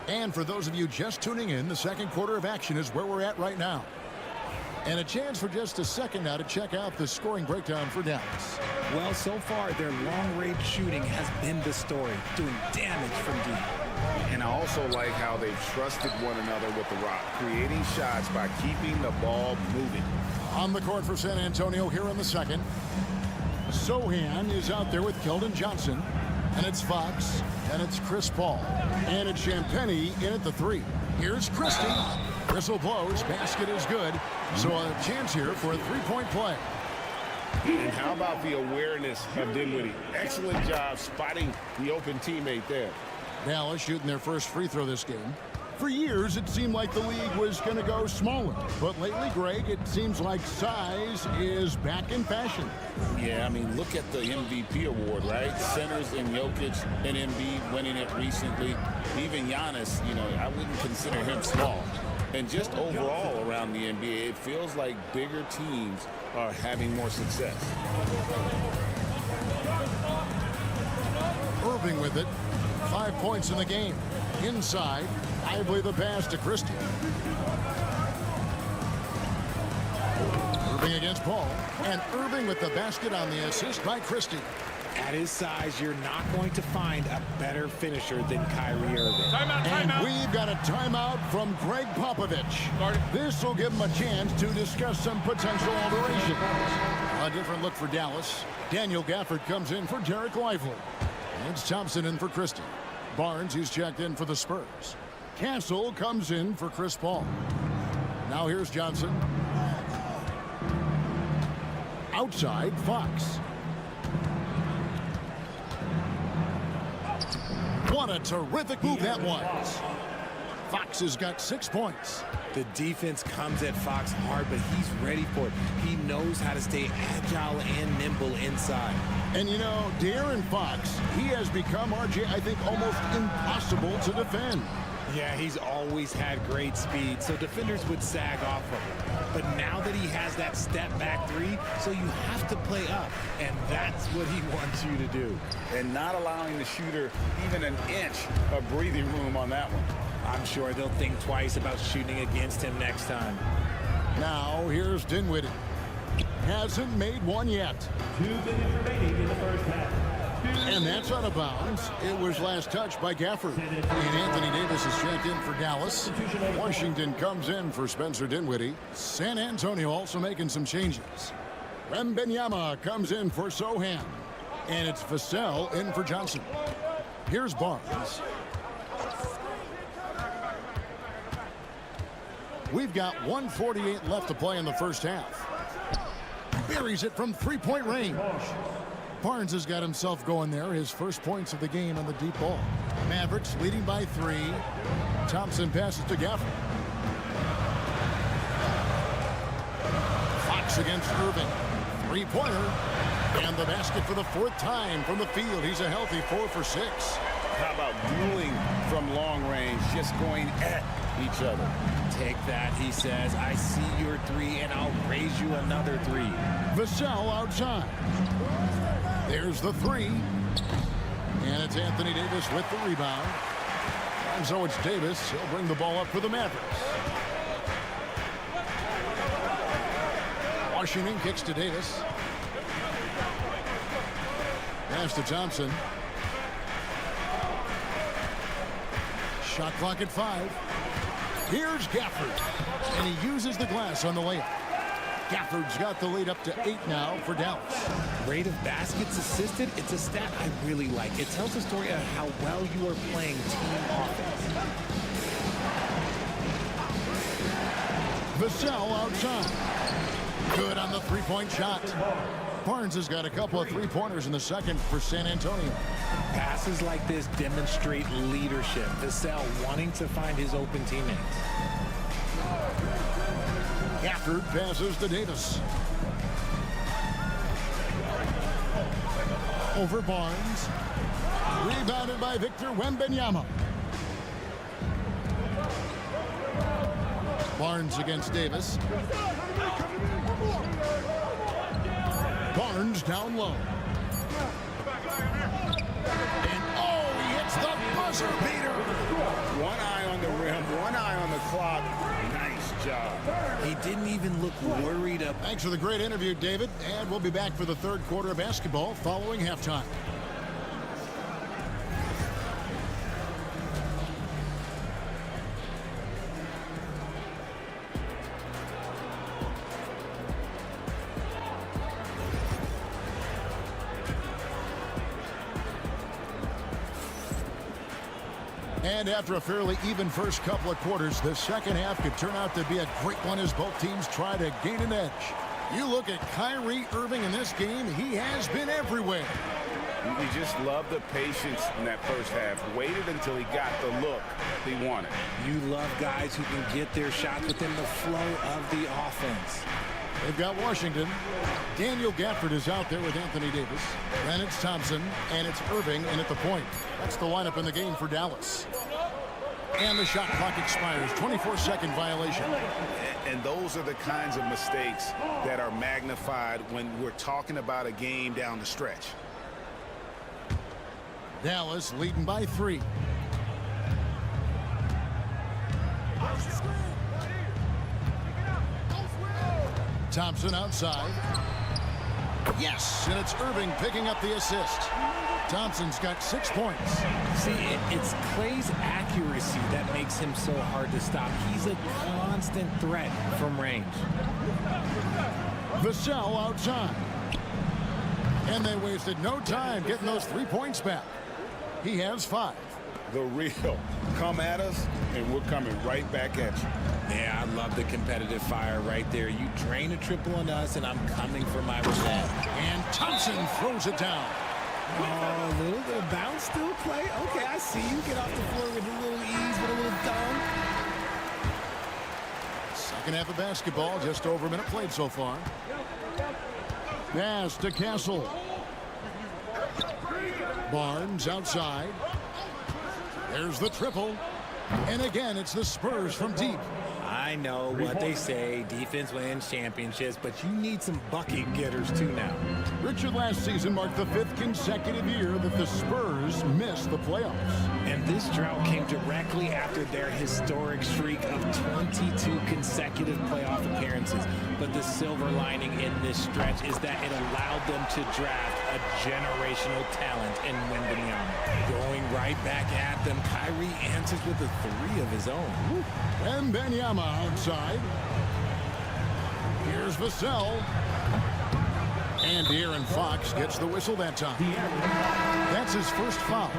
And for those of you just tuning in, the second quarter of action is where we're at right now. And a chance for just a second now to check out the scoring breakdown for Dallas. Well, so far, their long-range shooting has been the story, doing damage from deep. And I also like how they trusted one another with the rock, creating shots by keeping the ball moving. On the court for San Antonio here in the second. Sohan is out there with Keldon Johnson. And it's Fox. And it's Chris Paul. And it's Champagnie in at the 3. Here's Christie. Whistle blows. Basket is good. So a chance here for a 3-point play. And how about the awareness of Dinwiddie? Excellent job spotting the open teammate there. Dallas shooting their first free throw this game. For years, it seemed like the league was going to go smaller. But lately, Greg, it seems like size is back in fashion. Yeah, I mean, look at the MVP award, right? Centers and Jokic and Embiid winning it recently. Even Giannis, you know, I wouldn't consider him small. And just overall around the NBA, it feels like bigger teams are having more success. Irving with it. 5 points in the game. Inside, Lively the pass to Christie. Irving against Paul. And Irving with the basket on the assist by Christie. At his size, you're not going to find a better finisher than Kyrie Irving. And we've got a timeout from Greg Popovich. This will give him a chance to discuss some potential alterations. A different look for Dallas. Daniel Gafford comes in for Derek Lively. It's Thompson in for Christie. Barnes, he's checked in for the Spurs. Castle comes in for Chris Paul. Now here's Johnson. Outside, Fox. What a terrific move that was. Fox has got 6 points. The defense comes at Fox hard, but he's ready for it. He knows how to stay agile and nimble inside. And you know, De'Aaron Fox, he has become, RJ, I think, almost impossible to defend. Yeah, he's always had great speed, so defenders would sag off of him. But now that he has that step-back 3, so you have to play up, and that's what he wants you to do. And not allowing the shooter even an inch of breathing room on that one. I'm sure they'll think twice about shooting against him next time. Now, here's Dinwiddie. Hasn't made one yet. 2 minutes remaining in the first half. And that's out of bounds. It was last touched by Gafford. And Anthony Davis is checked in for Dallas. Washington comes in for Spencer Dinwiddie. San Antonio also making some changes. Wembanyama comes in for Sohan. And it's Vassell in for Johnson. Here's Barnes. We've got 1:48 left to play in the first half. Buries it from 3-point range. Barnes has got himself going there. His first points of the game on the deep ball. Mavericks leading by 3. Thompson passes to Gafford. Fox against Irving. 3-pointer. And the basket for the 4th time from the field. He's a healthy 4 for 6. How about dueling from long range, just going at each other? Take that, he says. I see your 3, and I'll raise you another 3. Vassell outside. There's the 3. And it's Anthony Davis with the rebound. And so it's Davis. He'll bring the ball up for the Mavericks. Washington kicks to Davis. Pass to Thompson. Shot clock at 5. Here's Gafford, and he uses the glass on the layup. Gafford's got the lead up to 8 now for Dallas. Rate of baskets assisted, it's a stat I really like. It tells a story of how well you are playing team offense. Vassell outside. Good on the three-point shot. Barnes has got a couple of three-pointers in the second for San Antonio. Passes like this demonstrate leadership. Vassell wanting to find his open teammates. Gafford passes to Davis. Over Barnes. Rebounded by Victor Wembanyama. Barnes against Davis. Barnes down low. And he hits the buzzer beater. One eye on the rim, one eye on the clock. Nice job. He didn't even look worried up. Thanks for the great interview, David. And we'll be back for the third quarter of basketball following halftime. And after a fairly even first couple of quarters, the second half could turn out to be a great one as both teams try to gain an edge. You look at Kyrie Irving in this game, he has been everywhere. You just love the patience in that first half. Waited until he got the look he wanted. You love guys who can get their shots within the flow of the offense. They've got Washington. Daniel Gafford is out there with Anthony Davis. Then it's Thompson, and it's Irving in at the point. That's the lineup in the game for Dallas. And the shot clock expires. 24-second violation. And those are the kinds of mistakes that are magnified when we're talking about a game down the stretch. Dallas leading by 3. Thompson outside. Yes, and it's Irving picking up the assist. Thompson's got 6 points. See, it's Clay's accuracy that makes him so hard to stop. He's a constant threat from range. Vassell outside. And they wasted no time getting those 3 points back. He has 5. The real. Come at us, and we're coming right back at you. Yeah, I love the competitive fire right there. You drain a triple on us, and I'm coming for my revenge. And Thompson throws it down. Oh, a little bit of bounce still play. Okay, I see you. Get off the floor with a little ease, with a little dunk. Second half of basketball, just over a minute played so far. Pass to Castle. Barnes outside. There's the triple. And again, it's the Spurs from deep. I know what they say, defense wins championships, but you need some bucket getters too now. Richard, last season marked the 5th consecutive year that the Spurs missed the playoffs. And this drought came directly after their historic streak of 22 consecutive playoff appearances. But the silver lining in this stretch is that it allowed them to draft a generational talent in Wembanyama. Going right back at them, Kyrie answers with a 3 of his own. Wembanyama outside. Here's Vassell. And De'Aaron Fox gets the whistle that time. That's his first foul.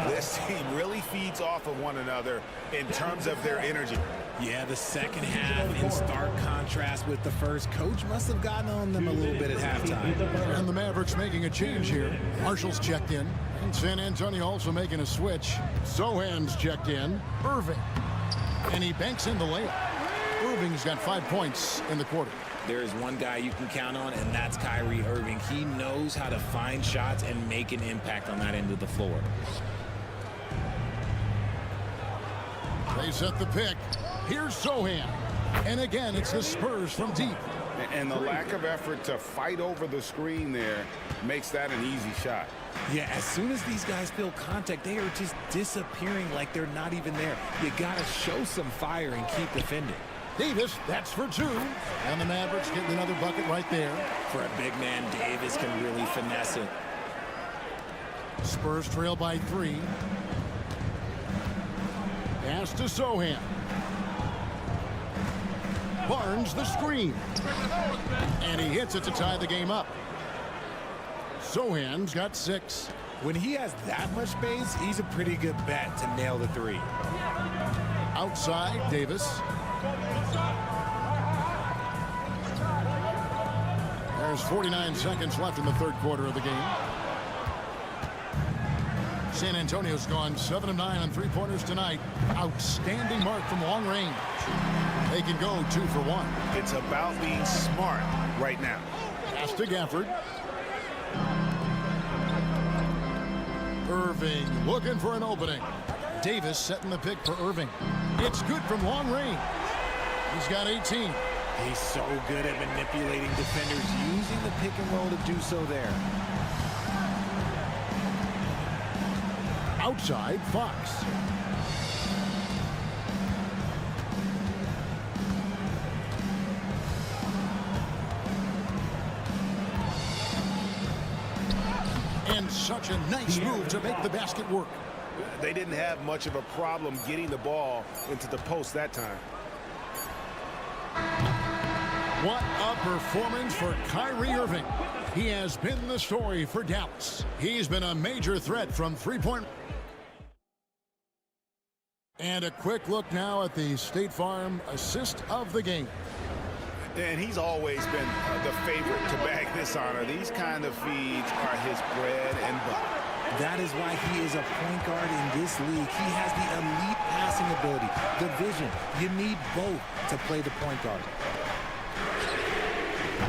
This team really feeds off of one another in terms of their energy. Yeah, the second half in stark contrast with the first. Coach must have gotten on them a little bit at halftime. And the Mavericks making a change here. Marshall's checked in. And San Antonio also making a switch. Sohan's checked in. Irving. And he banks in the layup. Irving's got 5 points in the quarter. There is one guy you can count on, and that's Kyrie Irving. He knows how to find shots and make an impact on that end of the floor. They set the pick. Here's Sohan. And again, it's the Spurs from deep. And the lack of effort to fight over the screen there makes that an easy shot. Yeah, as soon as these guys feel contact, they are just disappearing like they're not even there. You got to show some fire and keep defending. Davis, that's for 2. And the Mavericks getting another bucket right there. For a big man, Davis can really finesse it. Spurs trail by 3. Pass to Sohan. Barnes the screen. And he hits it to tie the game up. Sohan's got 6. When he has that much space, he's a pretty good bet to nail the 3. Outside, Davis. There's 49 seconds left in the third quarter of the game. San Antonio's gone 7 of 9 on three-pointers tonight. Outstanding mark from long range. They can go 2 for 1. It's about being smart right now. Pass to Gafford. Irving looking for an opening. Davis setting the pick for Irving. It's good from long range. He's got 18. He's so good at manipulating defenders, using the pick and roll to do so there. Outside, Fox. And such a nice move to make the basket work. They didn't have much of a problem getting the ball into the post that time. What a performance for Kyrie Irving. He has been the story for Dallas. He's been a major threat from three-point. And a quick look now at the State Farm assist of the game. And he's always been the favorite to bag this honor. These kind of feeds are his bread and butter. That is why he is a point guard in this league. He has the elite passing ability, the vision. You need both to play the point guard.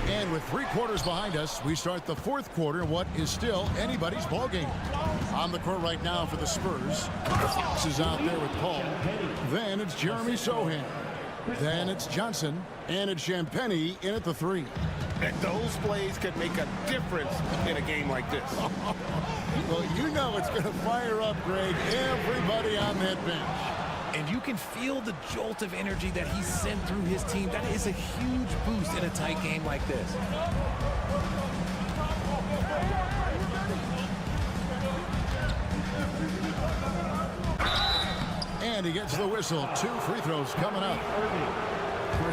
And with 3 quarters behind us, we start the fourth quarter in what is still anybody's ball game. On the court right now for the Spurs. Fox is out there with Paul. Then it's Jeremy Sohan. Then it's Johnson. And it's Champagnie in at the 3. And those plays can make a difference in a game like this. Well, you know it's going to fire up, Greg, everybody on that bench. And you can feel the jolt of energy that he sent through his team. That is a huge boost in a tight game like this. And he gets the whistle. 2 free throws coming up.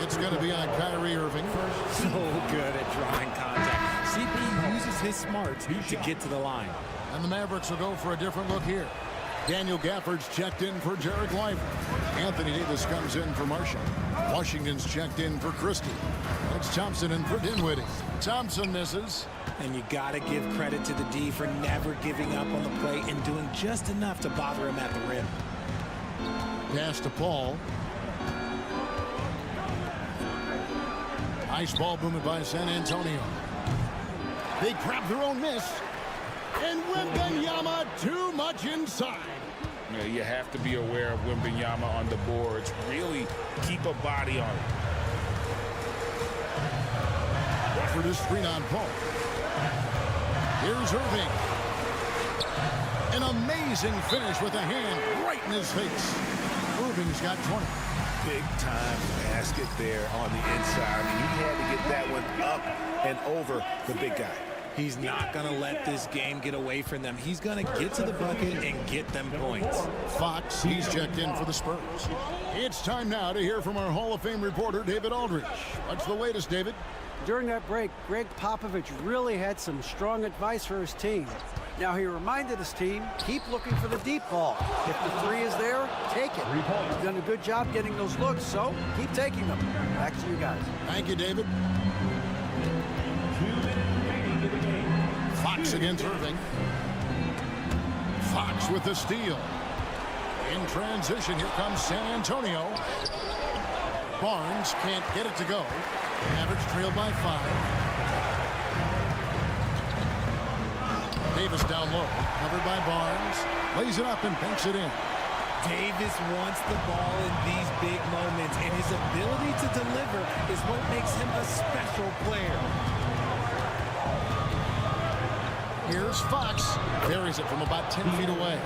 It's going to be on Kyrie Irving. So good at drawing contact. CP uses his smarts to get to the line. And the Mavericks will go for a different look here. Daniel Gafford's checked in for Jarek Lively. Anthony Davis comes in for Marshall. Washington's checked in for Christie. It's Thompson in for Dinwiddie. Thompson misses. And you got to give credit to the D for never giving up on the play and doing just enough to bother him at the rim. Pass to Paul. Nice ball movement by San Antonio. They grab their own miss. And Wembanyama too much inside. Yeah, you have to be aware of Wembanyama on the boards. Really keep a body on it. For this screen on Paul. Here's Irving. An amazing finish with a hand right in his face. Irving's got 20. Big time basket there on the inside. I mean, he had to get that one up and over the big guy. He's not going to let this game get away from them. He's going to get to the bucket and get them points. Fox, he's checked in for the Spurs. It's time now to hear from our Hall of Fame reporter, David Aldridge. What's the latest, David? During that break, Greg Popovich really had some strong advice for his team. Now, he reminded his team, keep looking for the deep ball. If the 3 is there, take it. You've done a good job getting those looks, so keep taking them. Back to you guys. Thank you, David. Fox against Irving. Fox with the steal. In transition, here comes San Antonio. Barnes can't get it to go. Mavericks trailed by 5. Davis down low, covered by Barnes. Lays it up and banks it in. Davis wants the ball in these big moments, and his ability to deliver is what makes him a special player. Here's Fox. Buries it from about 10 feet away.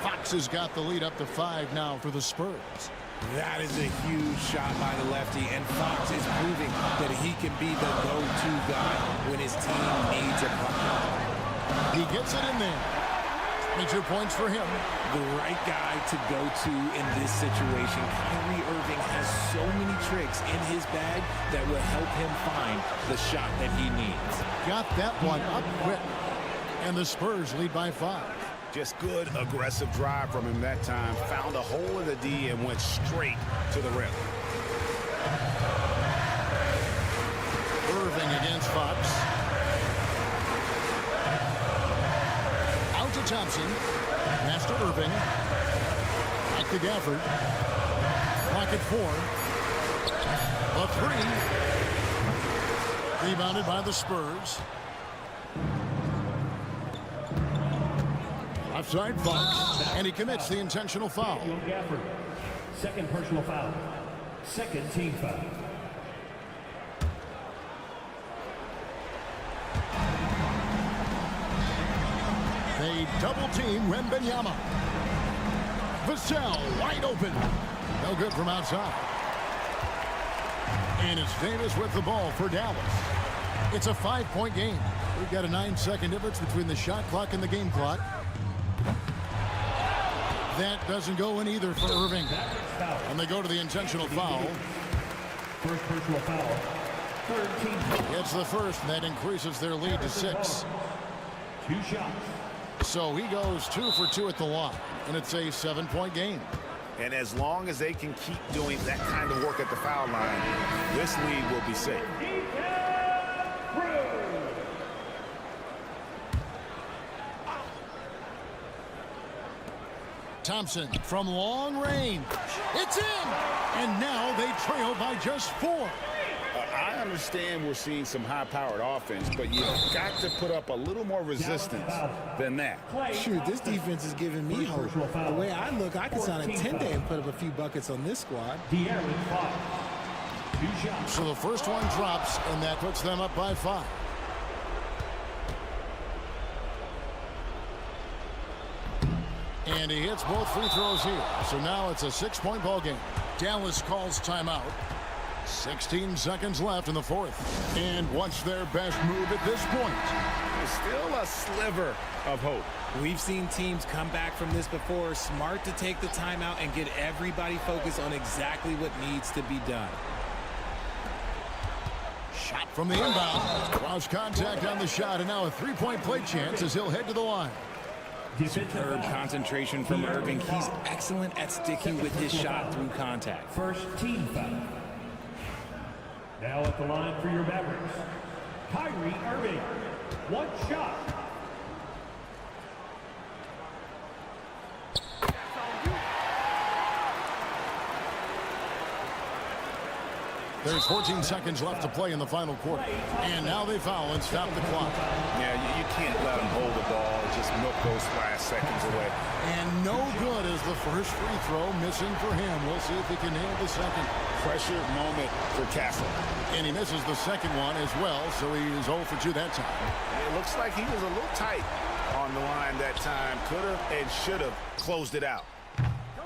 Fox has got the lead up to 5 now for the Spurs. That is a huge shot by the lefty, and Fox is proving that he can be the go-to guy when his team needs a bucket. He gets it in there. 22 points for him. The right guy to go to in this situation. Kyrie Irving has so many tricks in his bag that will help him find the shot that he needs. Got that one up quick. And the Spurs lead by 5. Just good, aggressive drive from him that time. Found a hole in the D and went straight to the rim. Irving against Fox. Out to Thompson. Pass to Irving. Back to Gafford. Pocket 4. A 3. Rebounded by the Spurs. Offside Fox, and he commits the intentional foul. Gafford, second personal foul. Second team foul. They double team Wembanyama. Vassell wide open. No good from outside. And it's Davis with the ball for Dallas. It's a 5-point game. We've got a 9-second difference between the shot clock and the game clock. That doesn't go in either for Irving. And they go to the intentional foul. First personal foul. Third team foul. It's the first, and that increases their lead to 6. 2 shots. So he goes 2 for 2 at the line, and it's a 7-point game. And as long as they can keep doing that kind of work at the foul line, this lead will be safe. Thompson from long range. It's in! And now they trail by just 4. I understand we're seeing some high-powered offense, but you've got to put up a little more resistance than that. Shoot, this defense is giving me hope. The way I look, I can sign a 10-day and put up a few buckets on this squad. So the first one drops, and that puts them up by 5. And he hits both free throws here. So now it's a 6-point ball game. Dallas calls timeout. 16 seconds left in the 4th. And what's their best move at this point? Still a sliver of hope. We've seen teams come back from this before. Smart to take the timeout and get everybody focused on exactly what needs to be done. Shot from the inbound. Lost contact on the shot, and now a 3-point play chance as he'll head to the line. Superb concentration from Irving. He's excellent at sticking with his shot through contact. First team foul. Now at the line for your Mavericks, Kyrie Irving. 1 shot. There's 14 seconds left to play in the final quarter. And now they foul and stop the clock. Yeah, you can't let them hold the ball. Just milk those last seconds away. And no good as the first free throw missing for him. We'll see if he can nail the second. Pressure moment for Castle. And he misses the second one as well, so he is 0 for 2 that time. It looks like he was a little tight on the line that time. Could have and should have closed it out.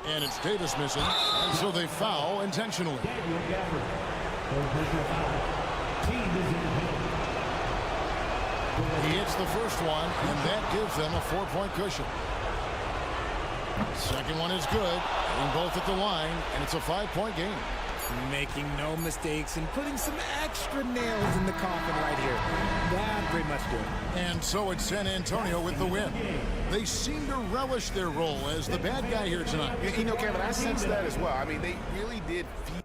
And it's Davis missing, and so they foul intentionally. He hits the first one, and that gives them a 4-point cushion. Second one is good, and both at the line, and it's a 5-point game. Making no mistakes and putting some extra nails in the coffin right here. That pretty much do it. And so it's San Antonio with the win. They seem to relish their role as the bad guy here tonight. You know, Kevin, I sense that as well. I mean, they really did feel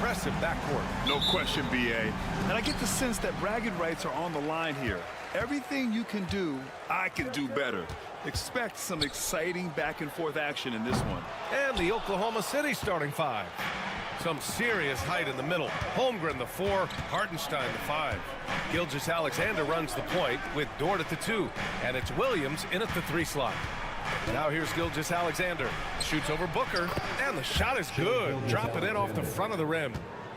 impressive backcourt. No question, B.A. And I get the sense that bragging rights are on the line here. Everything you can do, I can do better. Expect some exciting back-and-forth action in this one. And the Oklahoma City starting five. Some serious height in the middle. Holmgren, the 4, Hartenstein, the 5. Gilgeous-Alexander runs the point with Dort at the 2. And it's Williams in at the 3 slot. Now here's Gilgeous-Alexander. Shoots over Booker, and the shot is good. Drop it in off the front of the rim.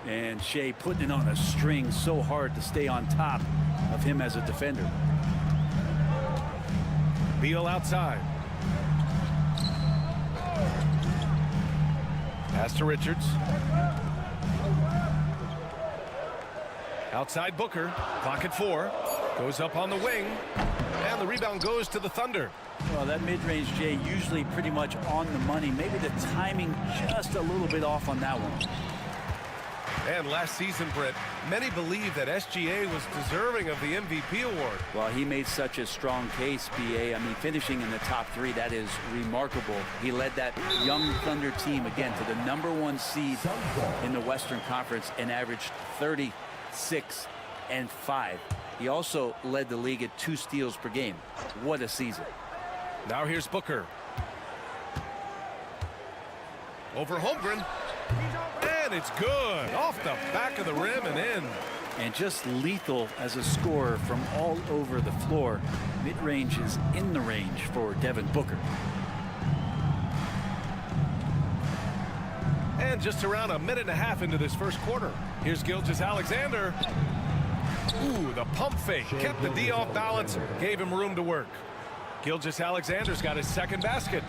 And Shea putting it on a string so hard to stay on top of him as a defender. Beal outside. Pass to Richards. Outside Booker. Clock at 4. Goes up on the wing. And the rebound goes to the Thunder. Well, that mid-range, Jay, usually pretty much on the money. Maybe the timing just a little bit off on that one. And last season, Britt, many believe that SGA was deserving of the MVP award. Well, he made such a strong case, B.A. I mean, finishing in the top 3, that is remarkable. He led that young Thunder team, again, to the #1 seed in the Western Conference and averaged 36 and 5. He also led the league at 2 steals per game. What a season. Now here's Booker. Over Holmgren. And it's good. Off the back of the rim and in. And just lethal as a scorer from all over the floor. Mid-range is in the range for Devin Booker. And just around a minute and a half into this first quarter. Here's Gilgeous-Alexander. Ooh, the pump fake. Kept the D off balance. Gave him room to work. Gilgeous-Alexander's got his second basket.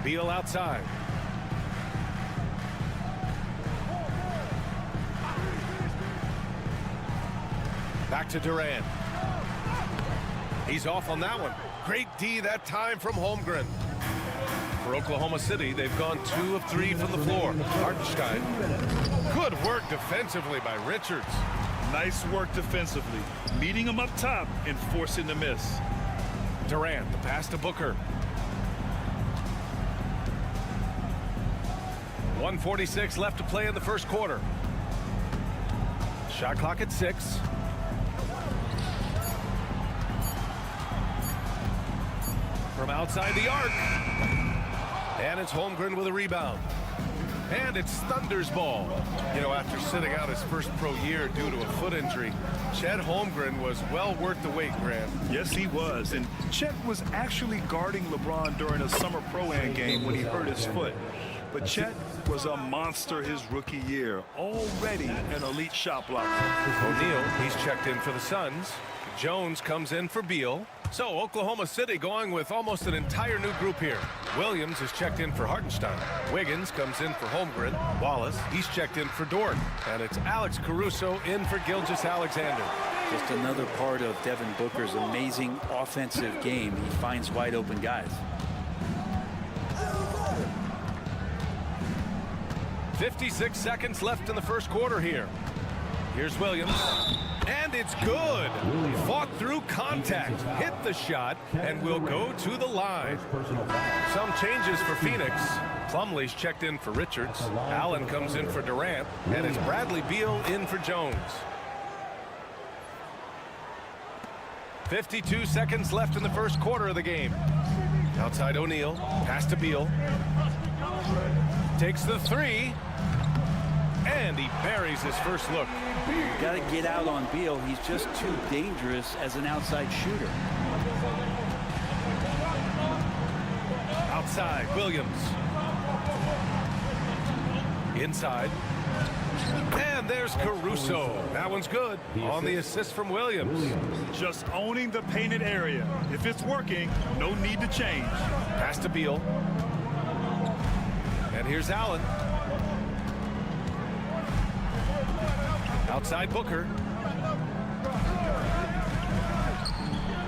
Beal outside. Back to Durant. He's off on that one. Great D that time from Holmgren. For Oklahoma City, they've gone 2 of 3 from the floor. Hartenstein. Good work defensively by Richards. Nice work defensively. Meeting him up top and forcing the miss. Durant, the pass to Booker. 1:46 left to play in the first quarter. Shot clock at 6. From outside the arc. And it's Holmgren with a rebound. And it's Thunder's ball. You know, after sitting out his first pro year due to a foot injury, Chet Holmgren was well worth the wait, Grant. Yes, he was. And Chet was actually guarding LeBron during a summer Pro-Am game when he hurt his foot. But Chet was a monster his rookie year. Already an elite shot blocker. O'Neal, he's checked in for the Suns. Jones comes in for Beal. So Oklahoma City going with almost an entire new group here. Williams is checked in for Hartenstein. Wiggins comes in for Holmgren. Wallace, he's checked in for Dort. And it's Alex Caruso in for Gilgeous-Alexander. Just another part of Devin Booker's amazing offensive game. He finds wide open guys. 56 seconds left in the first quarter here. Here's Williams. And it's good. Fought through contact, hit the shot, and will go to the line. Some changes for Phoenix. Plumlee's checked in for Richards. Allen comes in for Durant, and it's Bradley Beal in for Jones. 52 seconds left in the first quarter of the game. Outside O'Neal, pass to Beal. Takes the 3. And he buries his first look. Got to get out on Beal. He's just too dangerous as an outside shooter. Outside, Williams. Inside. And there's Caruso. That one's good. On the assist from Williams. Just owning the painted area. If it's working, no need to change. Pass to Beal. And here's Allen. Outside Booker.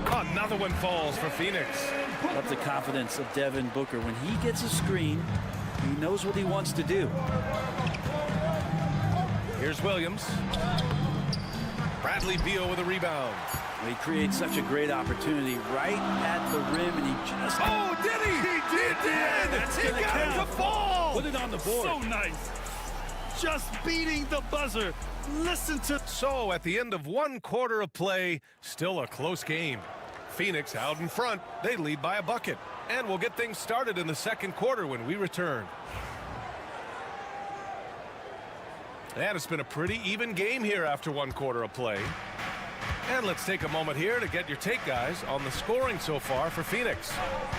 Another one falls for Phoenix. Love the confidence of Devin Booker. When he gets a screen, he knows what he wants to do. Here's Williams. Bradley Beal with a rebound. He creates such a great opportunity right at the rim, and he just... Oh, did he? He did! That's He gonna got it count. to fall! Put it on the board. So nice. Just beating the buzzer. Listen to... So, at the end of 1 quarter of play, still a close game. Phoenix out in front. They lead by a bucket. And we'll get things started in the second quarter when we return. And it's been a pretty even game here after 1 quarter of play. And let's take a moment here to get your take, guys, on the scoring so far for Phoenix.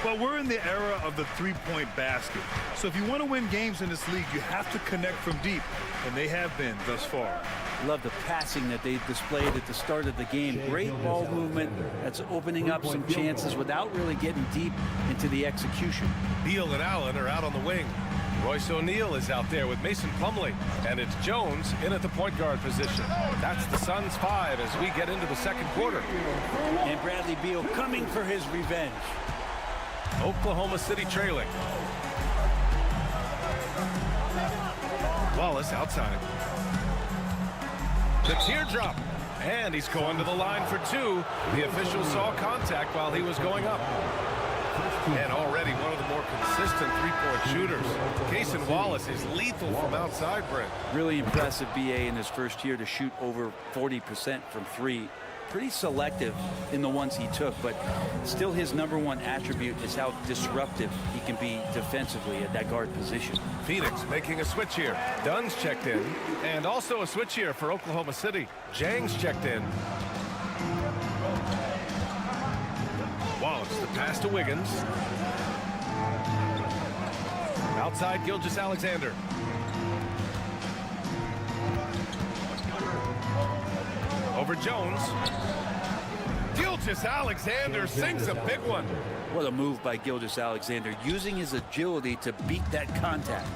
Well, we're in the era of the three-point basket. So if you want to win games in this league, you have to connect from deep, and they have been thus far. Love the passing that they displayed at the start of the game. Great ball movement that's opening up some chances without really getting deep into the execution. Beal and Allen are out on the wing. Royce O'Neal is out there with Mason Plumlee, and it's Jones in at the point guard position. That's the Suns' 5 as we get into the second quarter. And Bradley Beal coming for his revenge. Oklahoma City trailing. Wallace outside. The teardrop. And he's going to the line for 2. The official saw contact while he was going up. And already one of the more consistent three-point shooters. Cason Wallace is lethal from outside, Brent. Really impressive BA in his first year to shoot over 40% from 3. Pretty selective in the ones he took, but still his #1 attribute is how disruptive he can be defensively at that guard position. Phoenix making a switch here. Dunn's checked in. And also a switch here for Oklahoma City. Jang's checked in. Wallace, the pass to Wiggins. Outside, Gilgeous-Alexander. Over Jones. Gilgeous-Alexander sinks a big one. What a move by Gilgeous-Alexander, using his agility to beat that contact.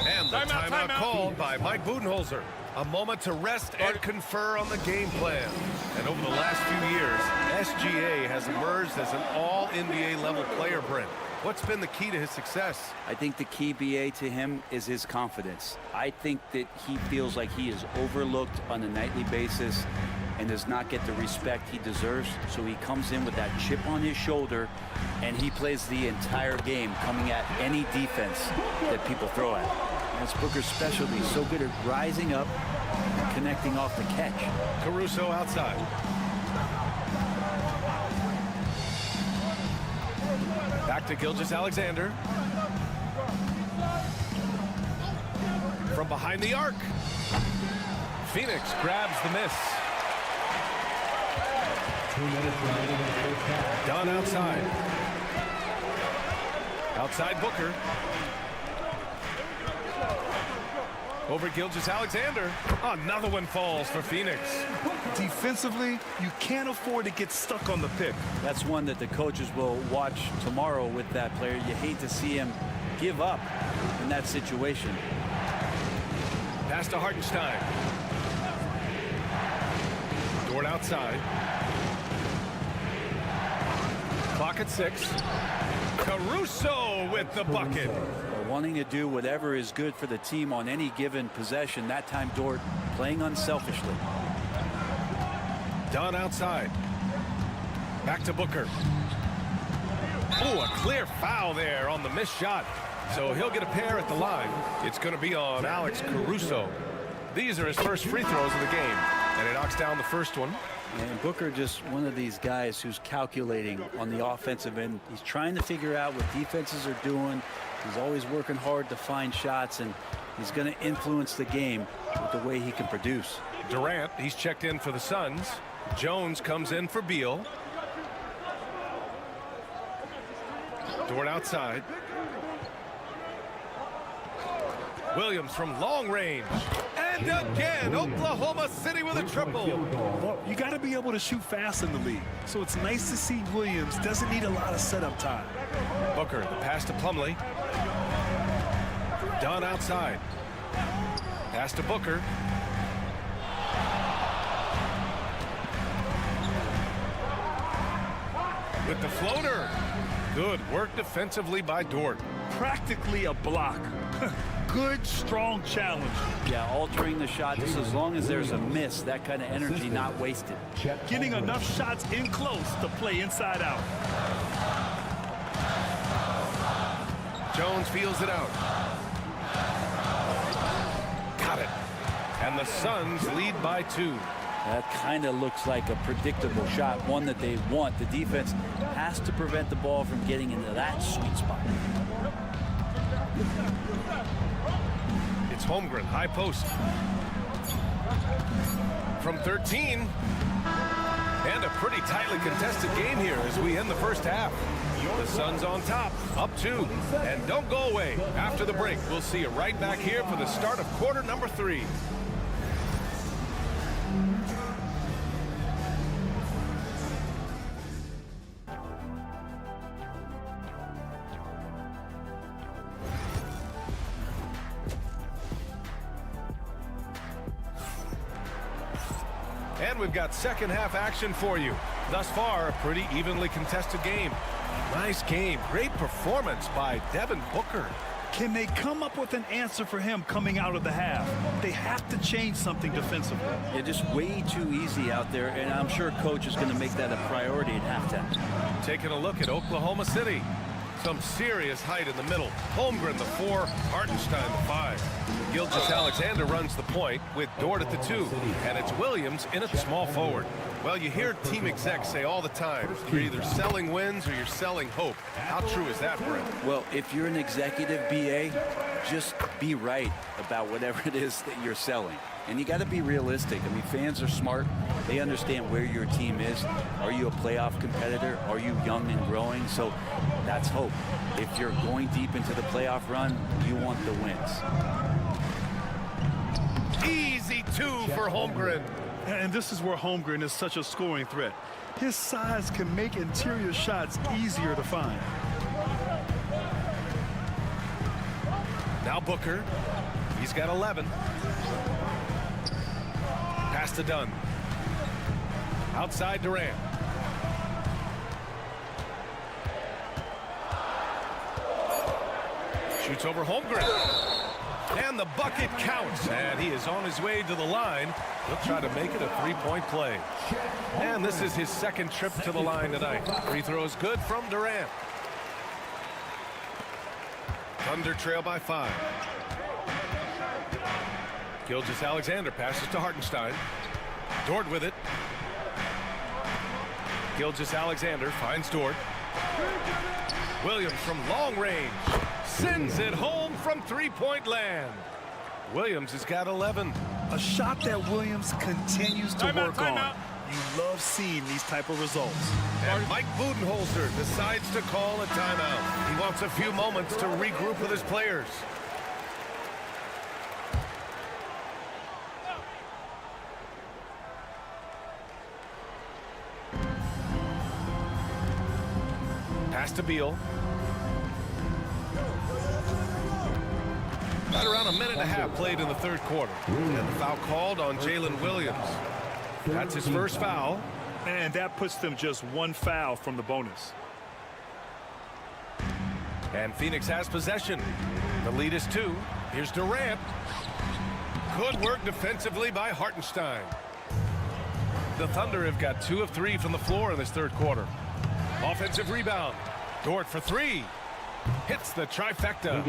And the timeout called by Mike Budenholzer. A moment to rest and confer on the game plan. And over the last few years, SGA has emerged as an all-NBA level player, Brent. What's been the key to his success? I think the key, BA, to him is his confidence. I think that he feels like he is overlooked on a nightly basis and does not get the respect he deserves. So he comes in with that chip on his shoulder, and he plays the entire game, coming at any defense that people throw at him. That's Booker's specialty. So good at rising up and connecting off the catch. Caruso outside. Back to Gilgeous-Alexander. From behind the arc. Phoenix grabs the miss. 2 minutes remaining in the first half. Dunn outside. Outside Booker. Over Gilgeous-Alexander. Another one falls for Phoenix. Defensively, you can't afford to get stuck on the pick. That's one that the coaches will watch tomorrow with that player. You hate to see him give up in that situation. Pass to Hartenstein. Dort outside. Clock at 6. Caruso with the bucket. Wanting to do whatever is good for the team on any given possession. That time Dort playing unselfishly. Dunn outside. Back to Booker. Oh, a clear foul there on the missed shot. So he'll get a pair at the line. It's going to be on Alex Caruso. These are his first free throws of the game. And he knocks down the first one. And Booker just one of these guys who's calculating on the offensive end. He's trying to figure out what defenses are doing. He's always working hard to find shots, and he's going to influence the game with the way he can produce. Durant, he's checked in for the Suns. Jones comes in for Beal. Dort outside. Williams from long range. And again, Oklahoma City with a triple. Well, you got to be able to shoot fast in the league. So it's nice to see Williams doesn't need a lot of setup time. Booker, the pass to Plumlee. Dunn outside. Pass to Booker. With the floater. Good work defensively by Dort. Practically a block. good, strong challenge. Yeah, altering the shot just as long as there's a miss, that kind of energy not wasted. Getting enough shots in close to play inside out. Jones feels it out. Got it. And the Suns lead by 2. That kind of looks like a predictable shot, one that they want. The defense has to prevent the ball from getting into that sweet spot. It's Holmgren, high post. From 13. And a pretty tightly contested game here as we end the first half. The Suns on top, up 2. And don't go away. After the break, we'll see you right back here for the start of quarter number 3. And we've got second half action for you. Thus far, a pretty evenly contested game. Nice game. Great performance by Devin Booker. Can they come up with an answer for him coming out of the half? They have to change something defensively. Yeah, just way too easy out there, and I'm sure coach is going to make that a priority at halftime. Taking a look at Oklahoma City. Some serious height in the middle. Holmgren, the 4. Hartenstein, the 5. Gilgeous-Alexander runs the point with Dort at the 2. And it's Williams in at small forward. Well, you hear team execs say all the time, you're either selling wins or you're selling hope. How true is that, Brent? Well, if you're an executive BA, just be right about whatever it is that you're selling. And you got to be realistic. I mean, fans are smart. They understand where your team is. Are you a playoff competitor? Are you young and growing? So that's hope. If you're going deep into the playoff run, you want the wins. Easy 2 for Holmgren. And this is where Holmgren is such a scoring threat. His size can make interior shots easier to find. Now Booker. He's got 11. Pass to Dunn. Outside Durant. Shoots over Holmgren. And the bucket counts. And he is on his way to the line. He'll try to make it a 3-point play. And this is his second trip to the line tonight. Free throw is good from Durant. Thunder trail by 5. Gilgeous-Alexander passes to Hartenstein. Dort with it. Gilgeous-Alexander finds Dort. Williams from long range sends it home from 3-point land. Williams has got 11. A shot that Williams continues to work on. You love seeing these type of results. And Mike Budenholzer decides to call a timeout. He wants a few moments to regroup with his players. Pass to Beal. Right around a minute and a half played in the third quarter. And the foul called on Jalen Williams. That's his first foul. And that puts them just 1 foul from the bonus. And Phoenix has possession. The lead is 2. Here's Durant. Good work defensively by Hartenstein. The Thunder have got 2 of 3 from the floor in this third quarter. Offensive rebound. Dort for 3. Hits the trifecta.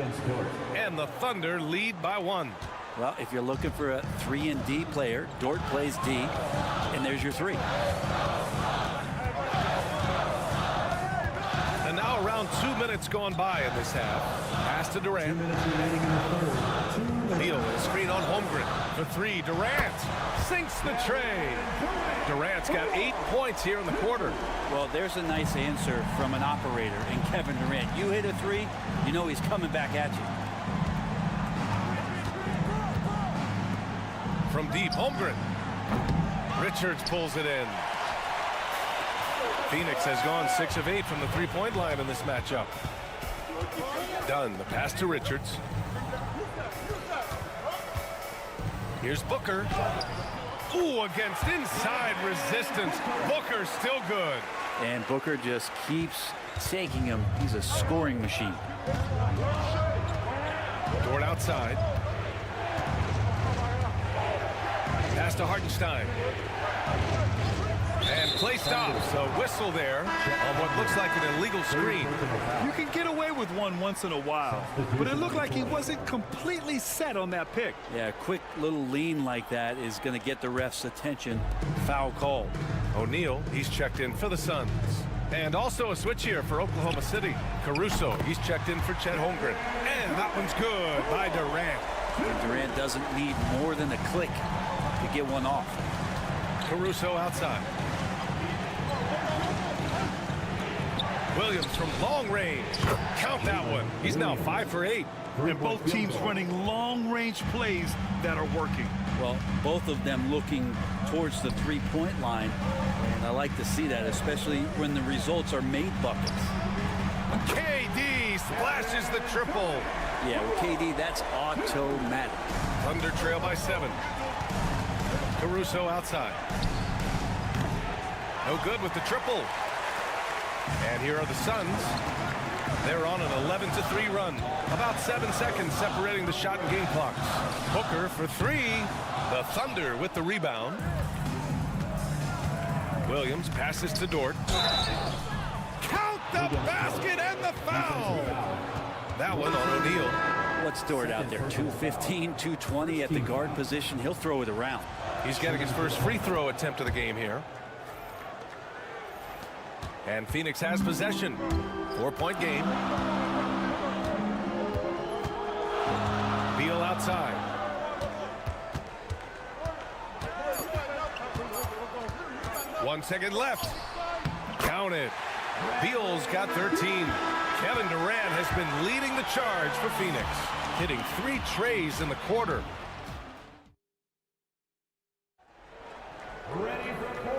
And the Thunder lead by 1. Well, if you're looking for a 3-and-D player, Dort plays D, and there's your 3. And now around 2 minutes gone by in this half. Pass to Durant. Beal screen on Holmgren for 3. Durant sinks the tray. Durant's got 8 points here in the quarter. Well, there's a nice answer from an operator in Kevin Durant. You hit a 3, you know he's coming back at you. From deep, Holmgren. Richards pulls it in. Phoenix has gone 6 of 8 from the 3-point line in this matchup. Dunn, the pass to Richards. Here's Booker. Ooh, against inside resistance. Booker still good. And Booker just keeps taking him. He's a scoring machine. Dort outside. Pass to Hartenstein. And play stops. A whistle there on what looks like an illegal screen. You can get away with one once in a while, but it looked like he wasn't completely set on that pick. Yeah, a quick little lean like that is going to get the ref's attention. Foul call. O'Neal, he's checked in for the Suns. And also a switch here for Oklahoma City. Caruso, he's checked in for Chet Holmgren. And that one's good by Durant. And Durant doesn't need more than a click to get one off. Caruso outside. Williams from long range. Count that one. He's now 5 for 8. And both teams running long-range plays that are working. Well, both of them looking towards the three-point line. And I like to see that, especially when the results are made buckets. KD splashes the triple. Yeah, with KD, that's automatic. Thunder trail by 7. Caruso outside. No good with the triple. And here are the Suns. They're on an 11-3 run. About 7 seconds separating the shot and game clocks. Booker for 3. The Thunder with the rebound. Williams passes to Dort. Count the basket and the foul. That one on O'Neal. What's Dort out there? 215, 220 at the guard position. He'll throw it around. He's getting his first free throw attempt of the game here. And Phoenix has possession. 4-point game. Beal outside. One second left. Count it. Beal's got 13. Kevin Durant has been leading the charge for Phoenix, hitting 3 trays in the quarter.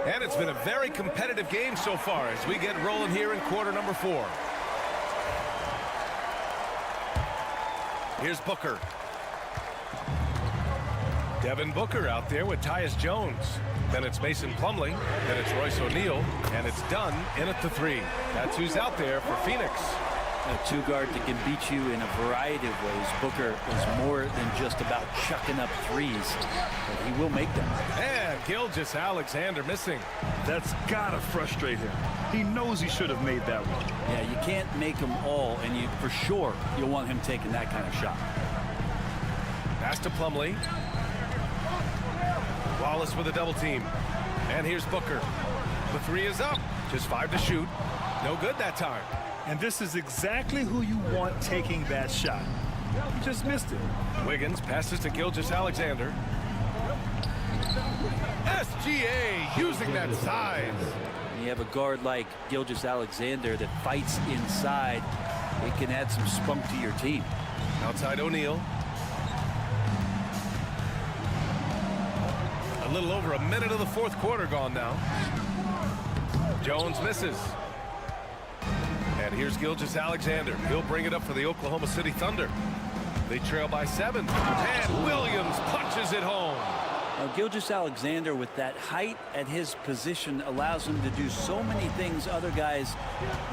And it's been a very competitive game so far as we get rolling here in quarter number 4. Here's Booker. Devin Booker out there with Tyus Jones. Then it's Mason Plumlee. Then it's Royce O'Neal. And it's done in at the 3. That's who's out there for Phoenix. A two-guard that can beat you in a variety of ways. Booker is more than just about chucking up threes, but he will make them. And Gilgeous-Alexander missing. That's gotta frustrate him. He knows he should have made that one. Yeah, you can't make them all, and you for sure you'll want him taking that kind of shot. Pass to Plumlee. Wallace with a double team. And here's Booker. The 3 is up. Just 5 to shoot. No good that time. And this is exactly who you want taking that shot. He just missed it. Wiggins passes to Gilgeous-Alexander. SGA using that size. You have a guard like Gilgeous-Alexander that fights inside. It can add some spunk to your team. Outside O'Neal. A little over a minute of the 4th quarter gone now. Jones misses. And here's Gilgeous-Alexander. He'll bring it up for the Oklahoma City Thunder. They trail by 7. And Williams punches it home. Now, Gilgeous-Alexander, with that height at his position, allows him to do so many things other guys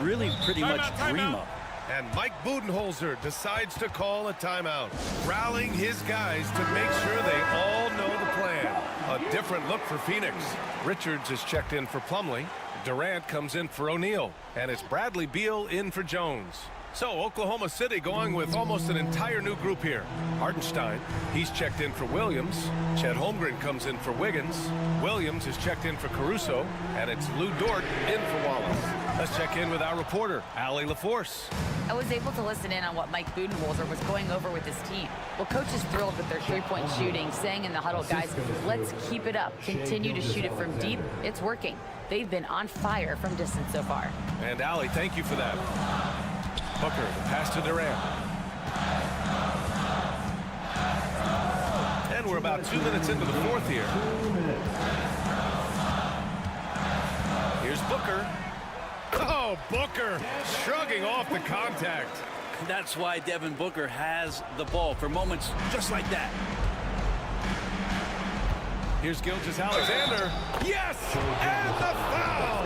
really pretty much dream of. And Mike Budenholzer decides to call a timeout, rallying his guys to make sure they all know the plan. A different look for Phoenix. Richards is checked in for Plumlee. Durant comes in for O'Neal. And it's Bradley Beal in for Jones. So Oklahoma City going with almost an entire new group here. Hartenstein, he's checked in for Williams. Chet Holmgren comes in for Wiggins. Williams is checked in for Caruso. And it's Lou Dort in for Wallace. Let's check in with our reporter, Allie LaForce. I was able to listen in on what Mike Budenholzer was going over with his team. Well, coach is thrilled with their three-point shooting, saying in the huddle, guys, let's keep it up. Continue to shoot it from deep. It's working. They've been on fire from distance so far. And Allie, thank you for that. Booker, the pass to Durant. And we're about 2 minutes into the 4th here. Here's Booker. Oh, Booker shrugging off the contact. That's why Devin Booker has the ball for moments just like that. Here's Gilgeous-Alexander. Yes! And the foul!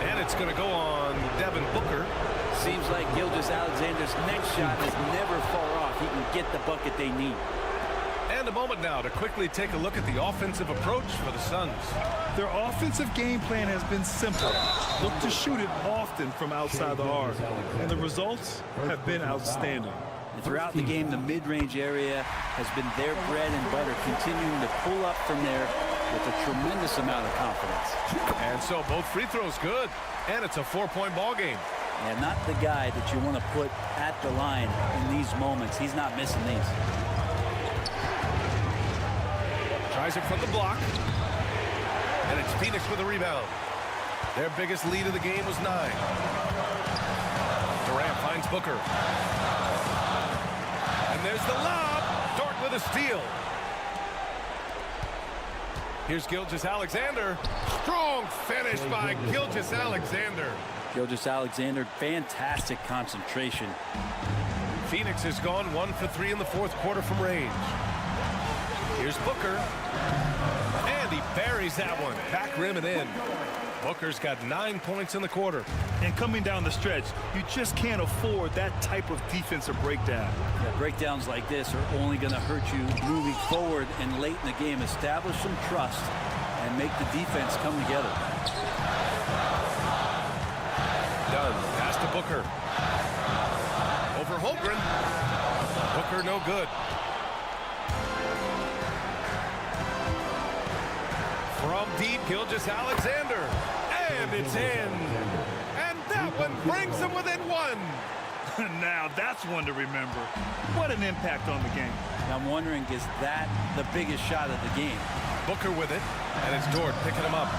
And it's going to go on Devin Booker. Seems like Gilgeous-Alexander's next shot is never far off. He can get the bucket they need. And a moment now to quickly take a look at the offensive approach for the Suns. Their offensive game plan has been simple. Look to shoot it often from outside the arc. And the results have been outstanding. And throughout the game, the mid-range area has been their bread and butter, continuing to pull up from there with a tremendous amount of confidence. And so both free throws good. And it's a 4-point ball game. And not the guy that you want to put at the line in these moments. He's not missing these. Tries it from the block. And it's Phoenix with a rebound. Their biggest lead of the game was 9. Durant finds Booker. And there's the lob. Dort with a steal. Here's Gilgeous-Alexander. Strong finish by Gilgeous-Alexander. Gilgeous-Alexander, fantastic concentration. Phoenix has gone 1 for 3 in the fourth quarter from range. Here's Booker. And he buries that one. Back rim and in. Booker's got 9 points in the quarter. And coming down the stretch, you just can't afford that type of defensive breakdown. Yeah, breakdowns like this are only going to hurt you moving forward and late in the game. Establish some trust and make the defense come together. Done. Pass to Booker. Over Holmgren. Booker no good. From deep, Gilgeous-Alexander. And it's in. And that one brings them within 1. Now that's one to remember. What an impact on the game. I'm wondering, is that the biggest shot of the game? Booker with it. And it's Dort picking him up.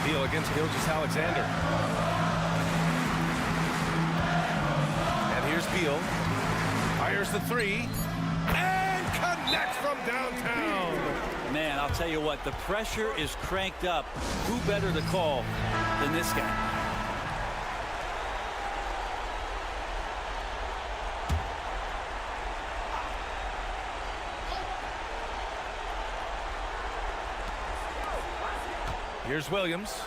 Deal against Gilgeous-Alexander. And here's Beal. Fires the 3. And connects from downtown. Man, I'll tell you what, the pressure is cranked up. Who better to call than this guy? Here's Williams.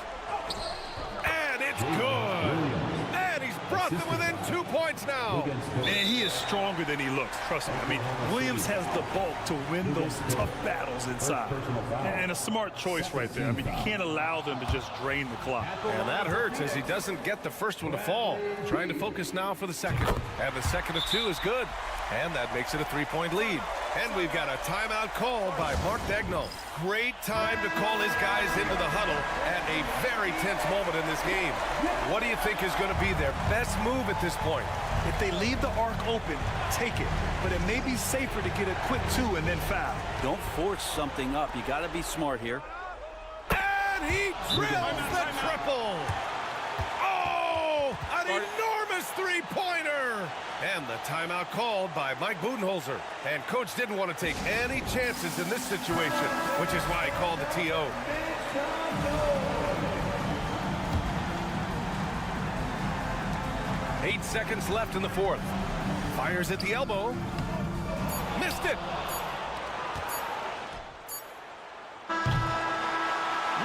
And it's good. And he's brought them within 2 points now. Man, he is stronger than he looks. Trust me. I mean, Williams has the bulk to win those tough battles inside. And a smart choice right there. I mean, you can't allow them to just drain the clock. And that hurts as he doesn't get the first one to fall. Trying to focus now for the second. And the second of 2 is good. And that makes it a 3-point lead. And we've got a timeout called by Mark Daigneault. Great time to call his guys into the huddle at a very tense moment in this game. What do you think is going to be their best move at this point? If they leave the arc open, take it. But it may be safer to get a quick 2 and then foul. Don't force something up. You got to be smart here. And he drills the triple. Oh, an enormous three-pointer. And the timeout called by Mike Budenholzer. And coach didn't want to take any chances in this situation, which is why he called the TO. Eight seconds left in the fourth. Fires at the elbow. Missed it.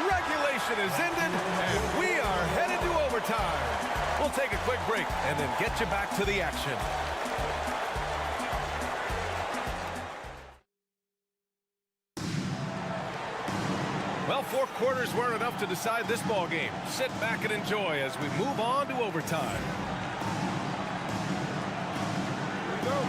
Regulation is ended, and we are headed to overtime. We'll take a quick break and then get you back to the action. Well, 4 quarters weren't enough to decide this ball game. Sit back and enjoy as we move on to overtime. Here we go.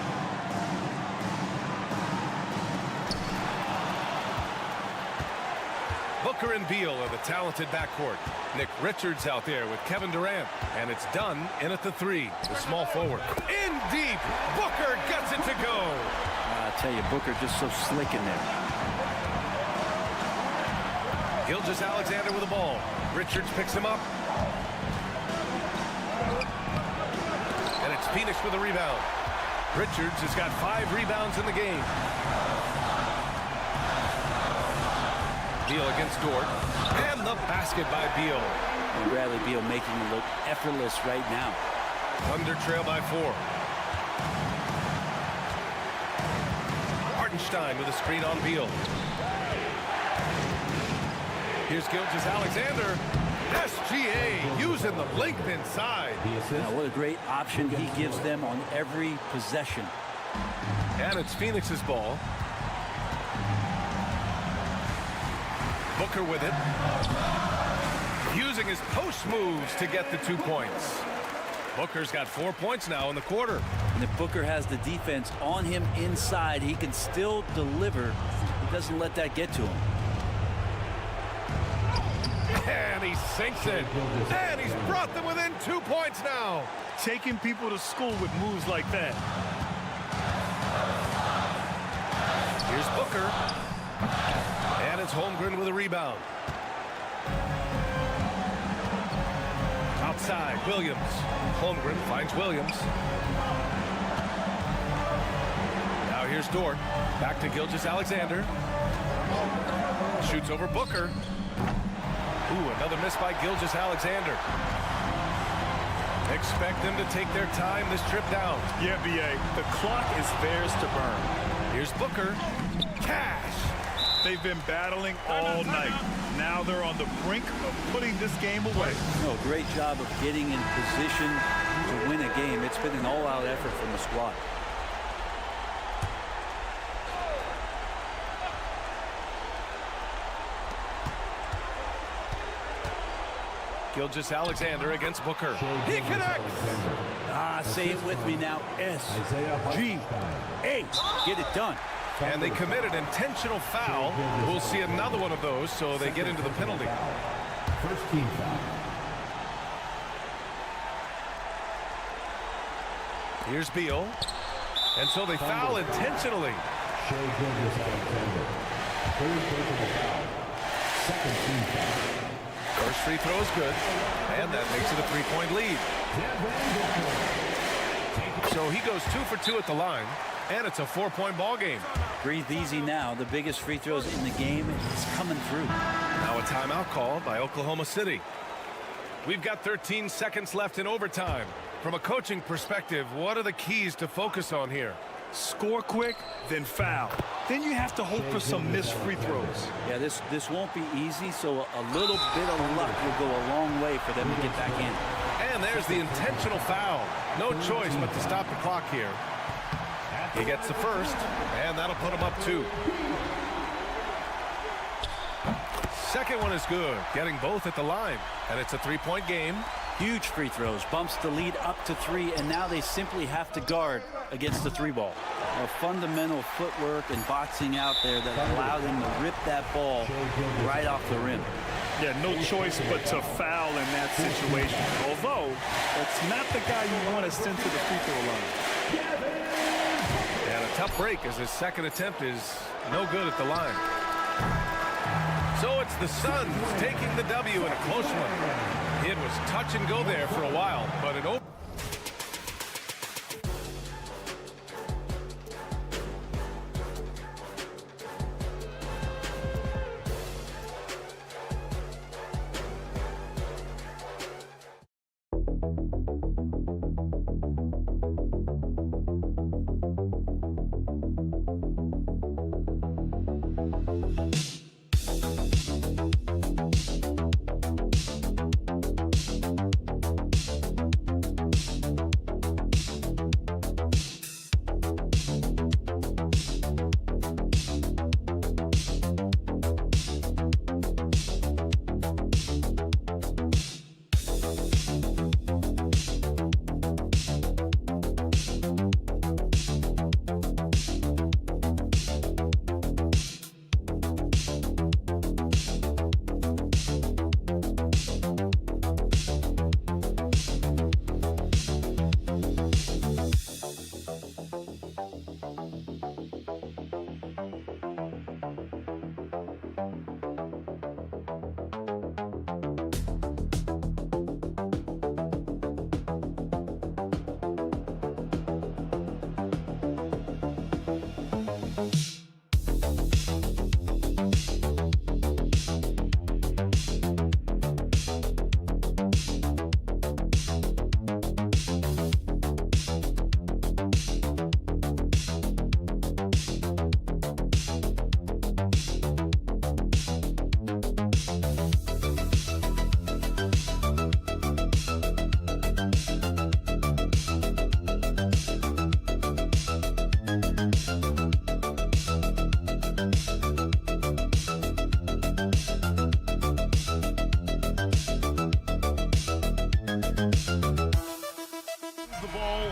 Booker and Beal are the talented backcourt. Nick Richards out there with Kevin Durant. And it's done in at the 3, the small forward. In deep, Booker gets it to go. I tell you, Booker just so slick in there. Gilgeous-Alexander with the ball. Richards picks him up. And it's Phoenix with a rebound. Richards has got 5 rebounds in the game. Beal against Dort. And the basket by Beal. And Bradley Beal making it look effortless right now. Thunder trail by 4. Hartenstein with a screen on Beal. Here's Gilgeous-Alexander. SGA using the length inside. Now, what a great option he gives them on every possession. And it's Phoenix's ball. Booker with it. Using his post moves to get the 2 points. Booker's got 4 points now in the quarter. And if Booker has the defense on him inside, he can still deliver. He doesn't let that get to him. And he sinks it. And he's brought them within 2 points now. Taking people to school with moves like that. Here's Booker. And it's Holmgren with a rebound. Outside, Williams. Holmgren finds Williams. Now here's Dort. Back to Gilgeous-Alexander. Shoots over Booker. Ooh, another miss by Gilgeous-Alexander. Expect them to take their time this trip down. Yeah, B.A. The clock is theirs to burn. Here's Booker. Cash. They've been battling all night. Now they're on the brink of putting this game away. Oh, great job of getting in position to win a game. It's been an all-out effort from the squad. Gilgeous-Alexander against Booker. He connects. Say it with me now. SGA. Get it done. And they committed intentional foul. We'll see another one of those, so they get into the penalty. First team foul. Here's Beal. And so they foul intentionally. Shea Gilgeous-Alexander. Third personal foul. Second team foul. First free throw is good. And that makes it a 3-point lead. So he goes 2 for 2 at the line. And it's a 4-point ball game. Breathe easy now. The biggest free throws in the game is coming through. Now a timeout called by Oklahoma City. We've got 13 seconds left in overtime. From a coaching perspective, what are the keys to focus on here? Score quick, then foul. Then you have to hope for some missed free throws. Yeah, this won't be easy, so a little bit of luck will go a long way for them to get back in. And there's the intentional foul. No choice but to stop the clock here. He gets the first, and that'll put him up 2. Second one is good, getting both at the line. And it's a 3-point game. Huge free throws, bumps the lead up to 3, and now they simply have to guard against the 3-ball. A fundamental footwork and boxing out there that allowed him to rip that ball right off the rim. Yeah, no choice but to foul in that situation. Although, that's not the guy you want to send to the free throw line. And a tough break as his second attempt is no good at the line. So it's the Suns taking the W in a close one. It was touch and go there for a while, but it opened.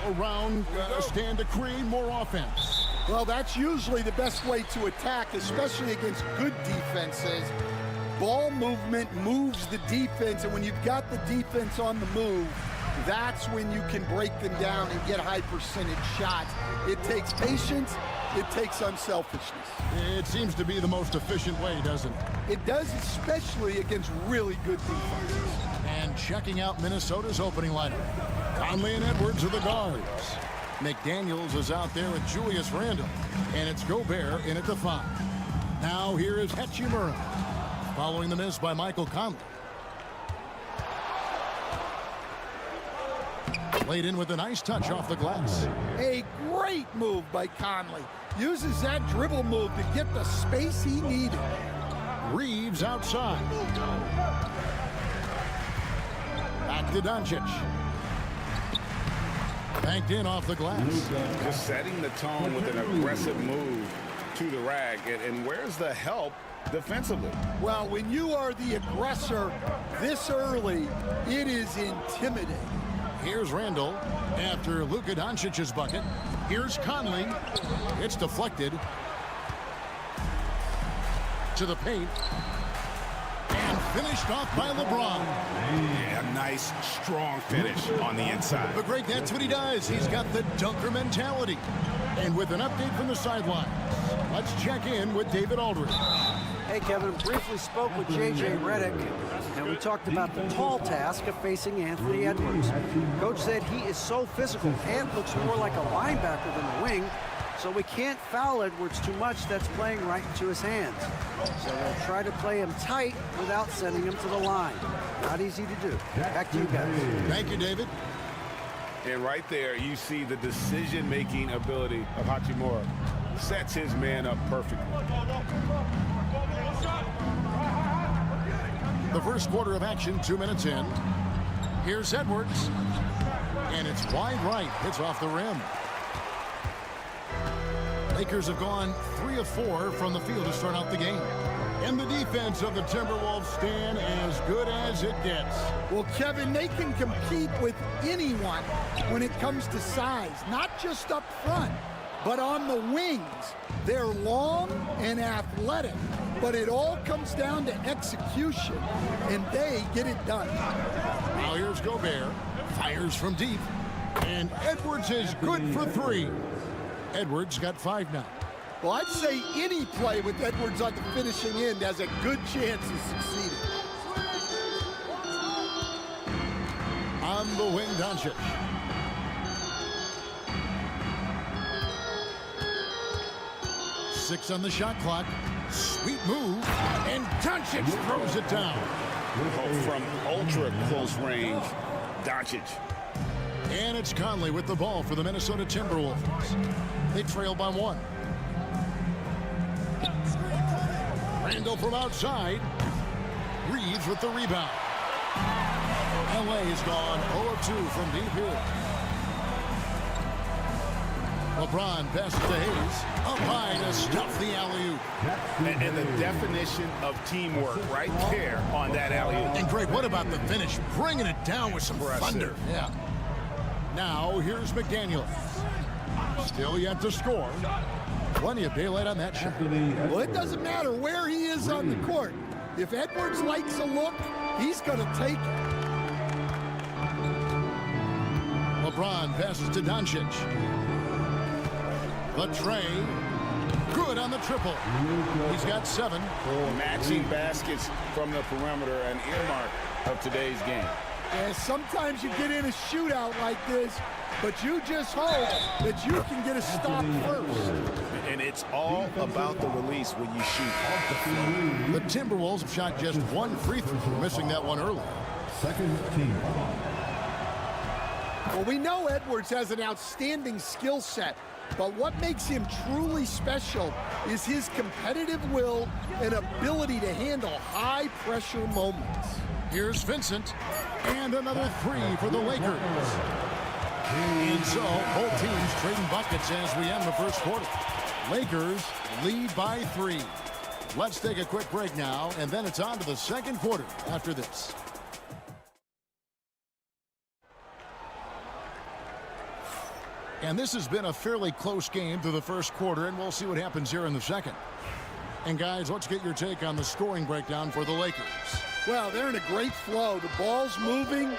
around stand to create more offense. Well, that's usually the best way to attack, especially against good defenses. Ball movement moves the defense, and when you've got the defense on the move, that's when you can break them down and get high percentage shots. It takes patience. It takes unselfishness. It seems to be the most efficient way, doesn't it? It does, especially against really good defenses. And checking out Minnesota's opening lineup. Conley and Edwards are the guards. McDaniels is out there with Julius Randle. And it's Gobert in at the 5. Now here is Hachimura, following the miss by Michael Conley. Laid in with a nice touch off the glass. A great move by Conley. Uses that dribble move to get the space he needed. Reeves outside. Back to Doncic. Banked in off the glass. Just setting the tone with an aggressive move to the rack. And where's the help defensively? Well, when you are the aggressor this early, it is intimidating. Here's Randle after Luka Doncic's bucket. Here's Conley. It's deflected to the paint. And finished off by LeBron. Yeah, a nice, strong finish on the inside. But Greg, that's what he does. He's got the dunker mentality. And with an update from the sideline, let's check in with David Aldridge. Hey, Kevin, briefly spoke with J.J. Redick, and we talked about the tall task of facing Anthony Edwards. Coach said he is so physical. Ant looks more like a linebacker than a wing, so we can't foul Edwards too much. That's playing right into his hands. So they'll try to play him tight without sending him to the line. Not easy to do. Back to you guys. Thank you, David. And right there, you see the decision-making ability of Hachimura. Sets his man up perfectly. The first quarter of action, 2 minutes in. Here's Edwards. And it's wide right. Hits off the rim. Lakers have gone 3 of 4 from the field to start out the game. And the defense of the Timberwolves stand as good as it gets. Well, Kevin, they can compete with anyone when it comes to size, not just up front, but on the wings. They're long and athletic, but it all comes down to execution, and they get it done. Now here's Gobert. Fires from deep. And Edwards is good for 3. Edwards got 5 now. Well, I'd say any play with Edwards on the finishing end has a good chance of succeeding. On the wing, Doncic. Six on the shot clock. Sweet move. And Doncic throws it down. From ultra close range, Doncic. And it's Conley with the ball for the Minnesota Timberwolves. They trail by 1. Randle from outside. Reeves with the rebound. LA has gone 0-2 from deep here. LeBron passes to Hayes. Up high to stuff the alley-oop. And the definition of teamwork right there on that alley-oop. And Greg, what about the finish? Bringing it down with some thunder. Yeah. Now here's McDaniels. Still yet to score. Plenty of daylight on that shot. Well, it doesn't matter where he is on the court. If Edwards likes a look, he's going to take it. LeBron passes to Doncic. The tray. Good on the triple. He's got 7. Matching baskets from the perimeter, an earmark of today's game. And sometimes you get in a shootout like this, but you just hope that you can get a stop first. And it's all about the release when you shoot off the floor. The Timberwolves have shot just 1 free throw, missing that one early. Second team. Well, we know Edwards has an outstanding skill set, but what makes him truly special is his competitive will and ability to handle high-pressure moments. Here's Vincent, and another 3 for the Lakers. And so, both teams trading buckets as we end the first quarter. Lakers lead by 3. Let's take a quick break now, and then it's on to the second quarter after this. And this has been a fairly close game through the first quarter, and we'll see what happens here in the second. And guys, let's get your take on the scoring breakdown for the Lakers. Well, they're in a great flow. The ball's moving.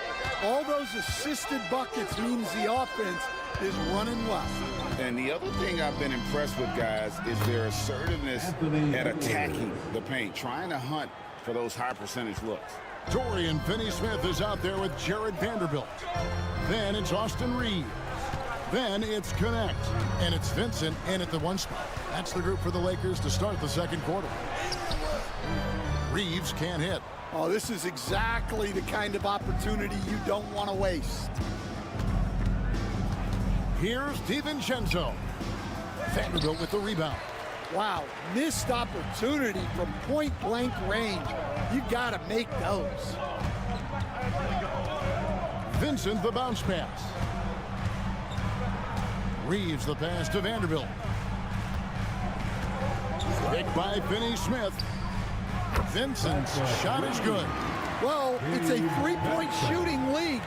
All those assisted buckets means the offense is running well. And the other thing I've been impressed with, guys, is their assertiveness at attacking the paint, trying to hunt for those high percentage looks. Dorian Finney-Smith is out there with Jared Vanderbilt. Then it's Austin Reeves. Then it's Connect. And it's Vincent in at the 1 spot. That's the group for the Lakers to start the second quarter. Reeves can't hit. Oh, this is exactly the kind of opportunity you don't want to waste. Here's DiVincenzo. Vanderbilt with the rebound. Wow, missed opportunity from point-blank range. You got to make those. Vincent the bounce pass. Reeves the pass to Vanderbilt. Picked by Finney-Smith. Vincent's shot is good. Well, it's a three-point shooting league.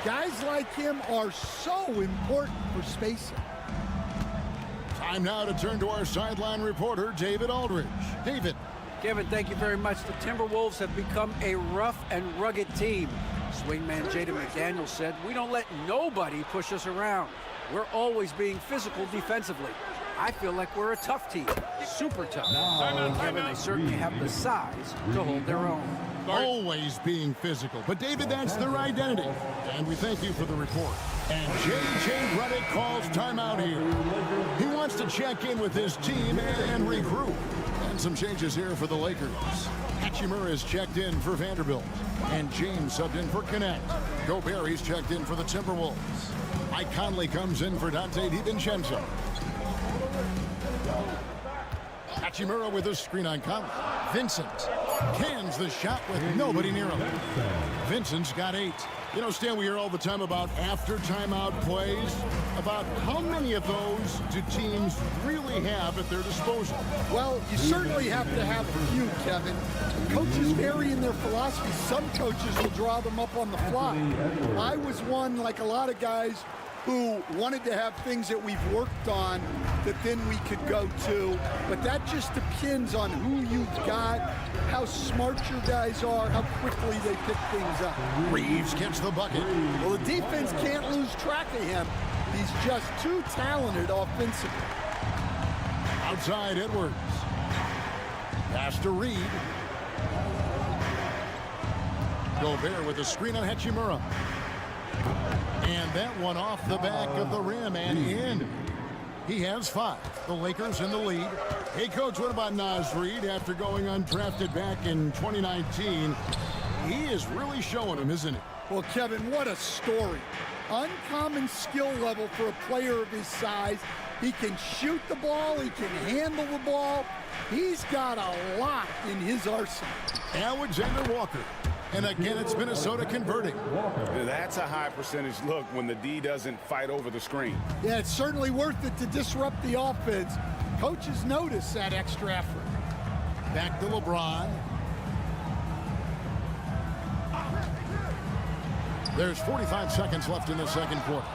Guys like him are so important for spacing. Time now to turn to our sideline reporter, David Aldridge. David. Kevin, thank you very much. The Timberwolves have become a rough and rugged team. Swingman Jaden McDaniels said, "We don't let nobody push us around. We're always being physical defensively. I feel like we're a tough team, super tough." Kevin, they certainly have the size to hold their own. Always being physical. But, David, that's their identity. And we thank you for the report. And J.J. Redick calls timeout here. He wants to check in with his team and regroup. And some changes here for the Lakers. Hachimura is checked in for Vanderbilt. And James subbed in for Connect. Gobert, he's checked in for the Timberwolves. Mike Conley comes in for Dante DiVincenzo. Hachimura with a screen on Conley. Vincent cans the shot with nobody near him. Vincent's got 8. You know, Stan, we hear all the time about after timeout plays, about how many of those do teams really have at their disposal? Well, you certainly have to have a few, Kevin. Coaches vary in their philosophy. Some coaches will draw them up on the fly. I was one, like a lot of guys, who wanted to have things that we've worked on that then we could go to. But that just depends on who you've got, how smart your guys are, how quickly they pick things up. Reeves gets the bucket. Well, the defense can't lose track of him. He's just too talented offensively. Outside Edwards. Pass to Reed. Gobert with a screen on Hachimura. And that one off the back of the rim and in. He has 5. The Lakers in the lead. Hey, Coach, what about Naz Reid after going undrafted back in 2019? He is really showing him, isn't he? Well, Kevin, what a story. Uncommon skill level for a player of his size. He can shoot the ball. He can handle the ball. He's got a lot in his arsenal. Alexander Walker. And again, it's Minnesota converting. That's a high percentage look when the D doesn't fight over the screen. Yeah, it's certainly worth it to disrupt the offense. Coaches notice that extra effort. Back to LeBron. There's 45 seconds left in the second quarter.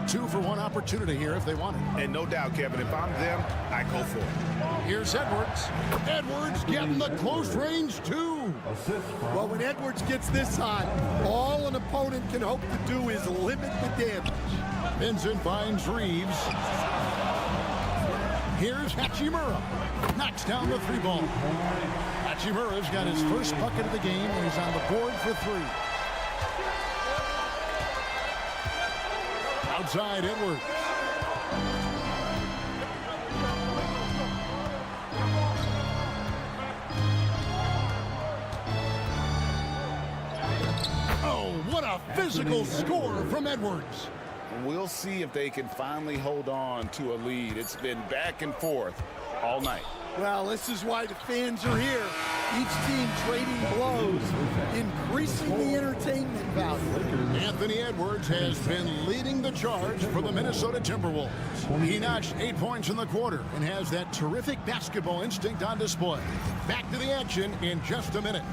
2-for-1 opportunity here if they want it. And no doubt, Kevin, if I'm them, I go for it. Here's Edwards. Edwards getting the close range 2. Well, when Edwards gets this hot, all an opponent can hope to do is limit the damage. Vincent finds Reeves. Here's Hachimura. Knocks down the 3-ball. Hachimura's got his first bucket of the game, and he's on the board for 3. Outside Edwards. Oh, what a physical score from Edwards. We'll see if they can finally hold on to a lead. It's been back and forth all night. Well, this is why the fans are here. Each team trading blows, increasing the entertainment value. Anthony Edwards has been leading the charge for the Minnesota Timberwolves. He notched 8 points in the quarter and has that terrific basketball instinct on display. Back to the action in just a minute.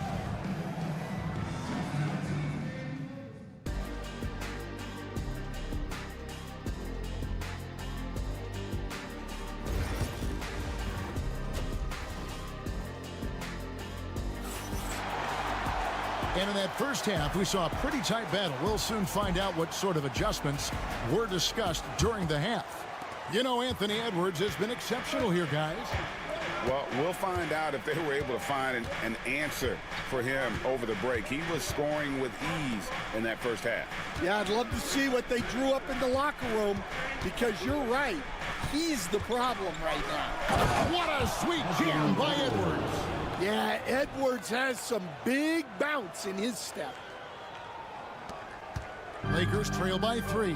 And in that first half, we saw a pretty tight battle. We'll soon find out what sort of adjustments were discussed during the half. You know, Anthony Edwards has been exceptional here, guys. Well, we'll find out if they were able to find an answer for him over the break. He was scoring with ease in that first half. Yeah, I'd love to see what they drew up in the locker room, because you're right. He's the problem right now. What a sweet jam by Edwards. Yeah, Edwards has some big bounce in his step. Lakers trail by 3.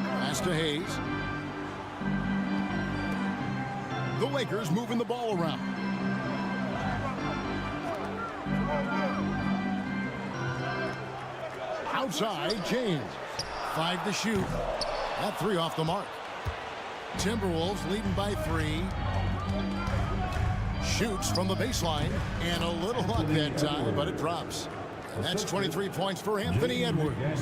Pass to Hayes. The Lakers moving the ball around. Outside, James. 5 to shoot. That 3 off the mark. Timberwolves leading by 3. Shoots from the baseline, and a little luck that time, but it drops. And that's 23 points for Anthony Edwards.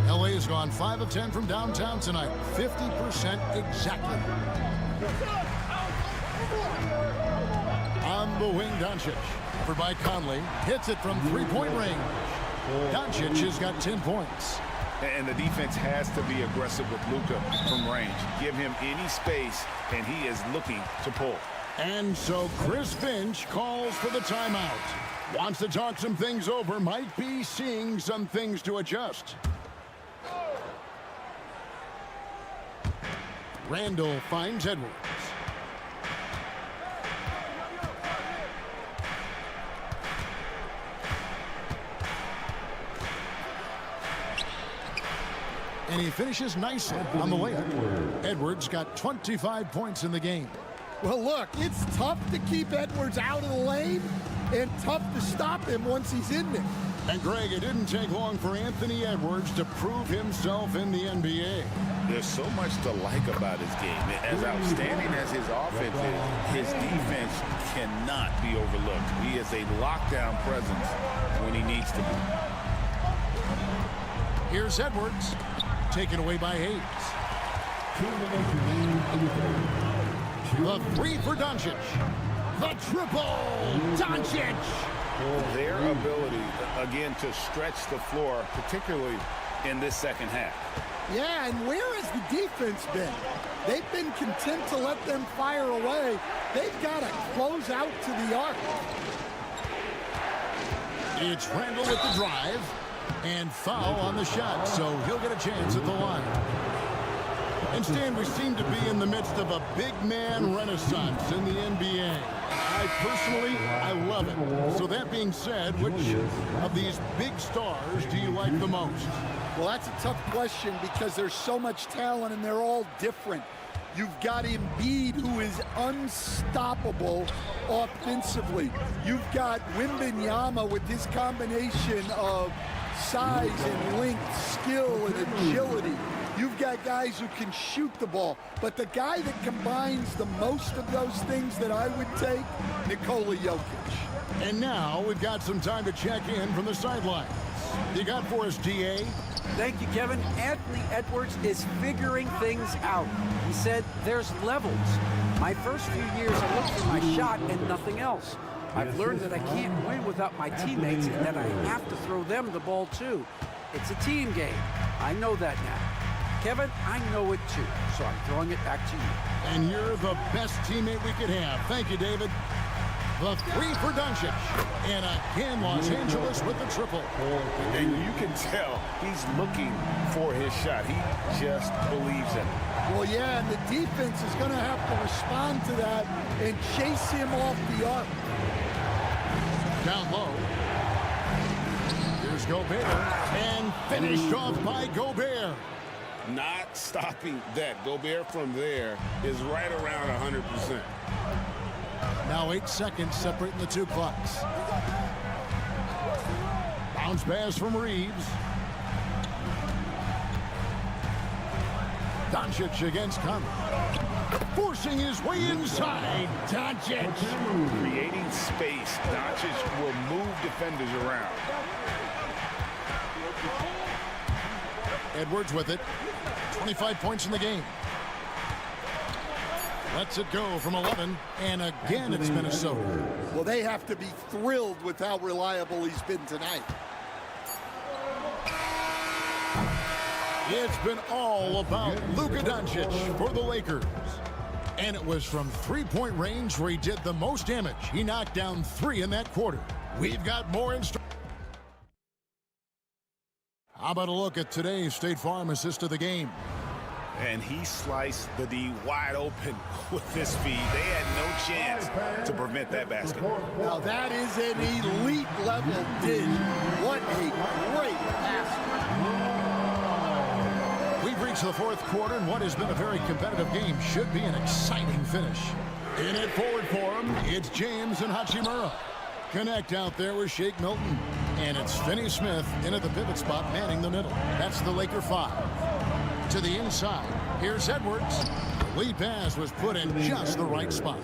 LA has gone 5 of 10 from downtown tonight. 50% exactly. On the wing, Doncic. Over by Conley. Hits it from three-point range. Doncic has got 10 points. And the defense has to be aggressive with Luka from range. Give him any space, and he is looking to pull. And so Chris Finch calls for the timeout. Wants to talk some things over. Might be seeing some things to adjust. Randall finds Edwards. And he finishes nicely on the layup. Edwards got 25 points in the game. Well, look, it's tough to keep Edwards out of the lane and tough to stop him once he's in there. And, Greg, it didn't take long for Anthony Edwards to prove himself in the NBA. There's so much to like about his game. As outstanding as his offense is, his defense cannot be overlooked. He is a lockdown presence when he needs to be. Here's Edwards, taken away by Hayes. The 3 for Doncic. The triple, Doncic. Their ability, again, to stretch the floor, particularly in this second half. Yeah, and where has the defense been? They've been content to let them fire away. They've got to close out to the arc. It's Randall with the drive, and foul on the shot, so he'll get a chance at the line. And Stan, we seem to be in the midst of a big man renaissance in the NBA. I love it. So that being said, which of these big stars do you like the most? Well, that's a tough question because there's so much talent and they're all different. You've got Embiid, who is unstoppable offensively. You've got Wembanyama with his combination of size and length, skill and agility. You've got guys who can shoot the ball. But the guy that combines the most of those things that I would take, Nikola Jokic. And now we've got some time to check in from the sidelines. You got for us, DA? Thank you, Kevin. Anthony Edwards is figuring things out. He said there's levels. My first few years, I looked for my shot and nothing else. I've learned that I can't win without my teammates and that I have to throw them the ball too. It's a team game. I know that now. Kevin, I know it too, so I'm throwing it back to you. And you're the best teammate we could have. Thank you, David. The 3 for Doncic. And again, Los Angeles with the triple. And you can tell he's looking for his shot. He just believes in it. Well, yeah, and the defense is going to have to respond to that and chase him off the arc. Down low. Here's Gobert. And finished off by Gobert. Not stopping that. Gobert from there is right around 100%. Now 8 seconds separating the two clocks. Bounce pass from Reeves. Doncic against Conley. Forcing his way inside. Doncic. Creating space. Doncic will move defenders around. Edwards with it. 25 points in the game. Lets it go from 11, and again it's Minnesota. Well, they have to be thrilled with how reliable he's been tonight. It's been all about Luka Doncic for the Lakers. And it was from three-point range where he did the most damage. He knocked down 3 in that quarter. We've got more in store. How about a look at today's State Farm assist of the game? And he sliced the D wide open with his feed. They had no chance to prevent that basket. Now that is an elite level dish. What a great pass. We've reached the fourth quarter, and what has been a very competitive game should be an exciting finish. In it forward for him, it's James and Hachimura. Connect out there with Shake Milton. And it's Finney Smith in at the pivot spot, manning the middle. That's the Laker 5. To the inside, here's Edwards. The lead pass was put in just the right spot.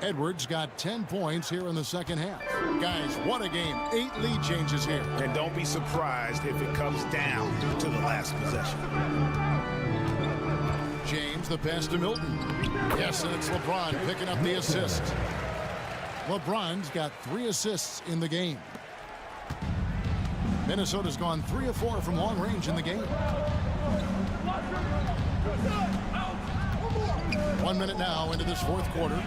Edwards got 10 points here in the second half. Guys, what a game. 8 lead changes here. And don't be surprised if it comes down to the last possession. James, the pass to Milton. Yes, and it's LeBron picking up the assist. LeBron's got 3 assists in the game. Minnesota's gone 3 of 4 from long range in the game. 1 minute now into this fourth quarter.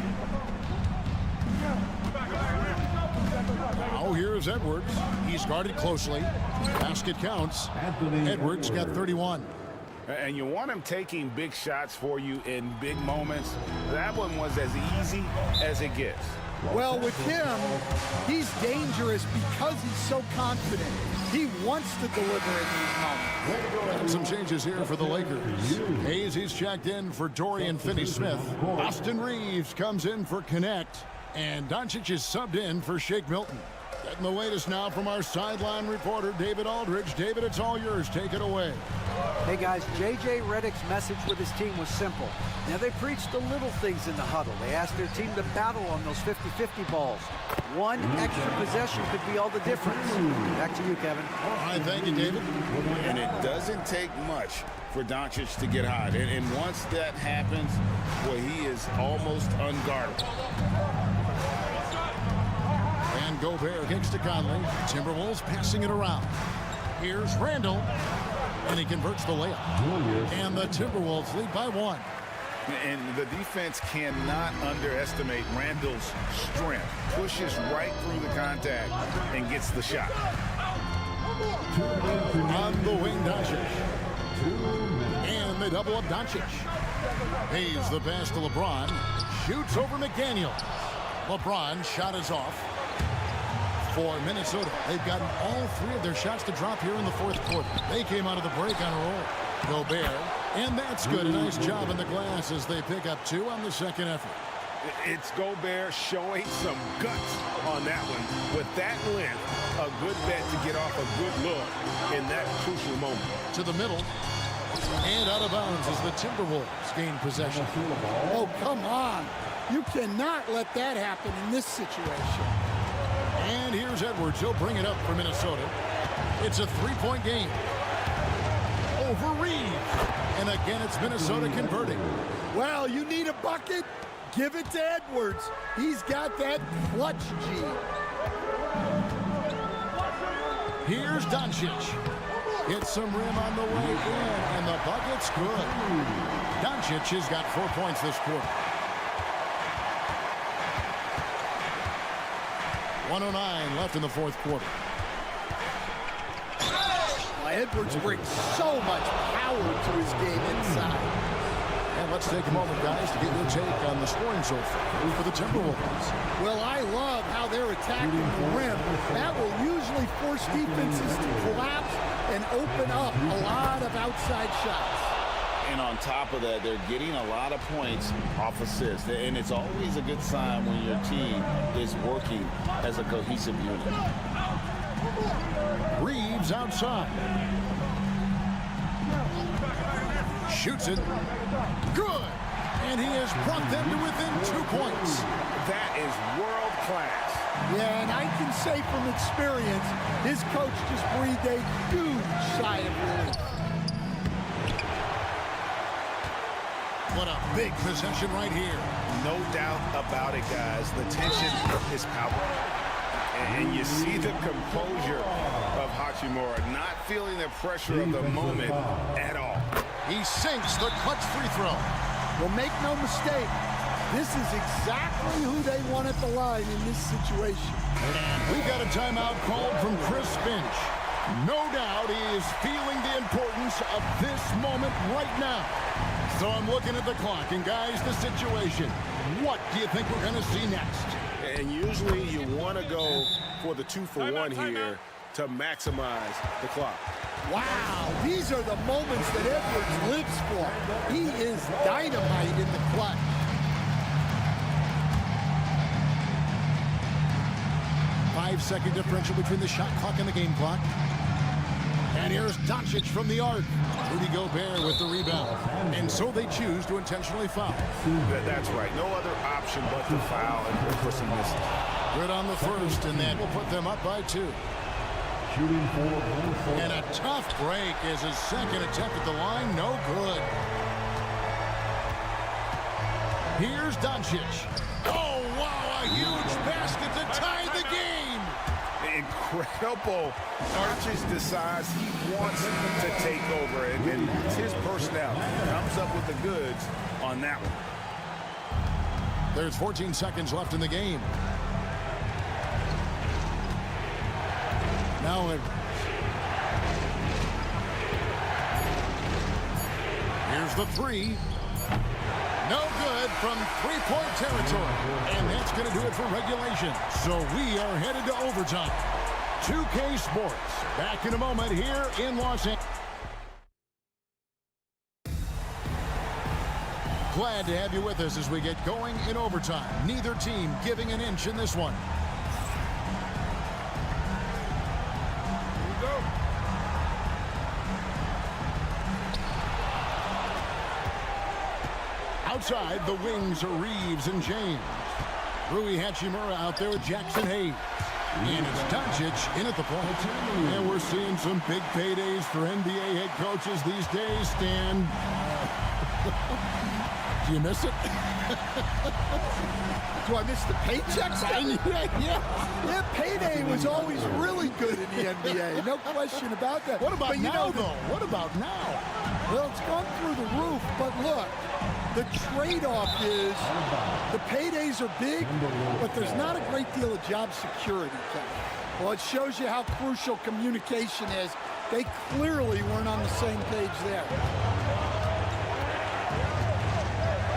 Now here's Edwards. He's guarded closely. Basket counts. Edwards got 31. And you want him taking big shots for you in big moments. That one was as easy as it gets. Well, with him, he's dangerous because he's so confident. He wants to deliver in these moments. And some changes here for the Lakers. Hayes, he's checked in for Dorian Finney-Smith. Austin Reeves comes in for Connect. And Doncic is subbed in for Shake Milton. Getting the latest now from our sideline reporter, David Aldridge. David, it's all yours. Take it away. Hey, guys, J.J. Redick's message with his team was simple. Now, they preached the little things in the huddle. They asked their team to battle on those 50-50 balls. One extra possession could be all the difference. Back to you, Kevin. All right, thank you, David. And it doesn't take much for Doncic to get hot. And once that happens, well, he is almost unguardable. And Gobert kicks to Conley. Timberwolves passing it around. Here's Randall. And he converts the layup. And the Timberwolves lead by 1. And the defense cannot underestimate Randall's strength. Pushes right through the contact and gets the shot. On the wing, Doncic. And they double up Doncic. Hayes the pass to LeBron. Shoots over McDaniel. LeBron shot is off. For Minnesota, they've gotten all 3 of their shots to drop here in the fourth quarter. They came out of the break on a roll. Gobert, and that's good. A nice job in the glass as they pick up 2 on the second effort. It's Gobert showing some guts on that one. With that length, a good bet to get off a good look in that crucial moment. To the middle, and out of bounds as the Timberwolves gain possession. Oh, come on. You cannot let that happen in this situation. And here's Edwards. He'll bring it up for Minnesota. It's a 3-point game. Over Reeves. And again, it's Minnesota converting. Well, you need a bucket? Give it to Edwards. He's got that clutch gene. Here's Doncic. Hits some rim on the way in, and the bucket's good. Doncic has got 4 points this quarter. 1:09 left in the fourth quarter. Edwards brings so much power to his game inside. And let's take a moment, guys, to get your take on the scoring so far for the Timberwolves. Well, I love how they're attacking the rim. That will usually force defenses to collapse and open up a lot of outside shots. And on top of that, they're getting a lot of points off assists. And it's always a good sign when your team is working as a cohesive unit. Reeves outside. Shoots it. Good. And he has brought them to within 2 points. That is world class. Yeah, and I can say from experience, his coach just breathed a huge sigh of relief. What a big possession right here. No doubt about it, guys. The tension is palpable. And you see the composure of Hachimura, not feeling the pressure of the moment at all. He sinks the clutch free throw. Well, make no mistake, this is exactly who they want at the line in this situation. And we've got a timeout called from Chris Finch. No doubt he is feeling the importance of this moment right now. So I'm looking at the clock, and guys, the situation. What do you think we're going to see next? And usually you want to go for the 2-for-1 here to maximize the clock. Wow, these are the moments that Edwards lives for. He is dynamite in the clutch. Five-second differential between the shot clock and the game clock. And here's Doncic from the arc. Rudy Gobert with the rebound. And so they choose to intentionally foul. That's right. No other option but to foul, and the person misses. Good on the first, and that will put them up by 2. Shooting for And a tough break as his second attempt at the line. No good. Here's Doncic. Oh, wow, a huge basket to tie the game. Incredible. Doncic decides he wants to take over, and it's his personnel. Comes up with the goods on that one. There's 14 seconds left in the game. Now here's the three. No good from three-point territory. And that's going to do it for regulation. So we are headed to overtime. 2K Sports. Back in a moment here in Los Angeles. Glad to have you with us as we get going in overtime. Neither team giving an inch in this one. Outside, the wings are Reeves and James. Rui Hachimura out there with Jackson Hayes. And it's Doncic in at the point. And we're seeing some big paydays for NBA head coaches these days, Stan. Do you miss it? Do I miss the paychecks? Yeah, payday was always really good in the NBA. No question about that. What about now, though? What about now? Well, it's gone through the roof, but look, the trade-off is the paydays are big, but there's not a great deal of job security, Kevin. Well, it shows you how crucial communication is. They clearly weren't on the same page there.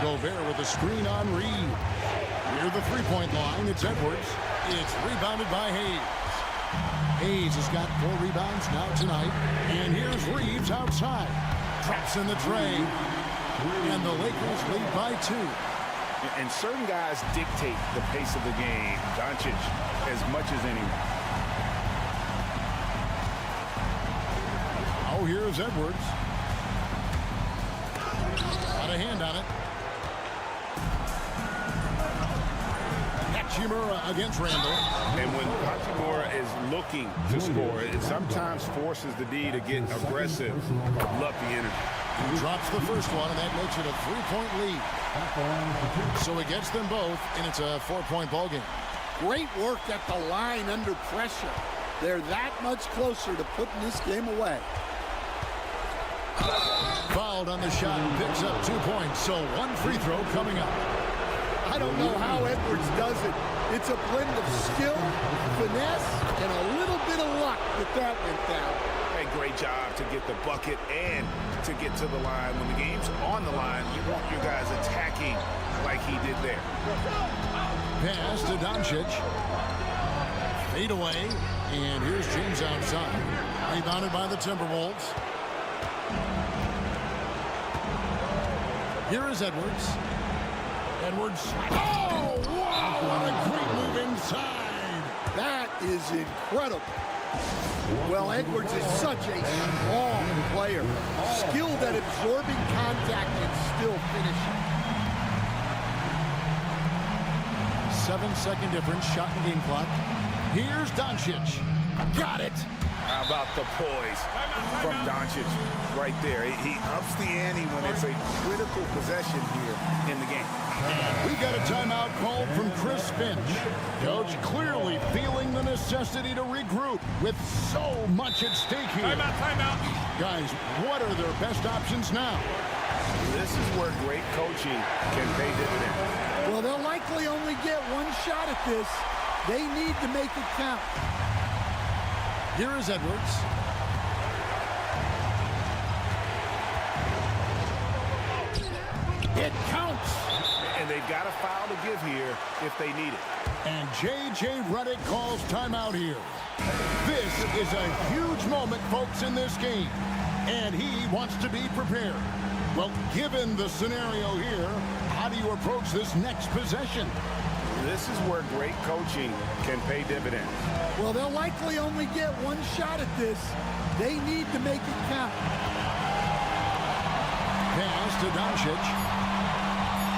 Gobert with a screen on Reed. Near the three-point line, it's Edwards. It's rebounded by Hayes. Hayes has got 4 rebounds now tonight. And here's Reeves outside. Traps in the tray. And the Lakers lead by 2. And certain guys dictate the pace of the game. Doncic as much as anyone. Oh, here's Edwards. Got a hand on it. Hachimura against Randall. And when Hachimura is looking to score, it sometimes forces the D to get aggressive. Love the energy. He drops the first one, and that makes it a 3-point lead. So he gets them both, and it's a 4-point ball game. Great work at the line under pressure. They're that much closer to putting this game away. Fouled on the shot and picks up 2 points. So 1 free throw coming up. I don't know how Edwards does it. It's a blend of skill, finesse, and a little bit of luck that went down. A great job to get the bucket and to get to the line. When the game's on the line, you want your guys attacking like he did there. Pass to Doncic. Fade away. And here's James outside. Rebounded by the Timberwolves. Here is Edwards. Edwards. Oh, wow! What a great move inside. That is incredible. Well, Edwards is such a strong player. Skilled at absorbing contact and still finishing. 7-second difference, shot and game clock. Here's Doncic. Got it. How about the poise from Doncic right there? He ups the ante when it's a critical possession here in the game. We got a timeout called from Chris Finch. Coach clearly feeling the necessity to regroup with so much at stake here. Timeout. Guys, what are their best options now? This is where great coaching can pay dividends. Well, they'll likely only get one shot at this. They need to make it count. Here is Edwards. It counts. And they've got a foul to give here if they need it. And J.J. Redick calls timeout here. This is a huge moment, folks, in this game. And he wants to be prepared. Well, given the scenario here, how do you approach this next possession? This is where great coaching can pay dividends. Well, they'll likely only get one shot at this. They need to make it count. Pass to Doncic.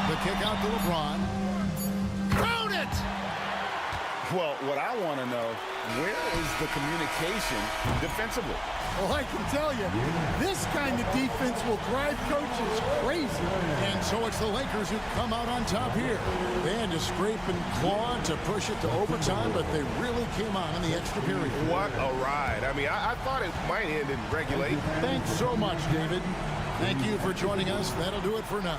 The kick out to LeBron. Count it! Well, what I want to know, where is the communication defensively? Well, I can tell you, this kind of defense will drive coaches crazy. And so it's the Lakers who come out on top here. They had to scrape and claw to push it to overtime, but they really came on in the extra period. What a ride. I mean, I thought it might end in regulation. Thanks so much, David. Thank you for joining us. That'll do it for now.